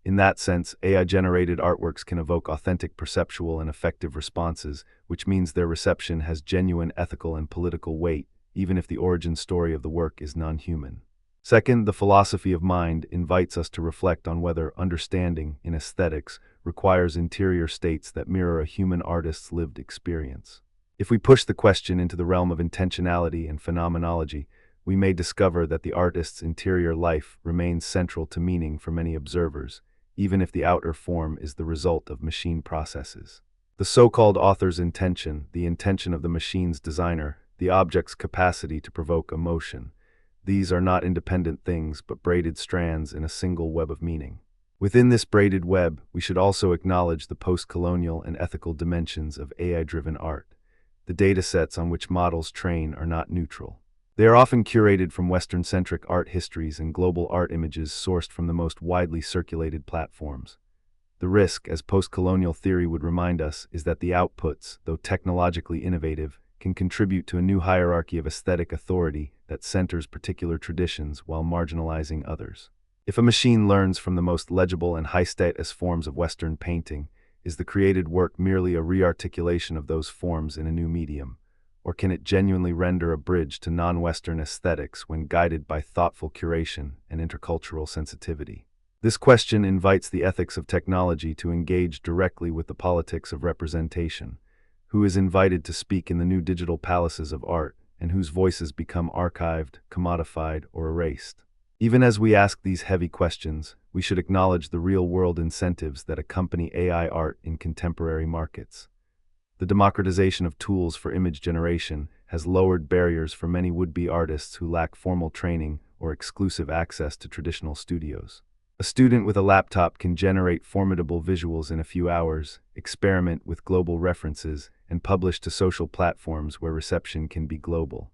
In that sense, AI-generated artworks can evoke authentic perceptual and affective responses, which means their reception has genuine ethical and political weight, even if the origin story of the work is non-human. Second, the philosophy of mind invites us to reflect on whether understanding, in aesthetics, requires interior states that mirror a human artist's lived experience. If we push the question into the realm of intentionality and phenomenology, we may discover that the artist's interior life remains central to meaning for many observers, even if the outer form is the result of machine processes. The so-called author's intention, the intention of the machine's designer, the object's capacity to provoke emotion, these are not independent things but braided strands in a single web of meaning. Within this braided web, we should also acknowledge the post-colonial and ethical dimensions of AI-driven art. The datasets on which models train are not neutral. They are often curated from Western-centric art histories and global art images sourced from the most widely circulated platforms. The risk, as post-colonial theory would remind us, is that the outputs, though technologically innovative, can contribute to a new hierarchy of aesthetic authority that centers particular traditions while marginalizing others. If a machine learns from the most legible and high-status forms of Western painting, is the created work merely a re-articulation of those forms in a new medium? Or can it genuinely render a bridge to non-Western aesthetics when guided by thoughtful curation and intercultural sensitivity? This question invites the ethics of technology to engage directly with the politics of representation. Who is invited to speak in the new digital palaces of art, and whose voices become archived, commodified, or erased? Even as we ask these heavy questions, we should acknowledge the real-world incentives that accompany AI art in contemporary markets. The democratization of tools for image generation has lowered barriers for many would-be artists who lack formal training or exclusive access to traditional studios. A student with a laptop can generate formidable visuals in a few hours, experiment with global references, and publish to social platforms where reception can be global.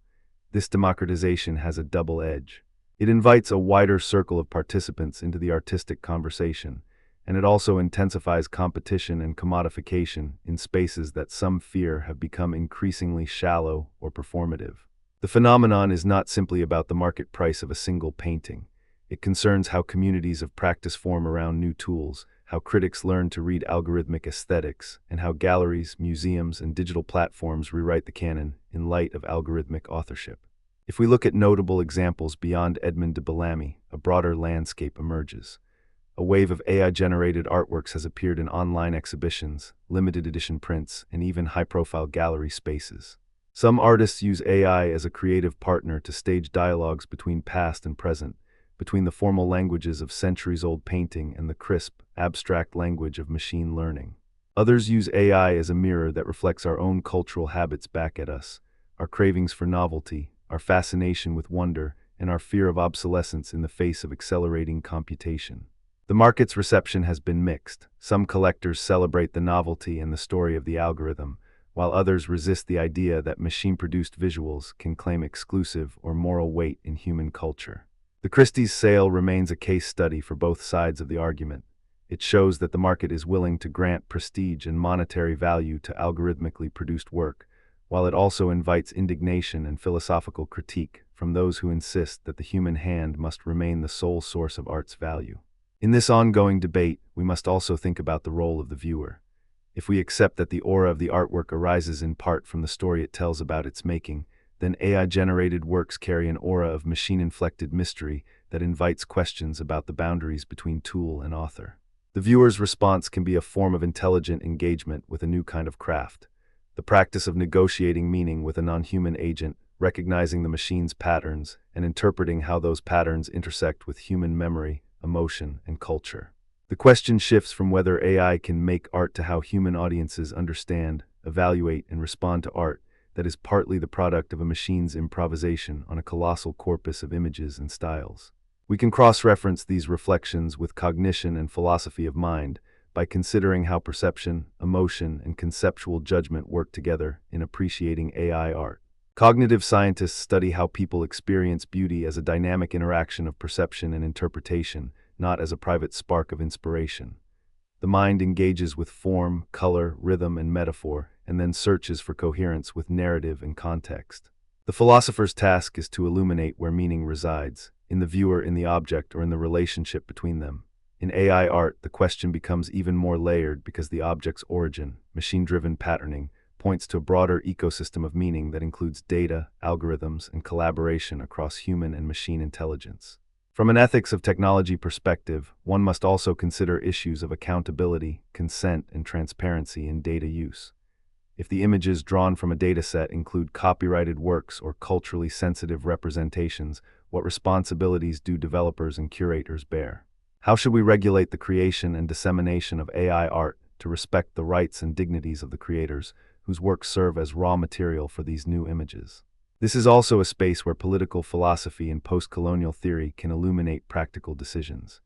This democratization has a double edge. It invites a wider circle of participants into the artistic conversation, and it also intensifies competition and commodification in spaces that some fear have become increasingly shallow or performative. The phenomenon is not simply about the market price of a single painting. It concerns how communities of practice form around new tools, how critics learn to read algorithmic aesthetics, and how galleries, museums, and digital platforms rewrite the canon in light of algorithmic authorship. If we look at notable examples beyond Edmund de Bellamy, a broader landscape emerges. A wave of AI-generated artworks has appeared in online exhibitions, limited edition prints, and even high-profile gallery spaces. Some artists use AI as a creative partner to stage dialogues between past and present, between the formal languages of centuries-old painting and the crisp, abstract language of machine learning. Others use AI as a mirror that reflects our own cultural habits back at us, our cravings for novelty, our fascination with wonder, and our fear of obsolescence in the face of accelerating computation. The market's reception has been mixed. Some collectors celebrate the novelty and the story of the algorithm, while others resist the idea that machine-produced visuals can claim exclusive or moral weight in human culture. The Christie's sale remains a case study for both sides of the argument. It shows that the market is willing to grant prestige and monetary value to algorithmically produced work, while it also invites indignation and philosophical critique from those who insist that the human hand must remain the sole source of art's value. In this ongoing debate, we must also think about the role of the viewer. If we accept that the aura of the artwork arises in part from the story it tells about its making, then AI-generated works carry an aura of machine-inflected mystery that invites questions about the boundaries between tool and author. The viewer's response can be a form of intelligent engagement with a new kind of craft, the practice of negotiating meaning with a non-human agent, recognizing the machine's patterns, and interpreting how those patterns intersect with human memory, emotion, and culture. The question shifts from whether AI can make art to how human audiences understand, evaluate, and respond to art that is partly the product of a machine's improvisation on a colossal corpus of images and styles. We can cross-reference these reflections with cognition and philosophy of mind by considering how perception, emotion, and conceptual judgment work together in appreciating AI art. Cognitive scientists study how people experience beauty as a dynamic interaction of perception and interpretation, not as a private spark of inspiration. The mind engages with form, color, rhythm, and metaphor, and then searches for coherence with narrative and context. The philosopher's task is to illuminate where meaning resides, in the viewer, in the object, or in the relationship between them. In AI art, the question becomes even more layered because the object's origin, machine-driven patterning, points to a broader ecosystem of meaning that includes data, algorithms, and collaboration across human and machine intelligence. From an ethics of technology perspective, one must also consider issues of accountability, consent, and transparency in data use. If the images drawn from a dataset include copyrighted works or culturally sensitive representations, what responsibilities do developers and curators bear? How should we regulate the creation and dissemination of AI art to respect the rights and dignities of the creators, whose works serve as raw material for these new images? This is also a space where political philosophy and post-colonial theory can illuminate practical decisions.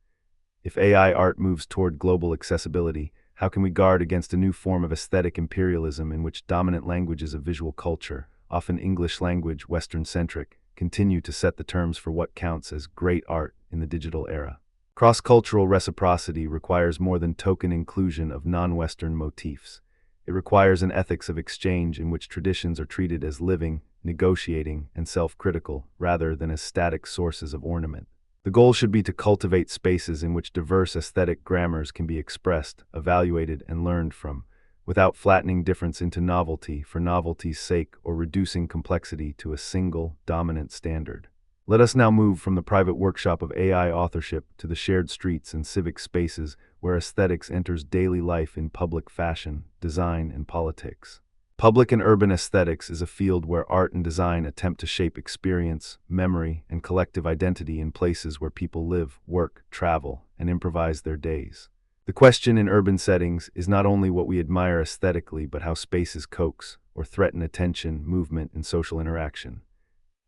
If AI art moves toward global accessibility, how can we guard against a new form of aesthetic imperialism in which dominant languages of visual culture, often English language, Western-centric, continue to set the terms for what counts as great art in the digital era? Cross-cultural reciprocity requires more than token inclusion of non-Western motifs. It requires an ethics of exchange in which traditions are treated as living, negotiating, and self-critical, rather than as static sources of ornament. The goal should be to cultivate spaces in which diverse aesthetic grammars can be expressed, evaluated, and learned from, without flattening difference into novelty for novelty's sake or reducing complexity to a single, dominant standard. Let us now move from the private workshop of AI authorship to the shared streets and civic spaces where aesthetics enters daily life in public fashion, design, and politics. Public and urban aesthetics is a field where art and design attempt to shape experience, memory, and collective identity in places where people live, work, travel, and improvise their days. The question in urban settings is not only what we admire aesthetically, but how spaces coax or threaten attention, movement, and social interaction.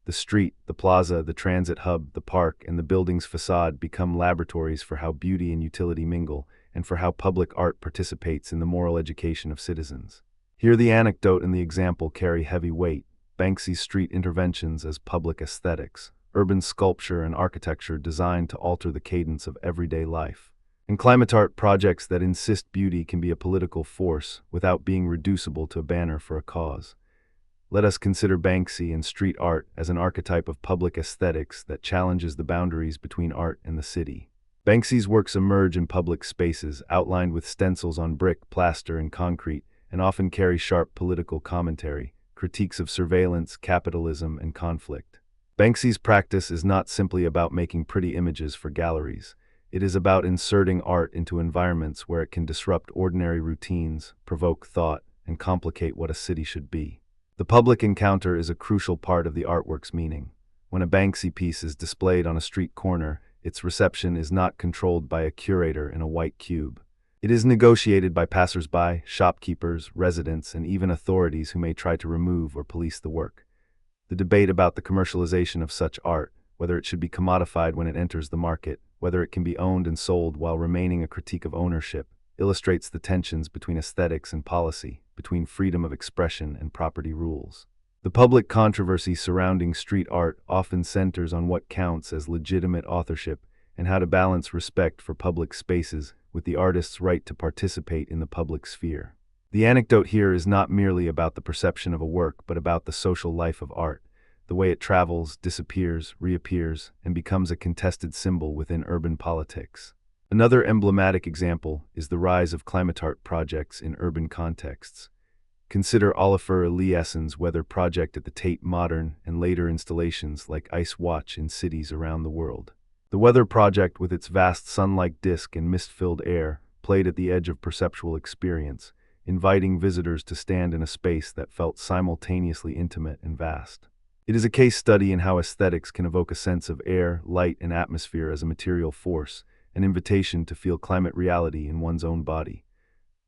The street, the plaza, the transit hub, the park, and the building's facade become laboratories for how beauty and utility mingle, and for how public art participates in the moral education of citizens. Here the anecdote and the example carry heavy weight: Banksy's street interventions as public aesthetics, urban sculpture and architecture designed to alter the cadence of everyday life, and climate art projects that insist beauty can be a political force without being reducible to a banner for a cause. Let us consider Banksy and street art as an archetype of public aesthetics that challenges the boundaries between art and the city. Banksy's works emerge in public spaces, outlined with stencils on brick, plaster, and concrete, and often carry sharp political commentary, critiques of surveillance, capitalism, and conflict. Banksy's practice is not simply about making pretty images for galleries. It is about inserting art into environments where it can disrupt ordinary routines, provoke thought, and complicate what a city should be. The public encounter is a crucial part of the artwork's meaning. When a Banksy piece is displayed on a street corner, its reception is not controlled by a curator in a white cube. It is negotiated by passers-by, shopkeepers, residents, and even authorities who may try to remove or police the work. The debate about the commercialization of such art, whether it should be commodified when it enters the market, whether it can be owned and sold while remaining a critique of ownership, illustrates the tensions between aesthetics and policy, between freedom of expression and property rules. The public controversy surrounding street art often centers on what counts as legitimate authorship and how to balance respect for public spaces with the artist's right to participate in the public sphere. The anecdote here is not merely about the perception of a work, but about the social life of art, the way it travels, disappears, reappears, and becomes a contested symbol within urban politics. Another emblematic example is the rise of climate art projects in urban contexts. Consider Olafur Eliasson's weather project at the Tate Modern and later installations like Ice Watch in cities around the world. The weather project, with its vast sun-like disk and mist-filled air, played at the edge of perceptual experience, inviting visitors to stand in a space that felt simultaneously intimate and vast. It is a case study in how aesthetics can evoke a sense of air, light, and atmosphere as a material force, an invitation to feel climate reality in one's own body.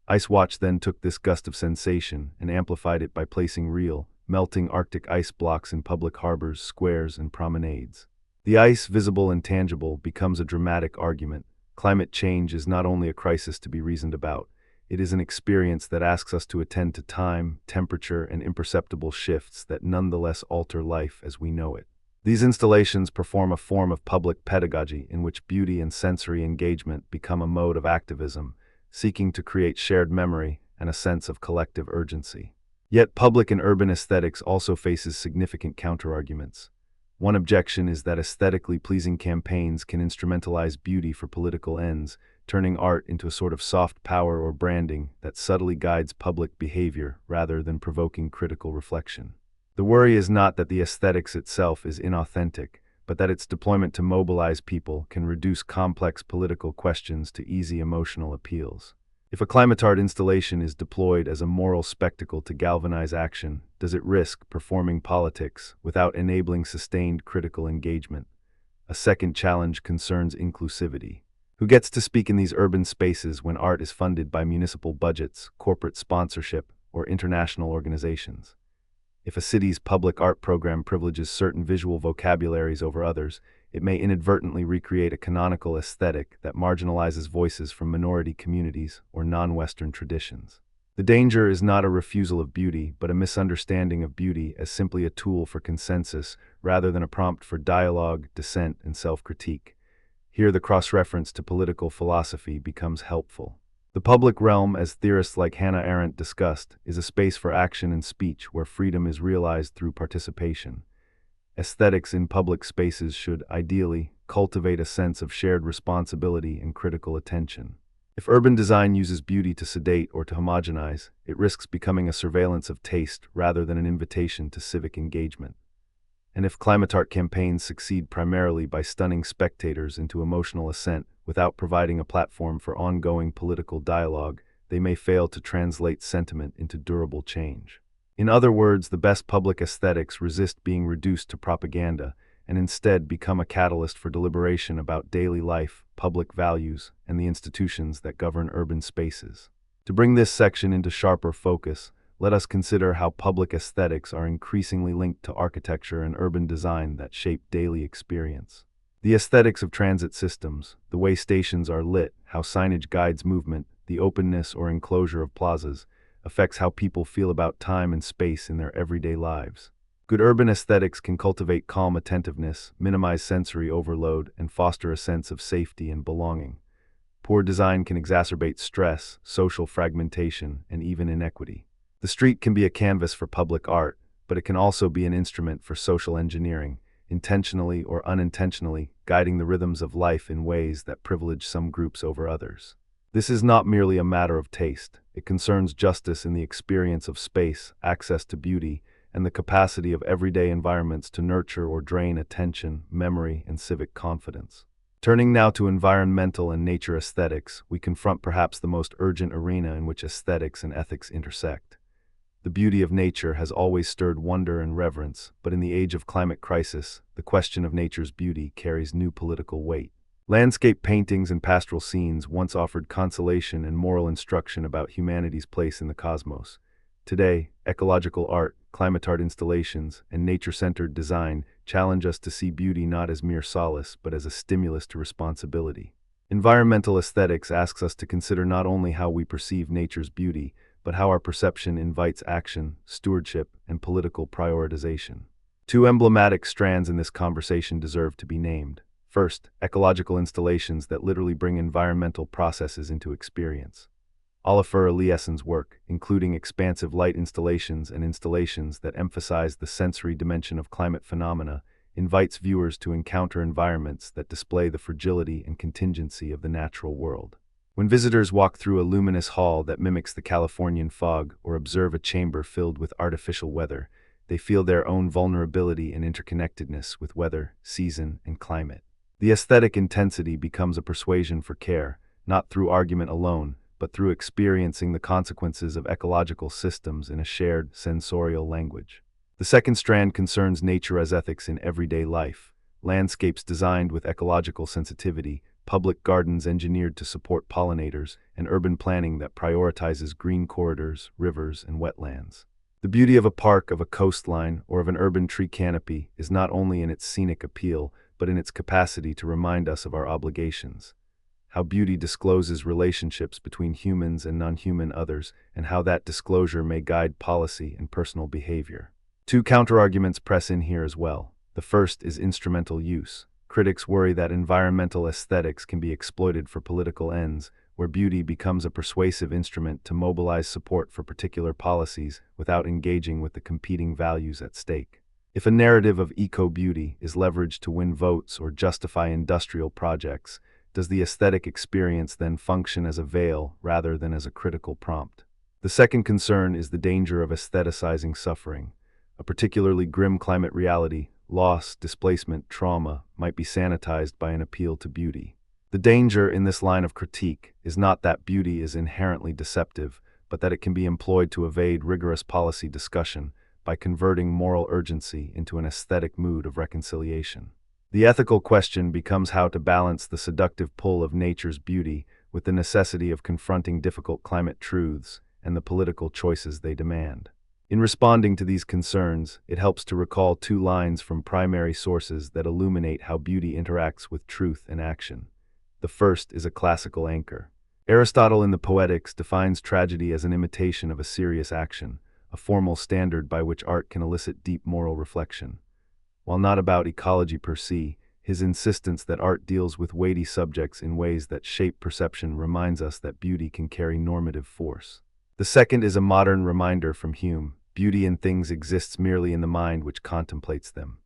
Ice Watch then took this gust of sensation and amplified it by placing real, melting Arctic ice blocks in public harbors, squares, and promenades. The ice, visible and tangible, becomes a dramatic argument. Climate change is not only a crisis to be reasoned about, it is an experience that asks us to attend to time, temperature, and imperceptible shifts that nonetheless alter life as we know it. These installations perform a form of public pedagogy in which beauty and sensory engagement become a mode of activism, seeking to create shared memory and a sense of collective urgency. Yet public and urban aesthetics also faces significant counterarguments. One objection is that aesthetically pleasing campaigns can instrumentalize beauty for political ends, turning art into a sort of soft power or branding that subtly guides public behavior rather than provoking critical reflection. The worry is not that the aesthetics itself is inauthentic, but that its deployment to mobilize people can reduce complex political questions to easy emotional appeals. If a climate art installation is deployed as a moral spectacle to galvanize action, does it risk performing politics without enabling sustained critical engagement? A second challenge concerns inclusivity. Who gets to speak in these urban spaces when art is funded by municipal budgets, corporate sponsorship, or international organizations? If a city's public art program privileges certain visual vocabularies over others, it may inadvertently recreate a canonical aesthetic that marginalizes voices from minority communities or non-Western traditions. The danger is not a refusal of beauty, but a misunderstanding of beauty as simply a tool for consensus rather than a prompt for dialogue, dissent, and self-critique. Here the cross-reference to political philosophy becomes helpful. The public realm, as theorists like Hannah Arendt discussed, is a space for action and speech where freedom is realized through participation. Aesthetics in public spaces should, ideally, cultivate a sense of shared responsibility and critical attention. If urban design uses beauty to sedate or to homogenize, it risks becoming a surveillance of taste rather than an invitation to civic engagement. And if climate art campaigns succeed primarily by stunning spectators into emotional assent without providing a platform for ongoing political dialogue, they may fail to translate sentiment into durable change. In other words, the best public aesthetics resist being reduced to propaganda and instead become a catalyst for deliberation about daily life, public values, and the institutions that govern urban spaces. To bring this section into sharper focus, let us consider how public aesthetics are increasingly linked to architecture and urban design that shape daily experience. The aesthetics of transit systems, the way stations are lit, how signage guides movement, the openness or enclosure of plazas, affects how people feel about time and space in their everyday lives. Good urban aesthetics can cultivate calm attentiveness, minimize sensory overload, and foster a sense of safety and belonging. Poor design can exacerbate stress, social fragmentation, and even inequity. The street can be a canvas for public art, but it can also be an instrument for social engineering, intentionally or unintentionally guiding the rhythms of life in ways that privilege some groups over others. This is not merely a matter of taste. It concerns justice in the experience of space, access to beauty, and the capacity of everyday environments to nurture or drain attention, memory, and civic confidence. Turning now to environmental and nature aesthetics, we confront perhaps the most urgent arena in which aesthetics and ethics intersect. The beauty of nature has always stirred wonder and reverence, but in the age of climate crisis, the question of nature's beauty carries new political weight. Landscape paintings and pastoral scenes once offered consolation and moral instruction about humanity's place in the cosmos. Today, ecological art, climate art installations, and nature-centered design challenge us to see beauty not as mere solace, but as a stimulus to responsibility. Environmental aesthetics asks us to consider not only how we perceive nature's beauty, but how our perception invites action, stewardship, and political prioritization. Two emblematic strands in this conversation deserve to be named. First, ecological installations that literally bring environmental processes into experience. Olafur Eliassen's work, including expansive light installations and installations that emphasize the sensory dimension of climate phenomena, invites viewers to encounter environments that display the fragility and contingency of the natural world. When visitors walk through a luminous hall that mimics the Californian fog or observe a chamber filled with artificial weather, they feel their own vulnerability and interconnectedness with weather, season, and climate. The aesthetic intensity becomes a persuasion for care, not through argument alone, but through experiencing the consequences of ecological systems in a shared sensorial language. The second strand concerns nature as ethics in everyday life. Landscapes designed with ecological sensitivity, public gardens engineered to support pollinators, and urban planning that prioritizes green corridors, rivers, and wetlands. The beauty of a park, of a coastline, or of an urban tree canopy is not only in its scenic appeal, but in its capacity to remind us of our obligations. How beauty discloses relationships between humans and non-human others, and how that disclosure may guide policy and personal behavior. Two counterarguments press in here as well. The first is instrumental use. Critics worry that environmental aesthetics can be exploited for political ends, where beauty becomes a persuasive instrument to mobilize support for particular policies without engaging with the competing values at stake. If a narrative of eco-beauty is leveraged to win votes or justify industrial projects, does the aesthetic experience then function as a veil rather than as a critical prompt? The second concern is the danger of aestheticizing suffering. A particularly grim climate reality, loss, displacement, trauma, might be sanitized by an appeal to beauty. The danger in this line of critique is not that beauty is inherently deceptive, but that it can be employed to evade rigorous policy discussion by converting moral urgency into an aesthetic mood of reconciliation. The ethical question becomes how to balance the seductive pull of nature's beauty with the necessity of confronting difficult climate truths and the political choices they demand. In responding to these concerns, it helps to recall two lines from primary sources that illuminate how beauty interacts with truth and action. The first is a classical anchor. Aristotle in the Poetics defines tragedy as an imitation of a serious action, a formal standard by which art can elicit deep moral reflection. While not about ecology per se, his insistence that art deals with weighty subjects in ways that shape perception reminds us that beauty can carry normative force. The second is a modern reminder from Hume: beauty in things exists merely in the mind which contemplates them.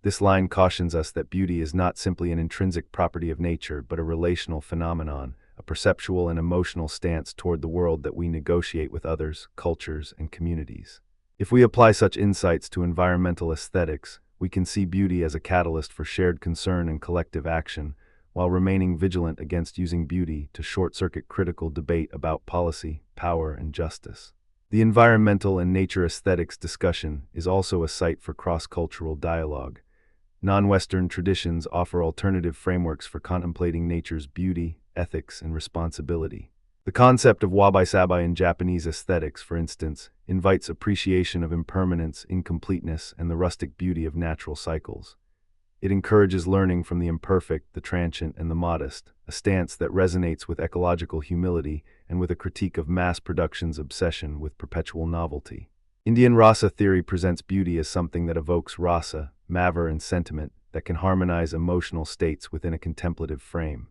This line cautions us that beauty is not simply an intrinsic property of nature, but a relational phenomenon, a perceptual and emotional stance toward the world that we negotiate with others, cultures, and communities. If we apply such insights to environmental aesthetics, we can see beauty as a catalyst for shared concern and collective action, while remaining vigilant against using beauty to short-circuit critical debate about policy, power, and justice. The environmental and nature aesthetics discussion is also a site for cross-cultural dialogue. Non-Western traditions offer alternative frameworks for contemplating nature's beauty, ethics, and responsibility. The concept of wabi-sabi in Japanese aesthetics, for instance, invites appreciation of impermanence, incompleteness, and the rustic beauty of natural cycles. It encourages learning from the imperfect, the transient, and the modest, a stance that resonates with ecological humility and with a critique of mass production's obsession with perpetual novelty. Indian rasa theory presents beauty as something that evokes rasa, matter, and sentiment that can harmonize emotional states within a contemplative frame.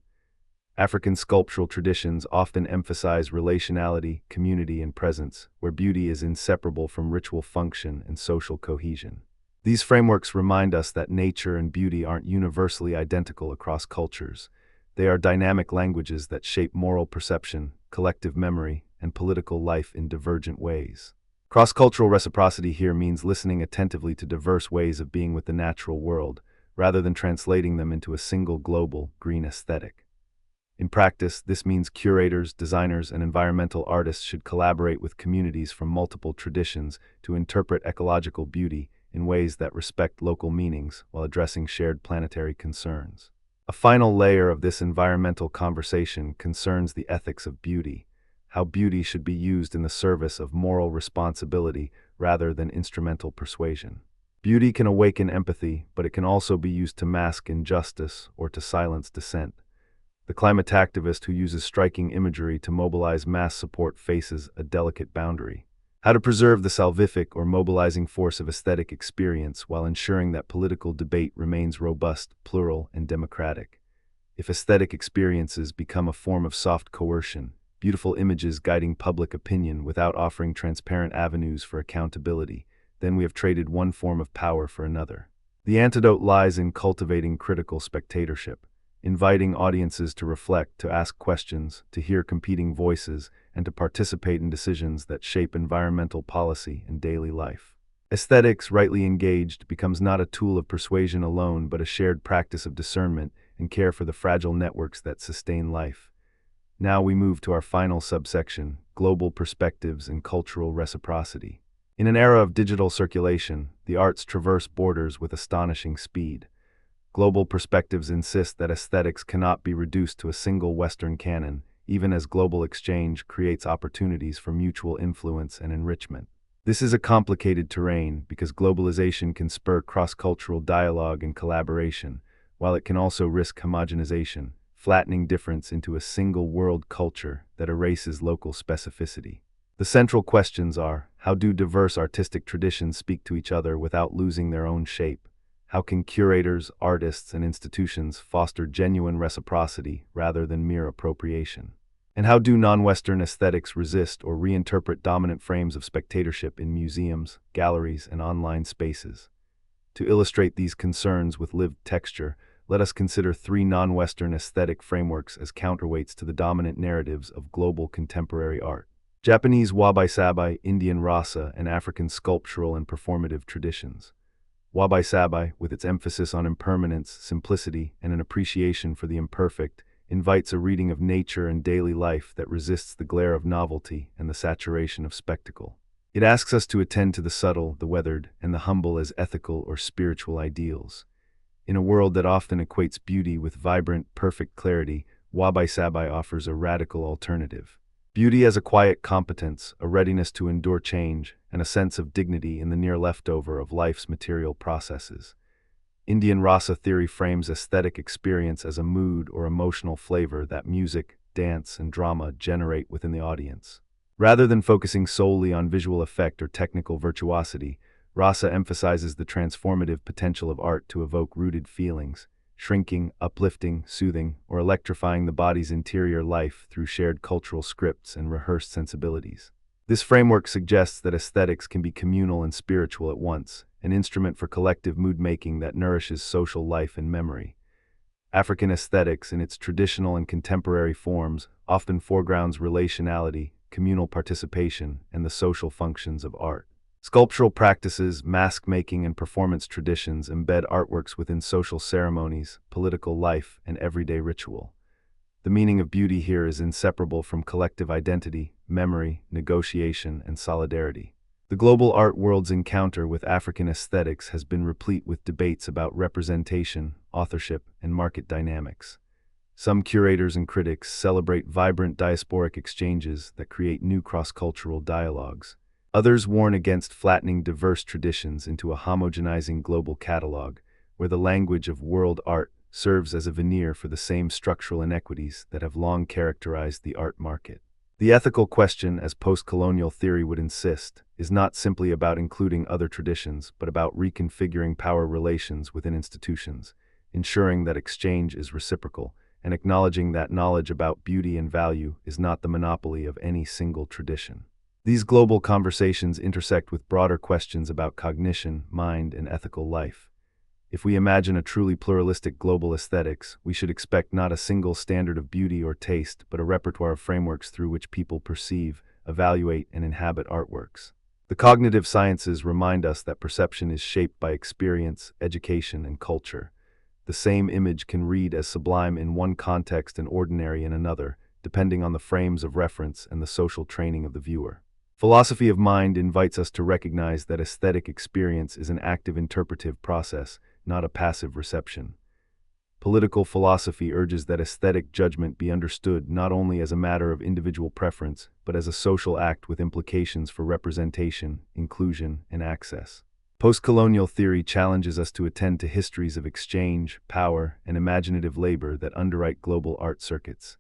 African sculptural traditions often emphasize relationality, community, and presence, where beauty is inseparable from ritual function and social cohesion. These frameworks remind us that nature and beauty aren't universally identical across cultures. They are dynamic languages that shape moral perception, collective memory, and political life in divergent ways. Cross-cultural reciprocity here means listening attentively to diverse ways of being with the natural world, rather than translating them into a single global, green aesthetic. In practice, this means curators, designers, and environmental artists should collaborate with communities from multiple traditions to interpret ecological beauty in ways that respect local meanings while addressing shared planetary concerns. A final layer of this environmental conversation concerns the ethics of beauty, how beauty should be used in the service of moral responsibility rather than instrumental persuasion. Beauty can awaken empathy, but it can also be used to mask injustice or to silence dissent. The climate activist who uses striking imagery to mobilize mass support faces a delicate boundary. How to preserve the salvific or mobilizing force of aesthetic experience while ensuring that political debate remains robust, plural, and democratic. If aesthetic experiences become a form of soft coercion, beautiful images guiding public opinion without offering transparent avenues for accountability, then we have traded one form of power for another. The antidote lies in cultivating critical spectatorship, inviting audiences to reflect, to ask questions, to hear competing voices, and to participate in decisions that shape environmental policy and daily life. Aesthetics, rightly engaged, becomes not a tool of persuasion alone, but a shared practice of discernment and care for the fragile networks that sustain life. Now we move to our final subsection, global perspectives and cultural reciprocity. In an era of digital circulation, the arts traverse borders with astonishing speed. Global perspectives insist that aesthetics cannot be reduced to a single Western canon, even as global exchange creates opportunities for mutual influence and enrichment. This is a complicated terrain because globalization can spur cross-cultural dialogue and collaboration, while it can also risk homogenization, flattening difference into a single world culture that erases local specificity. The central questions are, how do diverse artistic traditions speak to each other without losing their own shape? How can curators, artists, and institutions foster genuine reciprocity rather than mere appropriation? And how do non-Western aesthetics resist or reinterpret dominant frames of spectatorship in museums, galleries, and online spaces? To illustrate these concerns with lived texture, let us consider three non-Western aesthetic frameworks as counterweights to the dominant narratives of global contemporary art. Japanese wabi-sabi, Indian rasa, and African sculptural and performative traditions. Wabi-sabi, with its emphasis on impermanence, simplicity, and an appreciation for the imperfect, invites a reading of nature and daily life that resists the glare of novelty and the saturation of spectacle. It asks us to attend to the subtle, the weathered, and the humble as ethical or spiritual ideals. In a world that often equates beauty with vibrant, perfect clarity, wabi-sabi offers a radical alternative. Beauty as a quiet competence, a readiness to endure change, and a sense of dignity in the near leftover of life's material processes. Indian rasa theory frames aesthetic experience as a mood or emotional flavor that music, dance, and drama generate within the audience. Rather than focusing solely on visual effect or technical virtuosity, rasa emphasizes the transformative potential of art to evoke rooted feelings, shrinking, uplifting, soothing, or electrifying the body's interior life through shared cultural scripts and rehearsed sensibilities. This framework suggests that aesthetics can be communal and spiritual at once, an instrument for collective mood-making that nourishes social life and memory. African aesthetics, in its traditional and contemporary forms, often foregrounds relationality, communal participation, and the social functions of art. Sculptural practices, mask-making, and performance traditions embed artworks within social ceremonies, political life, and everyday ritual. The meaning of beauty here is inseparable from collective identity, memory, negotiation, and solidarity. The global art world's encounter with African aesthetics has been replete with debates about representation, authorship, and market dynamics. Some curators and critics celebrate vibrant diasporic exchanges that create new cross-cultural dialogues. Others warn against flattening diverse traditions into a homogenizing global catalog, where the language of world art serves as a veneer for the same structural inequities that have long characterized the art market. The ethical question, as post-colonial theory would insist, is not simply about including other traditions, but about reconfiguring power relations within institutions, ensuring that exchange is reciprocal, and acknowledging that knowledge about beauty and value is not the monopoly of any single tradition. These global conversations intersect with broader questions about cognition, mind, and ethical life. If we imagine a truly pluralistic global aesthetics, we should expect not a single standard of beauty or taste, but a repertoire of frameworks through which people perceive, evaluate, and inhabit artworks. The cognitive sciences remind us that perception is shaped by experience, education, and culture. The same image can read as sublime in one context and ordinary in another, depending on the frames of reference and the social training of the viewer. Philosophy of mind invites us to recognize that aesthetic experience is an active interpretive process, not a passive reception. Political philosophy urges that aesthetic judgment be understood not only as a matter of individual preference, but as a social act with implications for representation, inclusion, and access. Postcolonial theory challenges us to attend to histories of exchange, power, and imaginative labor that underwrite global art circuits.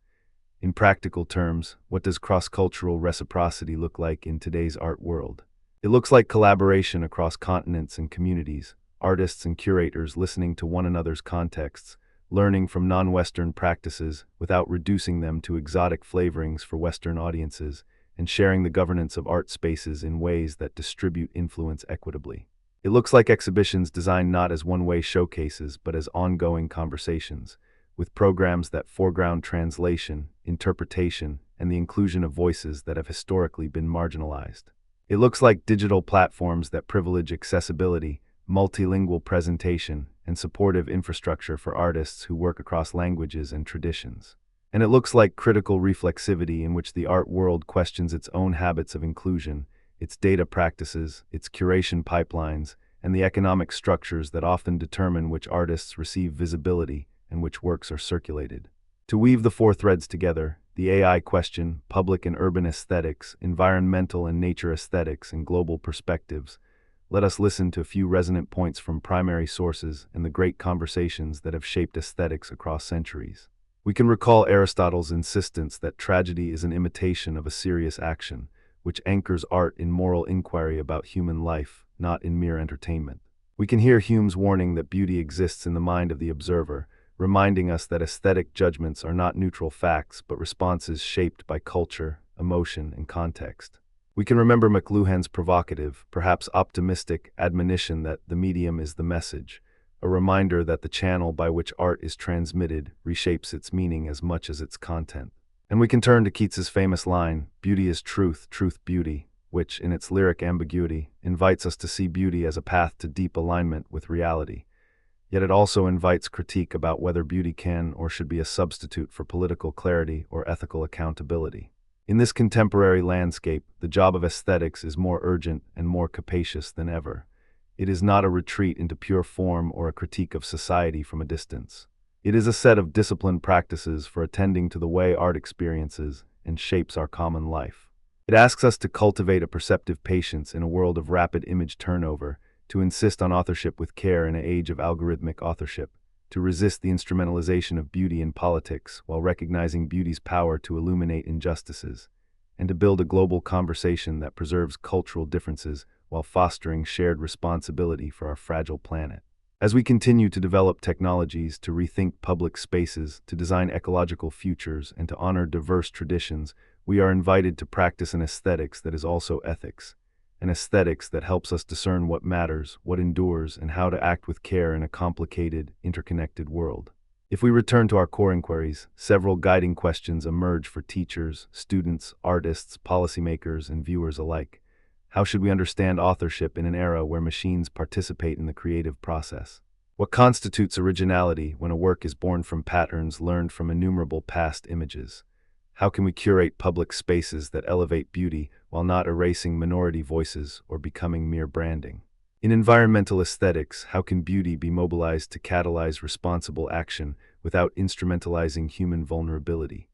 In practical terms, what does cross-cultural reciprocity look like in today's art world? It looks like collaboration across continents and communities, artists and curators listening to one another's contexts, learning from non-Western practices without reducing them to exotic flavorings for Western audiences, and sharing the governance of art spaces in ways that distribute influence equitably. It looks like exhibitions designed not as one-way showcases but as ongoing conversations, with programs that foreground translation, interpretation, and the inclusion of voices that have historically been marginalized. It looks like digital platforms that privilege accessibility, multilingual presentation, and supportive infrastructure for artists who work across languages and traditions. And it looks like critical reflexivity in which the art world questions its own habits of inclusion, its data practices, its curation pipelines, and the economic structures that often determine which artists receive visibility and which works are circulated. To weave the four threads together, the AI question, public and urban aesthetics, environmental and nature aesthetics, and global perspectives, let us listen to a few resonant points from primary sources and the great conversations that have shaped aesthetics across centuries. We can recall Aristotle's insistence that tragedy is an imitation of a serious action, which anchors art in moral inquiry about human life, not in mere entertainment. We can hear Hume's warning that beauty exists in the mind of the observer, reminding us that aesthetic judgments are not neutral facts but responses shaped by culture, emotion, and context. We can remember McLuhan's provocative, perhaps optimistic, admonition that the medium is the message, a reminder that the channel by which art is transmitted reshapes its meaning as much as its content. And we can turn to Keats's famous line, "Beauty is truth, truth beauty," which, in its lyric ambiguity, invites us to see beauty as a path to deep alignment with reality. Yet it also invites critique about whether beauty can or should be a substitute for political clarity or ethical accountability. In this contemporary landscape, the job of aesthetics is more urgent and more capacious than ever. It is not a retreat into pure form or a critique of society from a distance. It is a set of disciplined practices for attending to the way art experiences and shapes our common life. It asks us to cultivate a perceptive patience in a world of rapid image turnover, to insist on authorship with care in an age of algorithmic authorship, to resist the instrumentalization of beauty in politics while recognizing beauty's power to illuminate injustices, and to build a global conversation that preserves cultural differences while fostering shared responsibility for our fragile planet. As we continue to develop technologies to rethink public spaces, to design ecological futures, and to honor diverse traditions, we are invited to practice an aesthetics that is also ethics, an aesthetics that helps us discern what matters, what endures, and how to act with care in a complicated, interconnected world. If we return to our core inquiries, several guiding questions emerge for teachers, students, artists, policymakers, and viewers alike. How should we understand authorship in an era where machines participate in the creative process? What constitutes originality when a work is born from patterns learned from innumerable past images? How can we curate public spaces that elevate beauty while not erasing minority voices or becoming mere branding? In environmental aesthetics, how can beauty be mobilized to catalyze responsible action without instrumentalizing human vulnerability?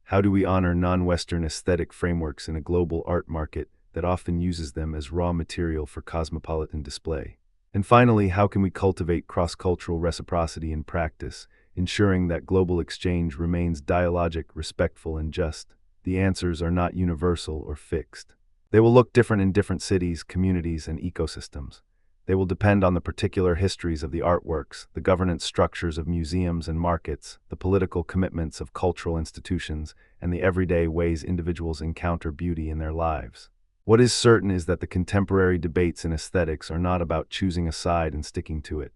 How do we honor non-Western aesthetic frameworks in a global art market that often uses them as raw material for cosmopolitan display? And finally, how can we cultivate cross-cultural reciprocity in practice, ensuring that global exchange remains dialogic, respectful, and just? The answers are not universal or fixed. They will look different in different cities, communities, and ecosystems. They will depend on the particular histories of the artworks, the governance structures of museums and markets, the political commitments of cultural institutions, and the everyday ways individuals encounter beauty in their lives. What is certain is that the contemporary debates in aesthetics are not about choosing a side and sticking to it.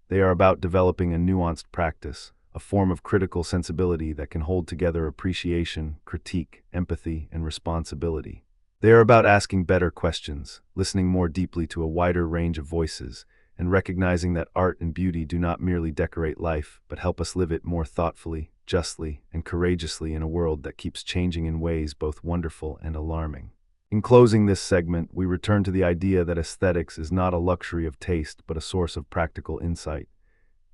They are about developing a nuanced practice, a form of critical sensibility that can hold together appreciation, critique, empathy, and responsibility. They are about asking better questions, listening more deeply to a wider range of voices, and recognizing that art and beauty do not merely decorate life, but help us live it more thoughtfully, justly, and courageously in a world that keeps changing in ways both wonderful and alarming. In closing this segment, we return to the idea that aesthetics is not a luxury of taste, but a source of practical insight.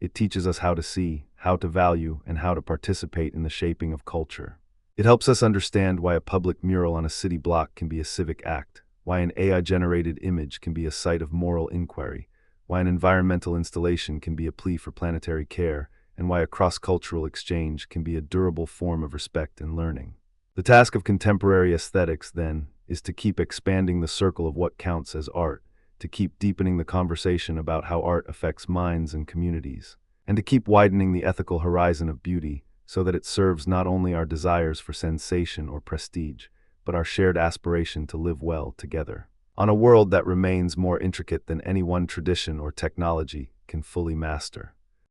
It teaches us how to see, how to value, and how to participate in the shaping of culture. It helps us understand why a public mural on a city block can be a civic act, why an AI-generated image can be a site of moral inquiry, why an environmental installation can be a plea for planetary care, and why a cross-cultural exchange can be a durable form of respect and learning. The task of contemporary aesthetics, then, is to keep expanding the circle of what counts as art, to keep deepening the conversation about how art affects minds and communities, and to keep widening the ethical horizon of beauty so that it serves not only our desires for sensation or prestige, but our shared aspiration to live well together. On a world that remains more intricate than any one tradition or technology can fully master.